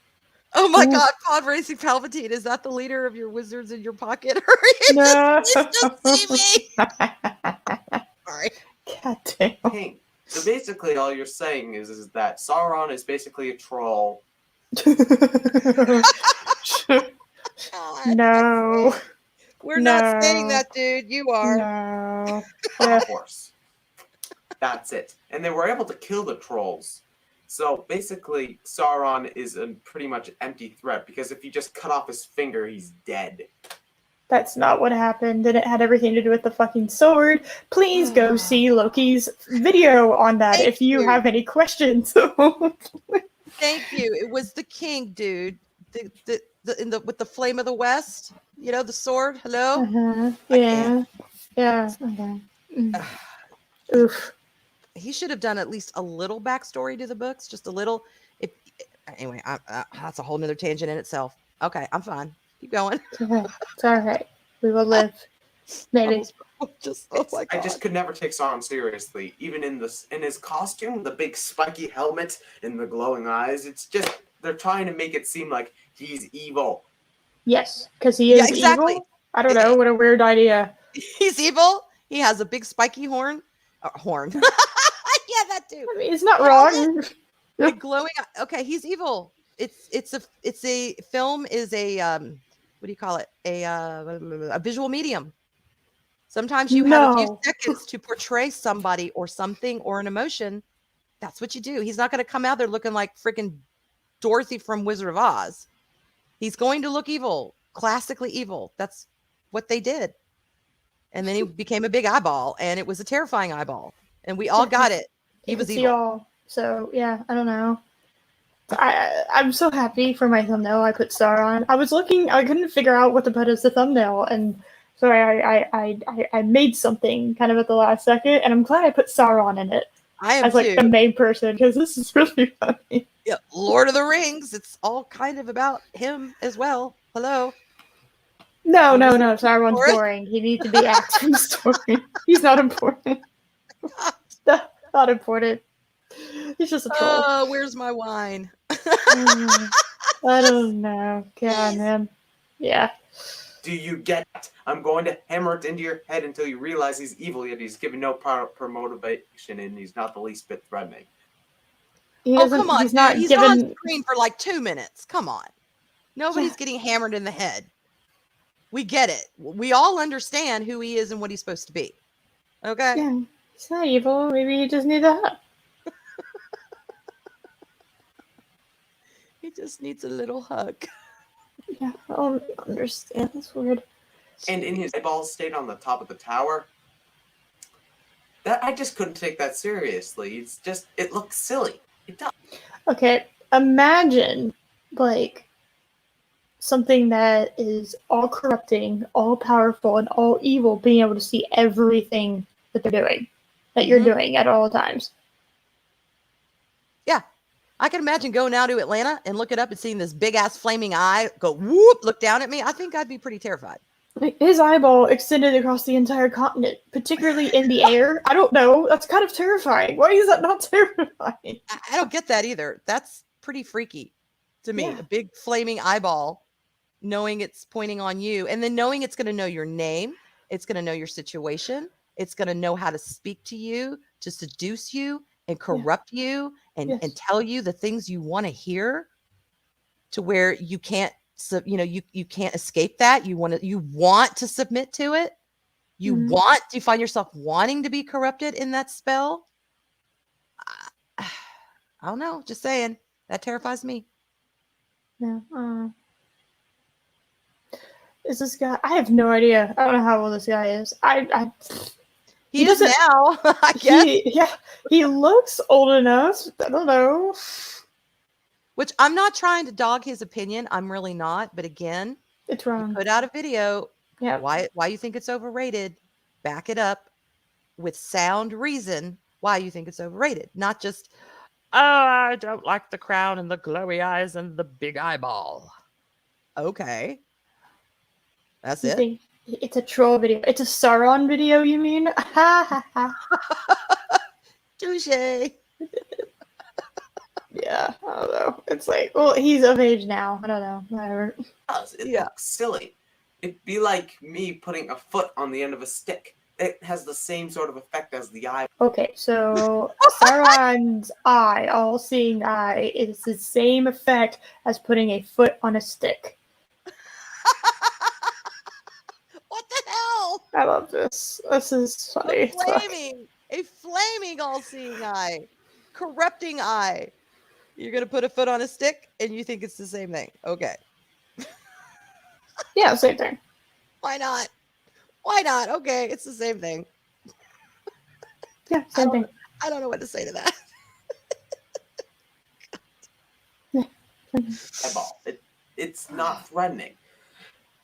Oh my Oof. God, Pod Racing Palpatine, is that the leader of your wizards in your pocket? Or you No. just see me? Sorry. God damn. Pink. So basically, all you're saying is that Sauron is basically a troll. No. We're not saying No. that, dude. You are. No. Of course. That's it. And they were able to kill the trolls. So basically, Sauron is a pretty much empty threat because if you just cut off his finger, he's dead. That's not what happened, and it had everything to do with the fucking sword. Please go see Loki's video on that Thank if you you. have any questions. Thank you. It was the king, dude. With the flame of the west. You know, the sword. Hello? Uh-huh. I Yeah. Yeah. Okay. Oof. He should have done at least a little backstory to the books, just a little. Anyway, that's a whole nother tangent in itself. Okay, I'm fine. Keep going. It's all right. We will live. Maybe. Oh my God. I just could never take Sauron seriously, even in his costume, the big spiky helmet and the glowing eyes. It's just they're trying to make it seem like he's evil. Yes, because he is exactly. evil. I don't know. What a weird idea. He's evil. He has a big spiky horn. Horn. Yeah, that too. I mean, it's not wrong. The glowing. Okay, he's evil. It's a film is a what do you call it? A visual medium. Sometimes you have a few seconds to portray somebody or something or an emotion. That's what you do. He's not going to come out there looking like freaking Dorothy from Wizard of Oz. He's going to look evil, classically evil. That's what they did. And then he became a big eyeball, and it was a terrifying eyeball. And we all got it. He was evil. So yeah, I don't know. I'm so happy for my thumbnail. I put Sauron. I was looking. I couldn't figure out what to put as the thumbnail, and so I made something kind of at the last second, and I'm glad I put Sauron in it. I am as like too. the main person because this is really funny. Yeah, Lord of the Rings. It's all kind of about him as well. Hello. No. Sauron's boring. He needs to be active in the story. He's not important. Not important. He's just a troll. Oh, where's my wine? I don't know. God, man. Yeah. Do you get it? I'm going to hammer it into your head until you realize he's evil, yet he's given no proper motivation and he's not the least bit threatening. Come on. He's on screen for like 2 minutes. Come on. Nobody's getting hammered in the head. We get it. We all understand who he is and what he's supposed to be. Okay? Yeah. He's not evil. Maybe he just needs a hug. He just needs a little hug. Yeah, I don't understand. That's weird. And in his eyeballs stayed on the top of the tower. That I just couldn't take that seriously. It's just it looks silly. It does. Okay, imagine like something that is all corrupting, all powerful, and all evil being able to see everything that they're doing, that you're doing at all times. Yeah. I can imagine going out to Atlanta and looking up and seeing this big ass flaming eye go whoop, look down at me. I think I'd be pretty terrified. His eyeball extended across the entire continent, particularly in the air. I don't know. That's kind of terrifying. Why is that not terrifying? I don't get that either. That's pretty freaky to me. Yeah. A big flaming eyeball, knowing it's pointing on you, and then knowing it's going to know your name. It's going to know your situation. It's going to know how to speak to you, to seduce you and corrupt you and tell you the things you want to hear to where you can't. So, you can't escape that. You want to submit to it. You find yourself wanting to be corrupted in that spell. I don't know. Just saying that terrifies me. Yeah. Is this guy? I have no idea. I don't know how old this guy is. He is now, I guess. He looks old enough. I don't know. Which I'm not trying to dog his opinion. I'm really not. But again, it's wrong. Put out a video. Yeah. Why you think it's overrated? Back it up. with sound reason why you think it's overrated. Not just, oh, I don't like the crown and the glowy eyes and the big eyeball. Okay. That's You it. think it's a troll video? It's a Sauron video, you mean? Ha ha ha. Touche. Yeah, I don't know. It's like, well, he's of age now. I don't know. Whatever. It Yeah. looks silly. It'd be like me putting a foot on the end of a stick. It has the same sort of effect as the eye. Okay, so Sauron's eye, all-seeing eye, is the same effect as putting a foot on a stick. What the hell? I love this. This is funny. A flaming all-seeing eye, corrupting eye. You're gonna put a foot on a stick, and you think it's the same thing? Okay, Yeah, same thing. why not? Why not? Okay, it's the same thing. Yeah, same thing. I don't know what to say to that. Eyeball. It's not threatening.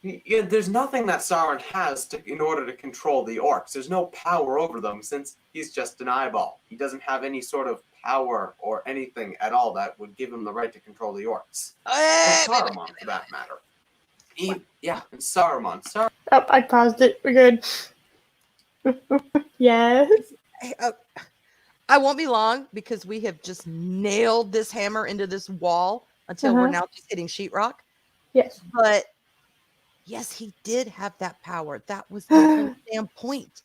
There's nothing that Sauron has in order to control the orcs. There's no power over them since he's just an eyeball. He doesn't have any sort of power or anything at all that would give him the right to control the orcs. Or Saruman, for that matter. And Saruman. Oh, I paused it. We're good. Yes. I won't be long because we have just nailed this hammer into this wall until we're now just hitting sheetrock. Yes. But yes, he did have that power. That was the whole damn point.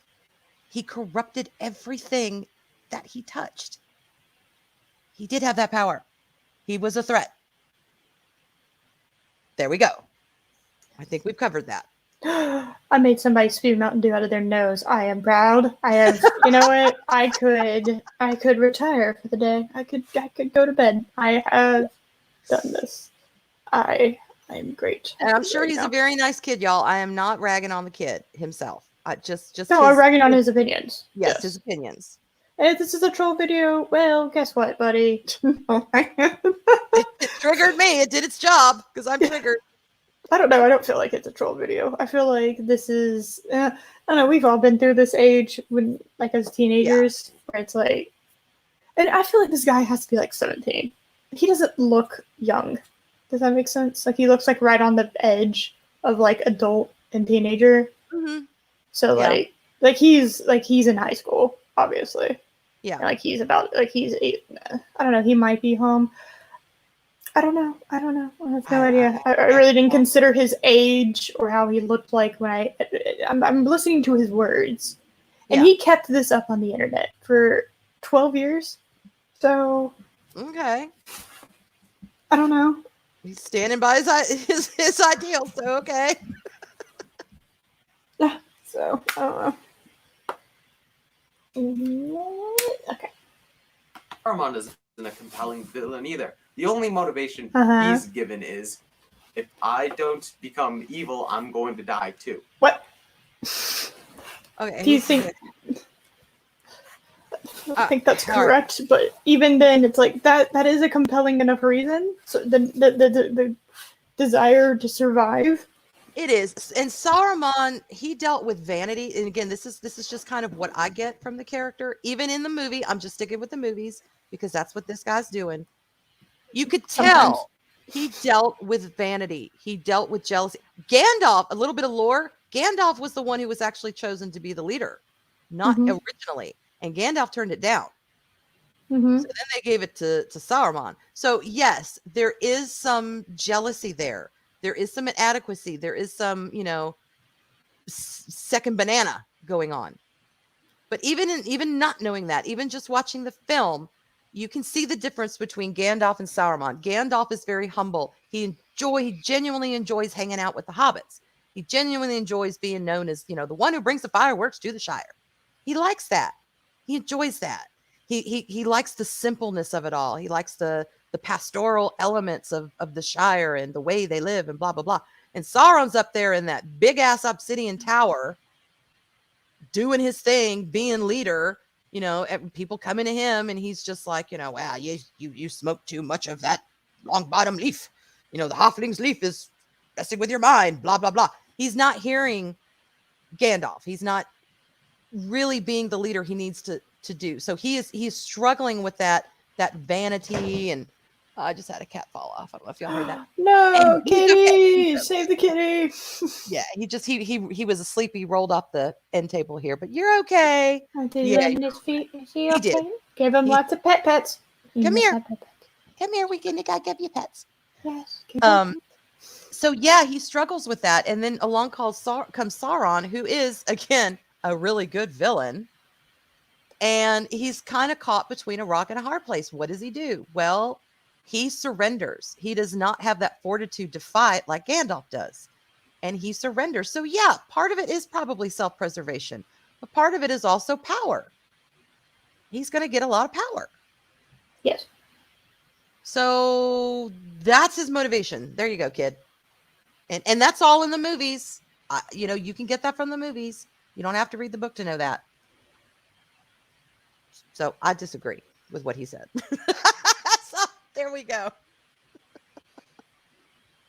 He corrupted everything that he touched. He did have that power. He was a threat. There we go. I think we've covered that. I made somebody spew Mountain Dew out of their nose. I am proud. I have, you know what? I could retire for the day. I could go to bed. I have done this. I am great. And I'm sure he's a very nice kid, y'all. I am not ragging on the kid himself. No, I'm ragging on his opinions. Yes, his opinions. Hey, this is a troll video. Well, guess what, buddy? It triggered me. It did its job because I'm triggered. I don't know. I don't feel like it's a troll video. I feel like this is. I don't know. We've all been through this age when, like, as teenagers, where it's like, and I feel like this guy has to be like 17. He doesn't look young. Does that make sense? Like, he looks like right on the edge of like adult and teenager. Mm-hmm. So like he's in high school, obviously. Yeah. And, like he's 8. I don't know. He might be home. I don't know. I have no idea. I really didn't consider his age or how he looked like when I'm listening to his words. And he kept this up on the internet for 12 years. So. Okay. I don't know. He's standing by his ideals, so okay. Yeah. So, I don't know. Okay. Saruman isn't a compelling villain either. The only motivation he's given is, if I don't become evil, I'm going to die too. What? Okay. Do you think? I think that's correct, but even then, it's like that is a compelling enough reason. So the desire to survive. It is. And Saruman, he dealt with vanity. And again, this is just kind of what I get from the character. Even in the movie, I'm just sticking with the movies because that's what this guy's doing. You could tell he dealt with vanity. He dealt with jealousy. Gandalf, a little bit of lore, Gandalf was the one who was actually chosen to be the leader, not originally. And Gandalf turned it down. So then they gave it to Saruman. So yes, there is some jealousy there. There is some inadequacy. There is some, second banana going on. But even not knowing that, even just watching the film, you can see the difference between Gandalf and Saruman. Gandalf is very humble. He genuinely enjoys hanging out with the hobbits. He genuinely enjoys being known as, the one who brings the fireworks to the Shire. He likes that. He enjoys that. He likes the simpleness of it all. He likes the pastoral elements of the Shire and the way they live and blah, blah, blah. And Sauron's up there in that big ass obsidian tower doing his thing, being leader, people coming to him and he's just like, wow, you smoke too much of that long bottom leaf. The halfling's leaf is messing with your mind, blah, blah, blah. He's not hearing Gandalf. He's not really being the leader he needs to do. So he's struggling with that vanity, and I just had a cat fall off. I don't know if y'all heard that. No, And he's okay. kitty, save the kitty. Yeah, he was asleep. He rolled off the end table here, but you're okay. Did he Yeah, land his feet? Is he okay? did. Give him He- lots of pets. Come here. Pet. Come here, we gotta give you pets. Yes. give him So yeah, he struggles with that, and then along comes Sauron, who is again a really good villain, and he's kind of caught between a rock and a hard place. What does he do? Well, he surrenders. He does not have that fortitude to fight like Gandalf does, and he surrenders. So yeah, part of it is probably self-preservation, but part of it is also power. He's going to get a lot of power. Yes. So that's his motivation. There you go, kid. And that's all in the movies. You can get that from the movies. You don't have to read the book to know that. So I disagree with what he said. So there we go.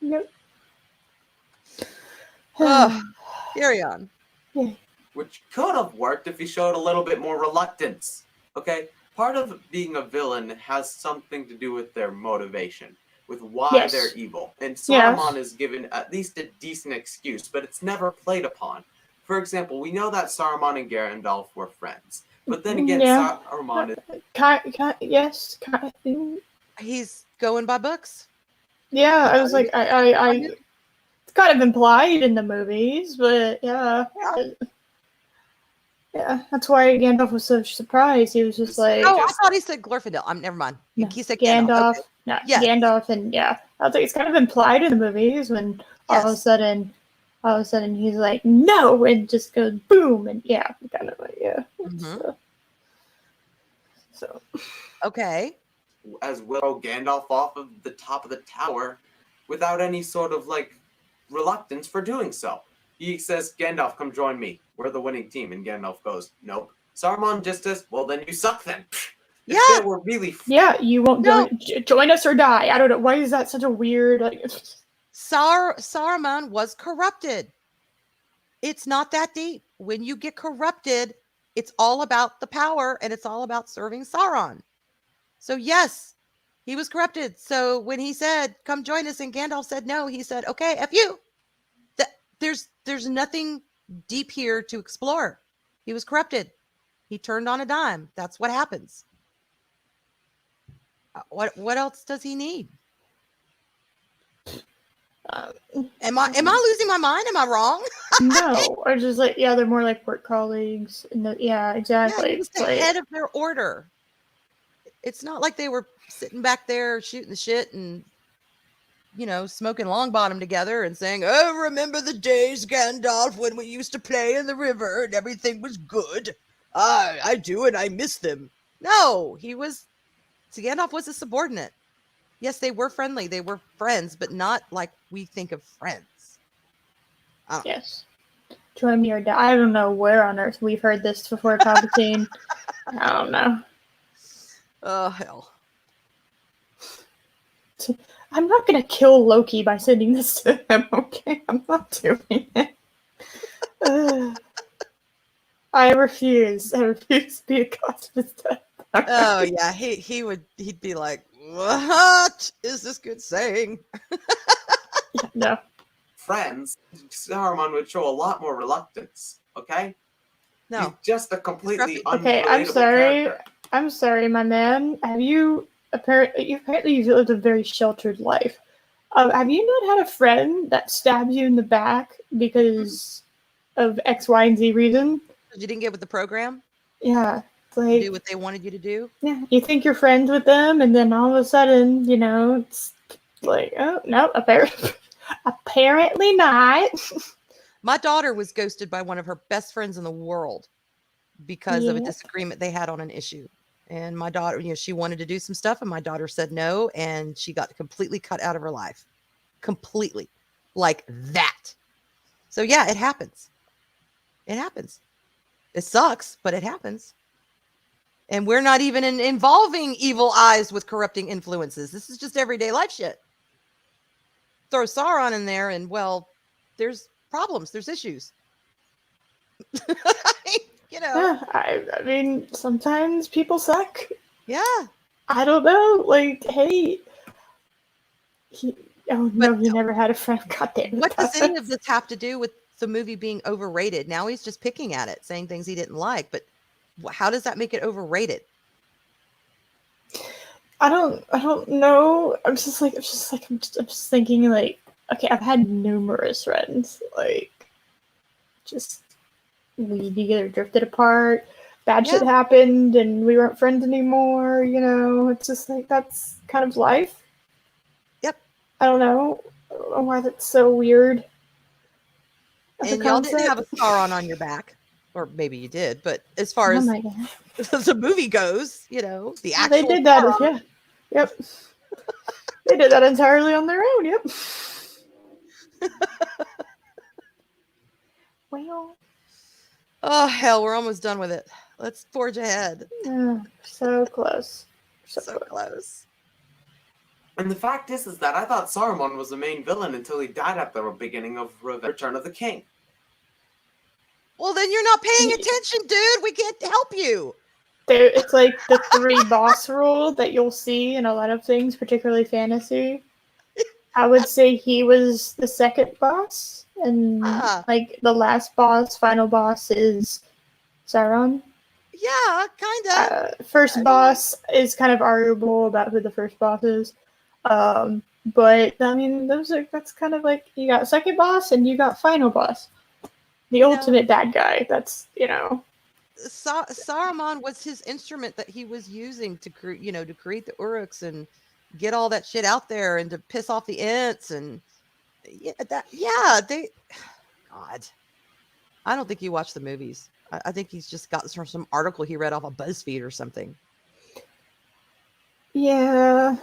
Nope. Carry on. Which could have worked if he showed a little bit more reluctance. Okay? Part of being a villain has something to do with their motivation, with why they're evil. And Saruman is given at least a decent excuse, but it's never played upon. For example, we know that Saruman and Gandalf were friends. But then again, Saruman is... He's going by books. Yeah, I was like, I it's kind of implied in the movies, but yeah. Yeah, that's why Gandalf was so surprised. He was just like, "Oh, I thought he said Glorfindel." Never mind. No, He said Gandalf. Okay. No, yes. Gandalf, and yeah, I was like, it's kind of implied in the movies when all of a sudden he's like, no, and just goes boom, and yeah, kind of like So okay, as well, Gandalf off of the top of the tower without any sort of like reluctance for doing so. He says, Gandalf, come join me. We're the winning team. And Gandalf goes, nope. Saruman just says, well, then you suck then. Yeah. They were really... you won't join us or die. I don't know. Why is that such a weird... Like... Saruman was corrupted. It's not that deep. When you get corrupted, it's all about the power, and it's all about serving Sauron. So yes, he was corrupted. So when he said, come join us, and Gandalf said no, he said, okay, F you. There's nothing deep here to explore. He was corrupted. He turned on a dime. That's what happens. What else does he need? Am I losing my mind? Am I wrong? No, or just like they're more like work colleagues. Exactly. Yeah, he was the head of their order. It's not like they were sitting back there shooting the shit and smoking long bottom together and saying, oh, remember the days, Gandalf, when we used to play in the river and everything was good. I do, and I miss them. No, Gandalf was a subordinate. Yes, they were friendly. They were friends, but not like we think of friends. Yes. Join me or die. I don't know where on earth we've heard this before, Palpatine. I don't know. Oh, hell. I'm not going to kill Loki by sending this to him, okay? I'm not doing it. I refuse. I refuse to be a cause of his death. Oh, yeah. He'd be like, what is this good saying? No. Friends, Saruman would show a lot more reluctance, okay? No. He's just a completely Okay, unrelatable character. I'm sorry, my man. Apparently you've lived a very sheltered life. Have you not had a friend that stabs you in the back because of X, Y, and Z reason? You didn't get with the program? Yeah. Like, do what they wanted you to do? Yeah. You think you're friends with them, and then all of a sudden, it's like, oh, no, apparently not. My daughter was ghosted by one of her best friends in the world because of a disagreement they had on an issue. And my daughter, she wanted to do some stuff, and my daughter said no, and she got completely cut out of her life. Completely. Like that. So yeah, it happens. It happens. It sucks, but it happens. And we're not even involving evil eyes with corrupting influences. This is just everyday life shit. Throw Sauron in there, and well, there's problems. There's issues. You know. Yeah, I mean, sometimes people suck. Yeah. I don't know. Like, hey, oh no, But he never had a friend. God damn it. what does any of this have to do with the movie being overrated? Now he's just picking at it, saying things he didn't like. But how does that make it overrated? I don't know. I'm just thinking like, okay, I've had numerous friends, like, just we either drifted apart, bad shit Yeah. happened, and we weren't friends anymore. You know, it's just like that's kind of life. Yep. I don't know why that's so weird. as a And y'all didn't have a concept. Sauron on your back, or maybe you did. But as far Oh as my god. the movie goes, you know, the Yeah, actual they did that. Sauron. Yeah. Yep. They did that entirely on their own. Yep. Well. Oh hell, we're almost done with it. Let's forge ahead. So close. So close. And the fact is that I thought Saruman was the main villain until he died at the beginning of Return of the King. Well, then you're not paying attention, dude. We can't help you. It's like the 3 boss rule that you'll see in a lot of things, particularly fantasy. I would say he was the second boss, and like the last boss, final boss is Sauron. Yeah, kind of. First boss is kind of arguable about who the first boss is. But I mean, that's kind of like you got second boss and you got final boss, the ultimate bad guy. That's Saruman was his instrument that he was using to create the Uruks and get all that shit out there and to piss off the Ents and God. I don't think he watched the movies. I think he's just got this from some article he read off of BuzzFeed or something. Yeah,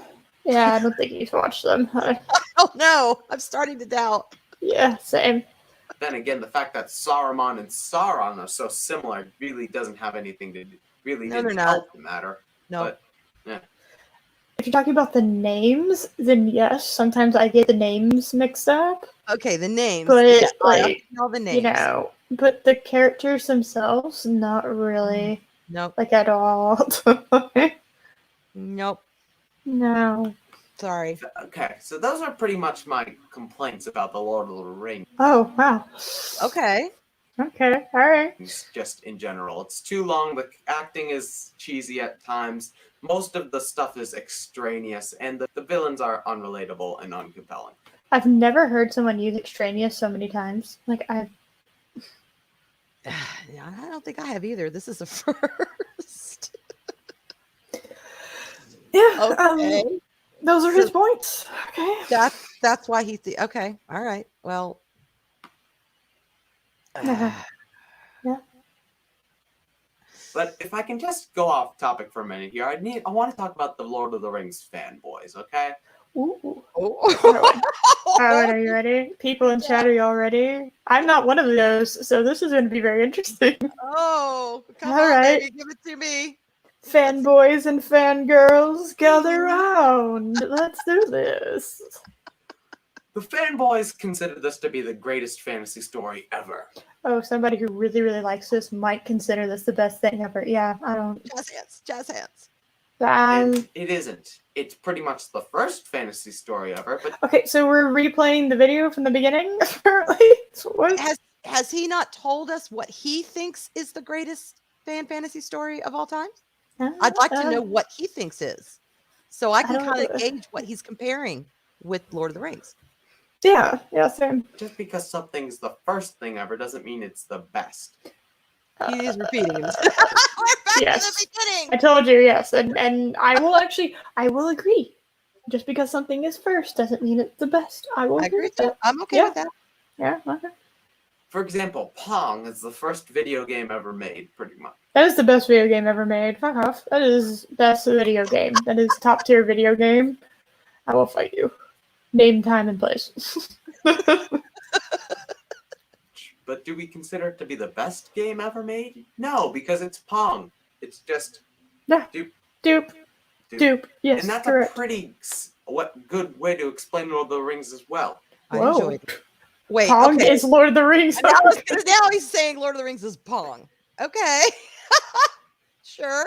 I don't think he's watched them. Oh no, I'm starting to doubt. Yeah, same. Then again, the fact that Saruman and Sauron are so similar really doesn't have anything to do. Really didn't help the matter. No. But, yeah. If you're talking about the names, then yes, sometimes I get the names mixed up. Okay, the names. But yeah, like, all the names. But the characters themselves, not really. Nope. Like at all. Nope. No. Sorry. Okay, so those are pretty much my complaints about the Lord of the Rings. Oh, wow. Okay. Okay, all right. Just in general. It's too long, the acting is cheesy at times, most of the stuff is extraneous, and the villains are unrelatable and uncompelling. I've never heard someone use extraneous so many times. Like, I don't think I have either. This is a first. Yeah. Okay. Those are his points. Okay. That's why he's the okay. All right. Well. Yeah. But if I can just go off topic for a minute here, I want to talk about the Lord of the Rings fanboys, okay? Ooh. All right, are you ready? People in chat, are y'all ready? I'm not one of those, so this is going to be very interesting. Oh, come All on, right. baby, give it to me. Fanboys and fangirls, gather round. Let's do this. The fanboys consider this to be the greatest fantasy story ever. Oh, somebody who really, really likes this might consider this the best thing ever. Yeah, I don't. Jazz hands. And it isn't. It's pretty much the first fantasy story ever. But okay, so we're replaying the video from the beginning. What? Has he not told us what he thinks is the greatest fantasy story of all time? I'd like to know what he thinks is, so I can kind of gauge what he's comparing with Lord of the Rings. Yeah, same. Just because something's the first thing ever doesn't mean it's the best. He is repeating himself. We're back to the beginning. I told you, yes, and I will agree. Just because something is first doesn't mean it's the best. I will agree with that. I'm okay with that. Yeah, okay. For example, Pong is the first video game ever made, pretty much. That is the best video game ever made. Fuck off. That is best video game. That is top tier video game. I will fight you. Name, time, and place. But do we consider it to be the best game ever made? No, because it's Pong. It's just Dupe. Yes, and that's correct. a pretty good way to explain Lord of the Rings as well. I enjoyed it. Wait, Pong is Lord of the Rings. Now he's saying Lord of the Rings is Pong. Okay. Sure.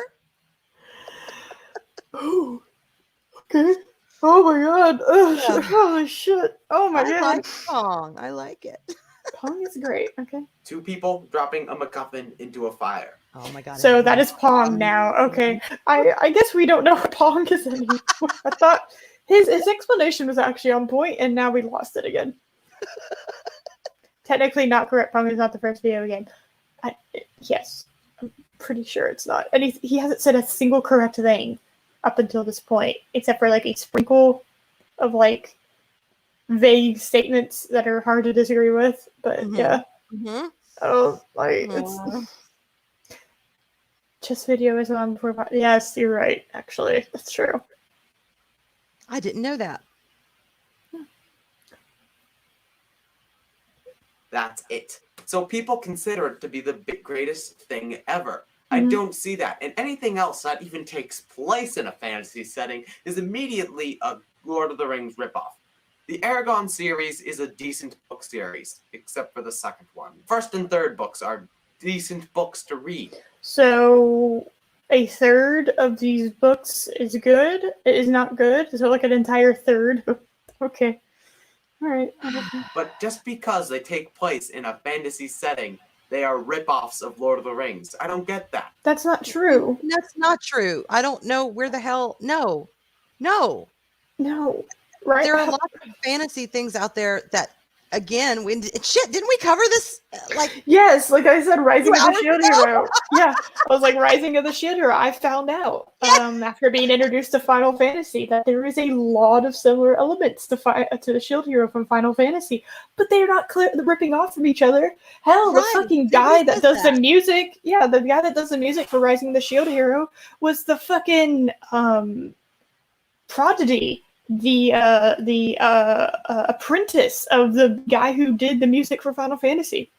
Oh, okay. Oh my god. Ugh, Yeah. holy shit. Oh my I god. like Pong. I like it. Pong is great. Okay. 2 people dropping a MacGuffin into a fire. Oh my god. I So that hate is Pong now. Okay. I guess we don't know what Pong is anymore. I thought his explanation was actually on point, and now we lost it again. Technically not correct. Pong is not the first video game. Yes. I'm pretty sure it's not. And he hasn't said a single correct thing up until this point, except for like a sprinkle of like vague statements that are hard to disagree with. But Mhm. yeah. Mm-hmm. Oh, like it's chess video is on before. Yes, you're right. Actually, that's true. I didn't know that. That's it. So people consider it to be the greatest thing ever. I don't see that. And anything else that even takes place in a fantasy setting is immediately a Lord of the Rings ripoff. The Aragon series is a decent book series, except for the second one. First and third books are decent books to read. So a third of these books is good. It is not good. So like an entire third. Okay. All right. But just because they take place in a fantasy setting, they are ripoffs of Lord of the Rings. I don't get that. That's not true. That's not true. I don't know where the hell. No. Right? There are a lot of fantasy things out there that, again, didn't we cover this? Yes, like I said, Rising of the hours Shield ago? Hero. Yeah, I was like Rising of the Shield Hero. I found out after being introduced to Final Fantasy that there is a lot of similar elements to the Shield Hero from Final Fantasy, but they're not ripping off from each other. Hell, the fucking guy that does the music, the guy that does the music for Rising of the Shield Hero was the fucking Prodigy, the apprentice of the guy who did the music for Final Fantasy.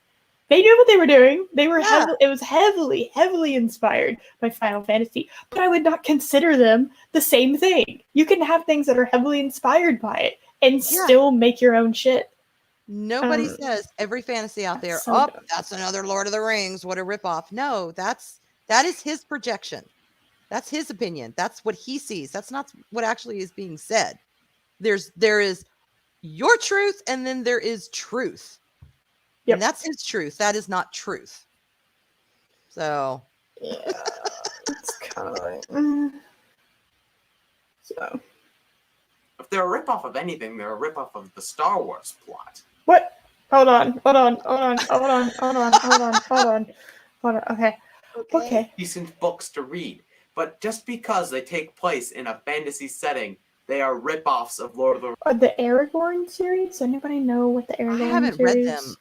They knew what they were doing. They were it was heavily inspired by Final Fantasy, but I would not consider them the same thing. You can have things that are heavily inspired by it and still make your own shit. Nobody says every fantasy out there, that's another Lord of the Rings, what a ripoff. No, that is his projection. That's his opinion. That's what he sees. That's not what actually is being said. There is your truth, and then there is truth. Yep. And that's his truth. That is not truth. So yeah, it's kind of like so. If they're a ripoff of anything, they're a ripoff of the Star Wars plot. What? Hold on. Okay. Decent books to read. But just because they take place in a fantasy setting, they are ripoffs of Lord of the The Aragorn series? Anybody know what the Aragorn series? I haven't read them.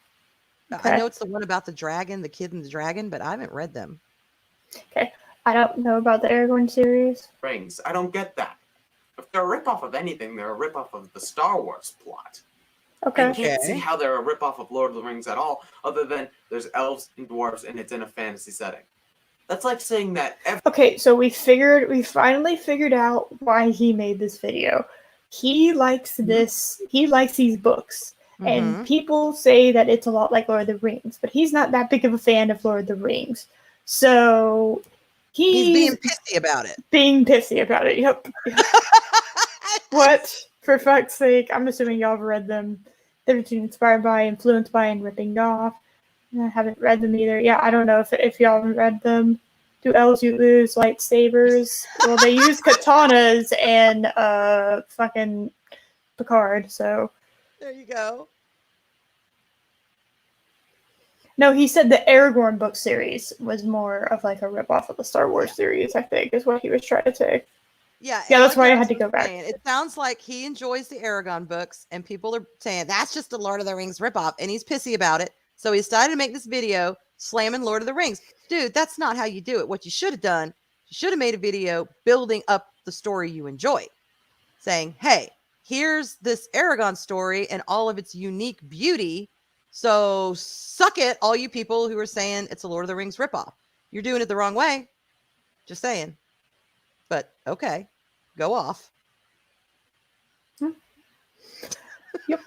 Okay. I know it's the one about the dragon, the kid and the dragon, but I haven't read them. Okay. I don't know about the Aragorn series. Rings. I don't get that. If they're a ripoff of anything, they're a ripoff of the Star Wars plot. Okay. I can't see how they're a ripoff of Lord of the Rings at all, other than there's elves and dwarves and it's in a fantasy setting. That's like saying that okay, so we finally figured out why he made this video. He likes this, he likes these books. And people say that it's a lot like Lord of the Rings, but he's not that big of a fan of Lord of the Rings. So he's being pissy about it. Yep. What? For fuck's sake, I'm assuming y'all have read them. They're inspired by, influenced by, and ripping off. I haven't read them either. Yeah, I don't know if y'all haven't read them. Do elves use lightsabers? Well, they use katanas and fucking Picard, so. There you go. No, he said the Aragorn book series was more of like a ripoff of the Star Wars series, I think, is what he was trying to say. Yeah, that's why I had to go back. It sounds like he enjoys the Aragon books, and people are saying that's just a Lord of the Rings ripoff, and he's pissy about it. So he decided to make this video slamming Lord of the Rings. Dude, that's not how you do it. What you should have done, you should have made a video building up the story you enjoy, saying, hey, here's this Aragon story and all of its unique beauty. So suck it, all you people who are saying it's a Lord of the Rings ripoff. You're doing it the wrong way. Just saying. But okay, go off. Yep.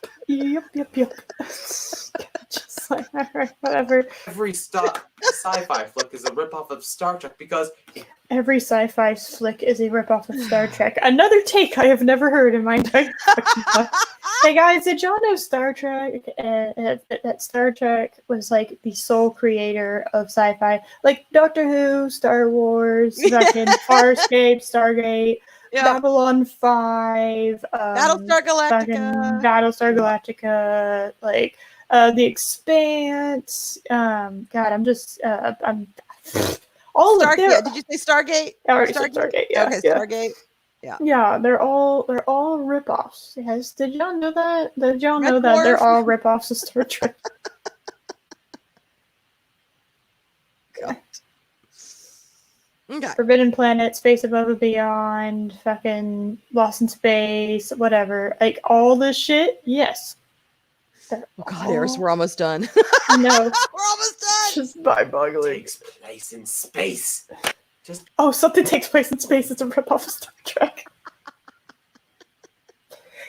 Just like, all right, whatever. Every stop. sci-fi flick is a ripoff of Star Trek because Every sci-fi flick is a ripoff of Star Trek. Another take I have never heard in my entire fucking life. Hey guys, did y'all know Star Trek? That Star Trek was like the sole creator of sci-fi, like Doctor Who, Star Wars, fucking Farscape, Stargate, Yeah. Babylon 5, Battlestar fucking Galactica. Battlestar Galactica, like The Expanse. God, I'm all of their. Did you say Stargate? I already said Stargate. Yeah, Okay, yeah. Stargate. Yeah, they're all ripoffs. Yes, did y'all know that? Did y'all know Red that they're Dwarf. all ripoffs of Star Trek? God. Okay. Forbidden Planet, Space Above and Beyond, fucking Lost in Space, whatever. Like all this shit. Yes. Oh God, Eris, we're almost done. No, We're almost done. just mind-boggling. takes place in space. Oh, something takes place in space. It's a ripoff of Star Trek.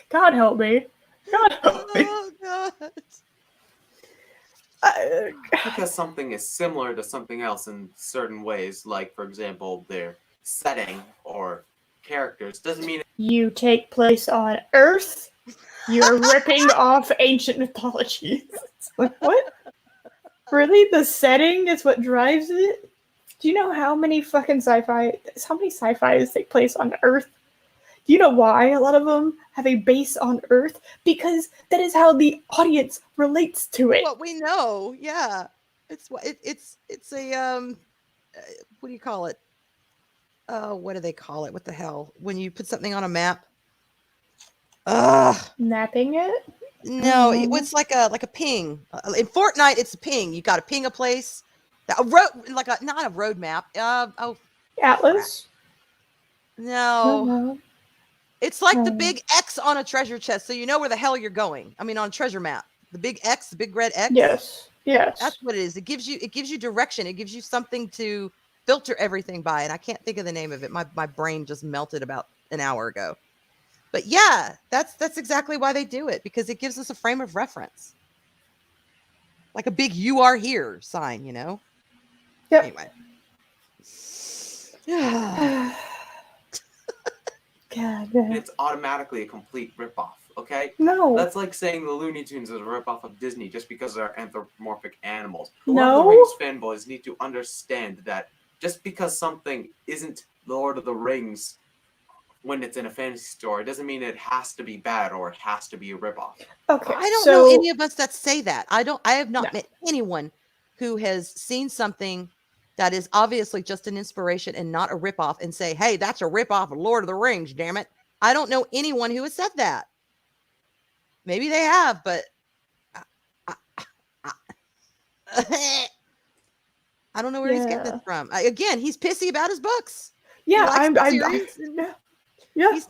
God help me. God help me. Oh God. Because something is similar to something else in certain ways, like for example, their setting or characters, doesn't mean You take place on Earth. You're ripping off ancient mythology. It's like, what? Really? The setting is what drives it? Do you know how many fucking sci-fis take place on Earth? Do you know why a lot of them have a base on Earth? Because that is how the audience relates to it. What we know, yeah. It's a what do you call it? What do they call it? What the hell? When you put something on a map? Mapping it? No, it's like a ping. In Fortnite, it's a ping. You got to ping a place. A road, not a road map. Atlas? No. No. It's like the big X on a treasure chest, so you know where the hell you're going. I mean, on a treasure map, the big X, the big red X. Yes. That's what it is. It gives you direction. It gives you something to filter everything by. And I can't think of the name of it. My brain just melted about an hour ago. But yeah, that's exactly why they do it, because it gives us a frame of reference, like a big "You are here" sign, you know. Yep. Anyway. God. it's automatically a complete ripoff, okay? No. That's like saying the Looney Tunes is a ripoff of Disney just because they're anthropomorphic animals. No. Lord of the Rings fanboys need to understand that just because something isn't Lord of the Rings when it's in a fantasy story doesn't mean it has to be bad or it has to be a ripoff. Okay. I don't know any of us that say that. I have not met anyone who has seen something that is obviously just an inspiration and not a ripoff and say, hey, that's a ripoff of Lord of the Rings, damn it. I don't know anyone who has said that. Maybe they have, but I don't know where he's getting this from. Again, he's pissy about his books. Yeah, He's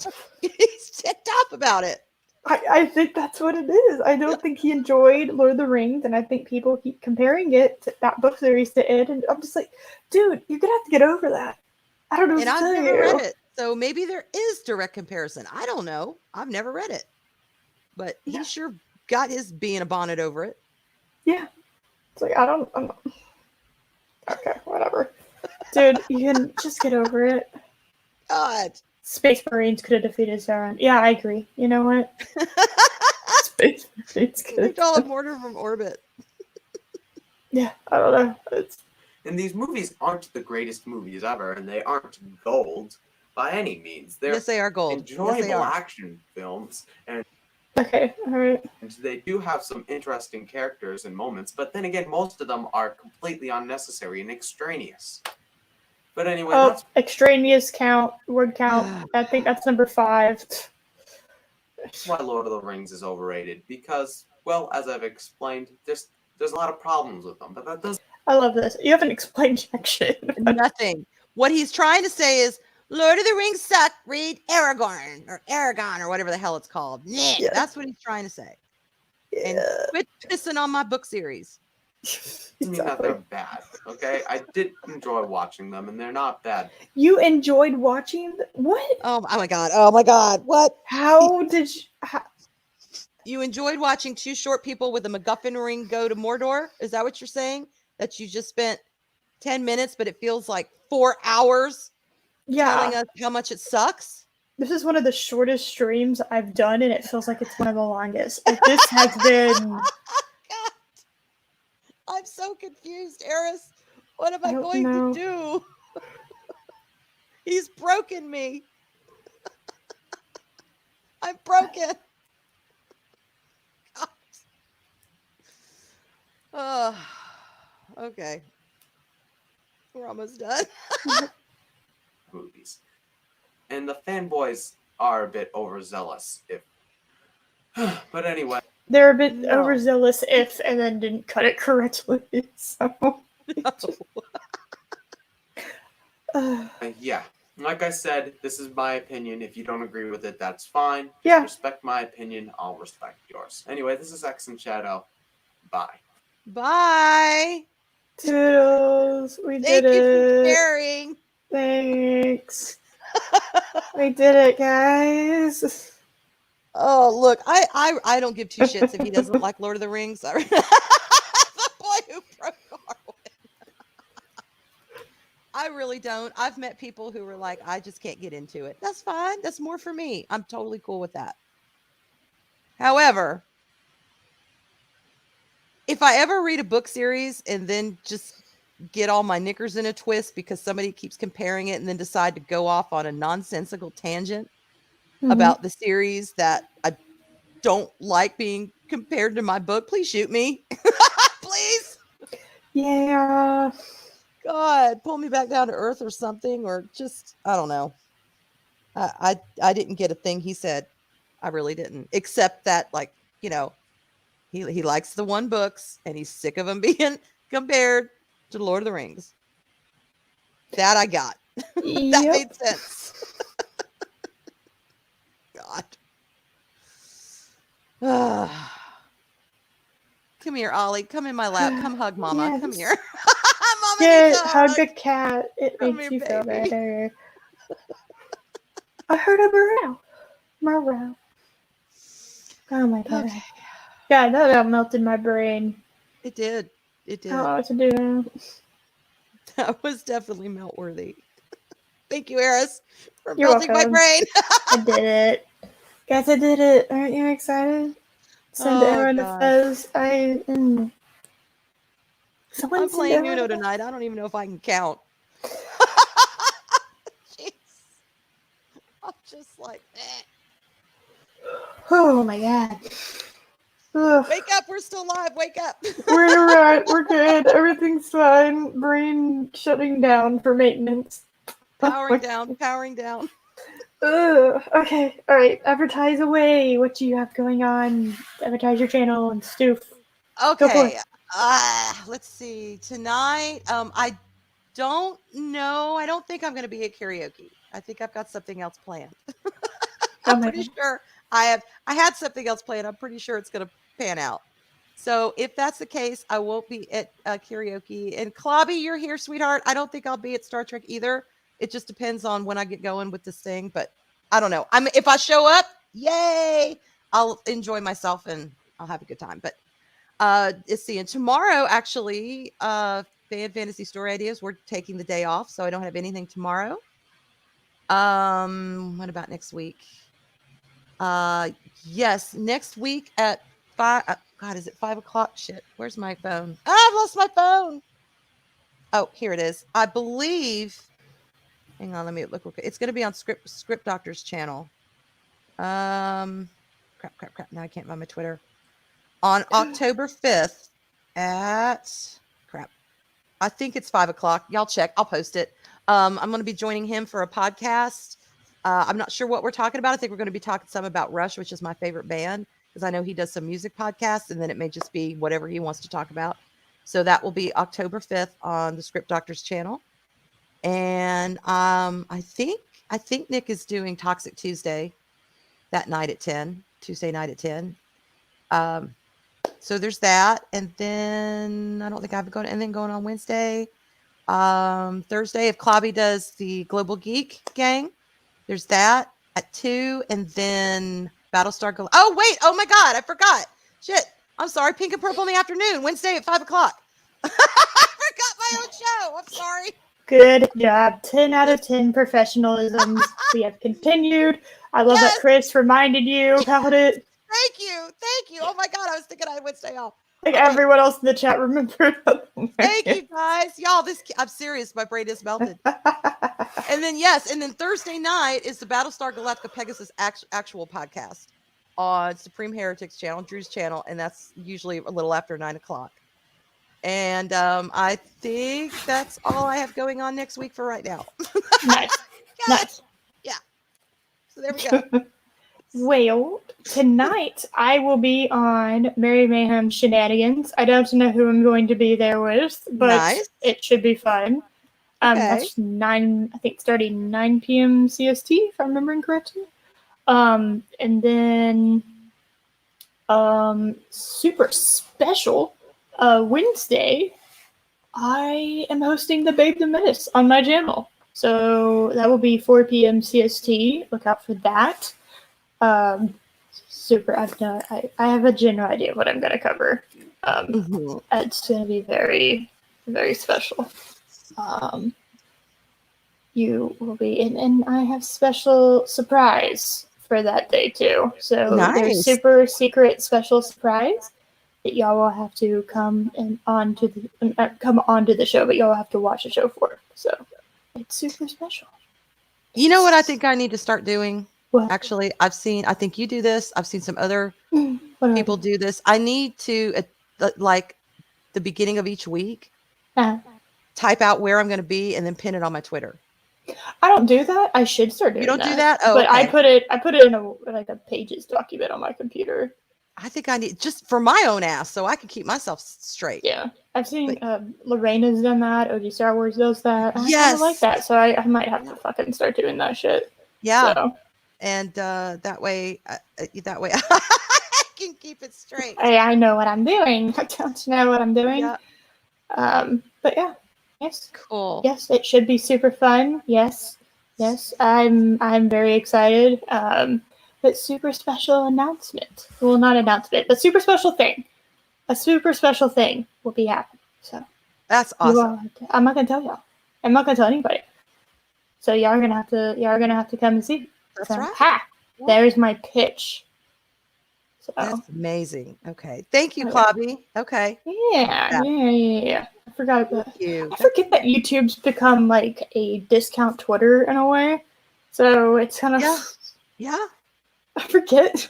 ticked off about it. I think that's what it is. I don't think he enjoyed Lord of the Rings, and I think people keep comparing it to that book series to it, and I'm just like, dude, you're gonna have to get over that. I don't know what to tell you. And I've never read it, so maybe there is direct comparison. I don't know. I've never read it, but he sure got his bee in a bonnet over it. Yeah, it's like I'm not... Okay, whatever, dude. You can just get over it. God. Space Marines could have defeated Sauron. Yeah, I agree. You know what? Space Marines could have. Call a mortar from orbit. Yeah, I don't know. And these movies aren't the greatest movies ever, and they aren't gold by any means. They're yes, they are gold. enjoyable action films, and okay, all right. And they do have some interesting characters and moments, but then again, most of them are completely unnecessary and extraneous. But anyway, that's extraneous word count. I think that's number 5. why Lord of the Rings is overrated. Because, well, as I've explained, there's a lot of problems with them. But that does. I love this. You haven't explained jack shit. Nothing. What he's trying to say is, Lord of the Rings suck. Read Aragorn or whatever the hell it's called. Yeah. That's what he's trying to say. Yeah. And quit pissing on my book series. I mean that they're bad, okay? I did enjoy watching them, and they're not bad. You enjoyed watching what? Oh my god! What? How did you? You enjoyed watching 2 short people with a MacGuffin ring go to Mordor? Is that what you're saying? That you just spent 10 minutes, but it feels like 4 hours telling us how much it sucks. This is one of the shortest streams I've done, and it feels like it's one of the longest. Like, this has been... God. I'm so confused, Eris. What am I don't going know. to do? He's broken me. I'm broken. God. Okay. We're almost done. Movies. And the fanboys are a bit overzealous, if but anyway. They're a bit No. overzealous and then didn't cut it correctly. So Yeah. Like I said, this is my opinion. If you don't agree with it, that's fine. Just Yeah. respect my opinion. I'll respect yours. Anyway, this is X and Shadow. Bye. Bye. toodles, we Thank did you for it. sharing. Thanks. We did it, guys. Oh, look, I don't give two shits if he doesn't like Lord of the Rings. The boy who broke Arwyn. I really don't. I've met people who were like, I just can't get into it. That's fine. That's more for me. I'm totally cool with that. However, if I ever read a book series and then just get all my knickers in a twist because somebody keeps comparing it and then decide to go off on a nonsensical tangent about the series that I don't like being compared to my book, please shoot me. Please. Yeah. God, pull me back down to earth or something, or just, I don't know. I didn't get a thing he said. I really didn't, except that, like, you know, he likes the one books and he's sick of them being compared to Lord of the Rings. That I got. That made sense. God. Come here, Ollie. Come in my lap. Come hug Mama. Yes. Come here. Mama Yeah, needs a hug a cat. It Come makes here, you feel baby. better. I heard a burrow. Morrow. Oh my god. Okay. Yeah, that melted my brain. It did. It did. I don't know what to do now. That was definitely melt worthy. Thank you, Eris, for You're melting welcome. my brain. I did it. Guys, I did it. Aren't you excited? Send to everyone that says Someone I'm send playing everyone Uno that- tonight. I don't even know if I can count. Jeez. I'm just like, eh. Oh my god. Ugh. Wake up. We're still live. Wake up. We're alright. We're good. Everything's fine. Brain shutting down for maintenance. Powering down. Powering down. Ugh. Okay. All right. Advertise away. What do you have going on? Advertise your channel and stoof. Okay. Let's see. Tonight, I don't know. I don't think I'm going to be at karaoke. I think I've got something else planned. I'm pretty sure I had something else planned. I'm pretty sure it's going to pan out. So if that's the case, I won't be at karaoke. And Klobby, you're here, sweetheart. I don't think I'll be at Star Trek either. It just depends on when I get going with this thing. But I don't know. If I show up, yay! I'll enjoy myself and I'll have a good time. But let's see. And tomorrow, actually, Fantasy Story Ideas, we're taking the day off, so I don't have anything tomorrow. What about next week? Yes, next week at 5. God, is it 5 o'clock? Shit, where's my phone? I've lost my phone. Oh, here it is. I believe. Hang on, let me look. It's going to be on Script Doctor's channel. Crap. Now I can't find my Twitter. On October 5th at crap. I think it's 5 o'clock. Y'all check. I'll post it. I'm going to be joining him for a podcast. I'm not sure what we're talking about. I think we're going to be talking some about Rush, which is my favorite band, because I know he does some music podcasts, and then it may just be whatever he wants to talk about. So that will be October 5th on the Script Doctor's channel. And I think Nick is doing Toxic Tuesday that night at 10, Tuesday night at 10. So there's that. And then I don't think I've got anything going on Wednesday. Thursday, if Klobby does the Global Geek Gang, there's that at 2. And then Battlestar oh, wait. Oh, my God. I forgot. Shit. I'm sorry. Pink and Purple in the afternoon. Wednesday at 5 o'clock. I forgot my own show. show. I'm sorry. Good job. 10 out of 10 professionalisms. We have continued. I love that Yes. Chris reminded you about it. Thank you. Thank you. Oh my God. I was thinking I would stay off. Like Okay. everyone else in the chat remembered. Thank you guys. Y'all, I'm serious. My brain is melted. And then, yes. And then Thursday night is the Battlestar Galactica Pegasus actual podcast on Supreme Heretics channel, Drew's channel. And that's usually a little after 9:00. And I think that's all I have going on next week for right now. Nice. Nice. Yeah. So there we go. Well, tonight I will be on Merry Mayhem Shenanigans. I don't know who I'm going to be there with, but Nice. it should be fun. Okay. That's 9, I think starting 9 p.m. CST, if I'm remembering correctly. And then super special Wednesday, I am hosting the Babe the Menace on my channel. So that will be 4 p.m. CST. Look out for that. Super. I have a general idea of what I'm going to cover. It's going to be very, very special. You will be in, and I have special surprise for that day too. So there's super secret special surprise that y'all will have to come onto the show, but y'all have to watch the show for. So it's super special. You know what I think I need to start doing? What? Actually, I think you do this. I've seen some other What people do this. I need to, like the beginning of each week, type out where I'm going to be and then pin it on my Twitter. I don't do that. I should start doing that. You don't do that? Oh, but okay. I put it in a Pages document on my computer. I think I need, just for my own ass, so I can keep myself straight. Yeah. I've seen Lorena's done that. OG Star Wars does that. I Yes. kinda like that. So I might have to fucking start doing that shit. Yeah. So. And that way I can keep it straight. Hey, I know what I'm doing. I don't know what I'm doing. Yeah. But yeah. Yes. Cool. Yes, it should be super fun. Yes. I'm very excited. But super special announcement. Well, not announcement, but super special thing. A super special thing will be happening. So that's awesome. I'm not gonna tell y'all. I'm not gonna tell anybody. So y'all are gonna have to come and see. That's so, right. Ha! Yeah. There's my pitch. So that's amazing. Okay. Thank you, Clauby. Okay. Yeah. I forgot about Thank you. I forget that YouTube's become like a discount Twitter in a way. So it's kind of Yeah. I forget.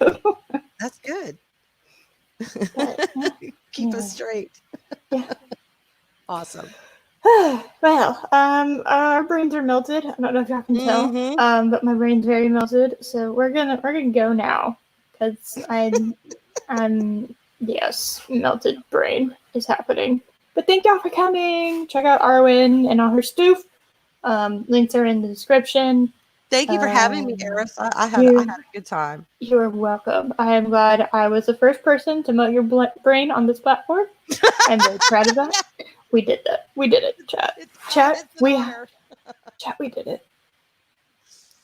That's good. But, Keep us straight. Yeah. Awesome. Well, our brains are melted. I don't know if y'all can tell, but my brain's very melted. So we're gonna go now because I'm yes, melted brain is happening. But thank y'all for coming. Check out Arwyn and all her stoof. Links are in the description. Thank you for having me, Eris. I had a good time. You're welcome. I am glad I was the first person to melt your brain on this platform. I'm very proud of that. We did that. We did it, chat. Chat, we did it.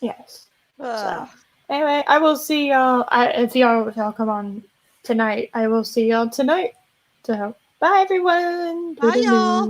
Yes. So, anyway, I will see y'all. If y'all come on tonight, I will see y'all tonight. So, bye, everyone. Bye, y'all.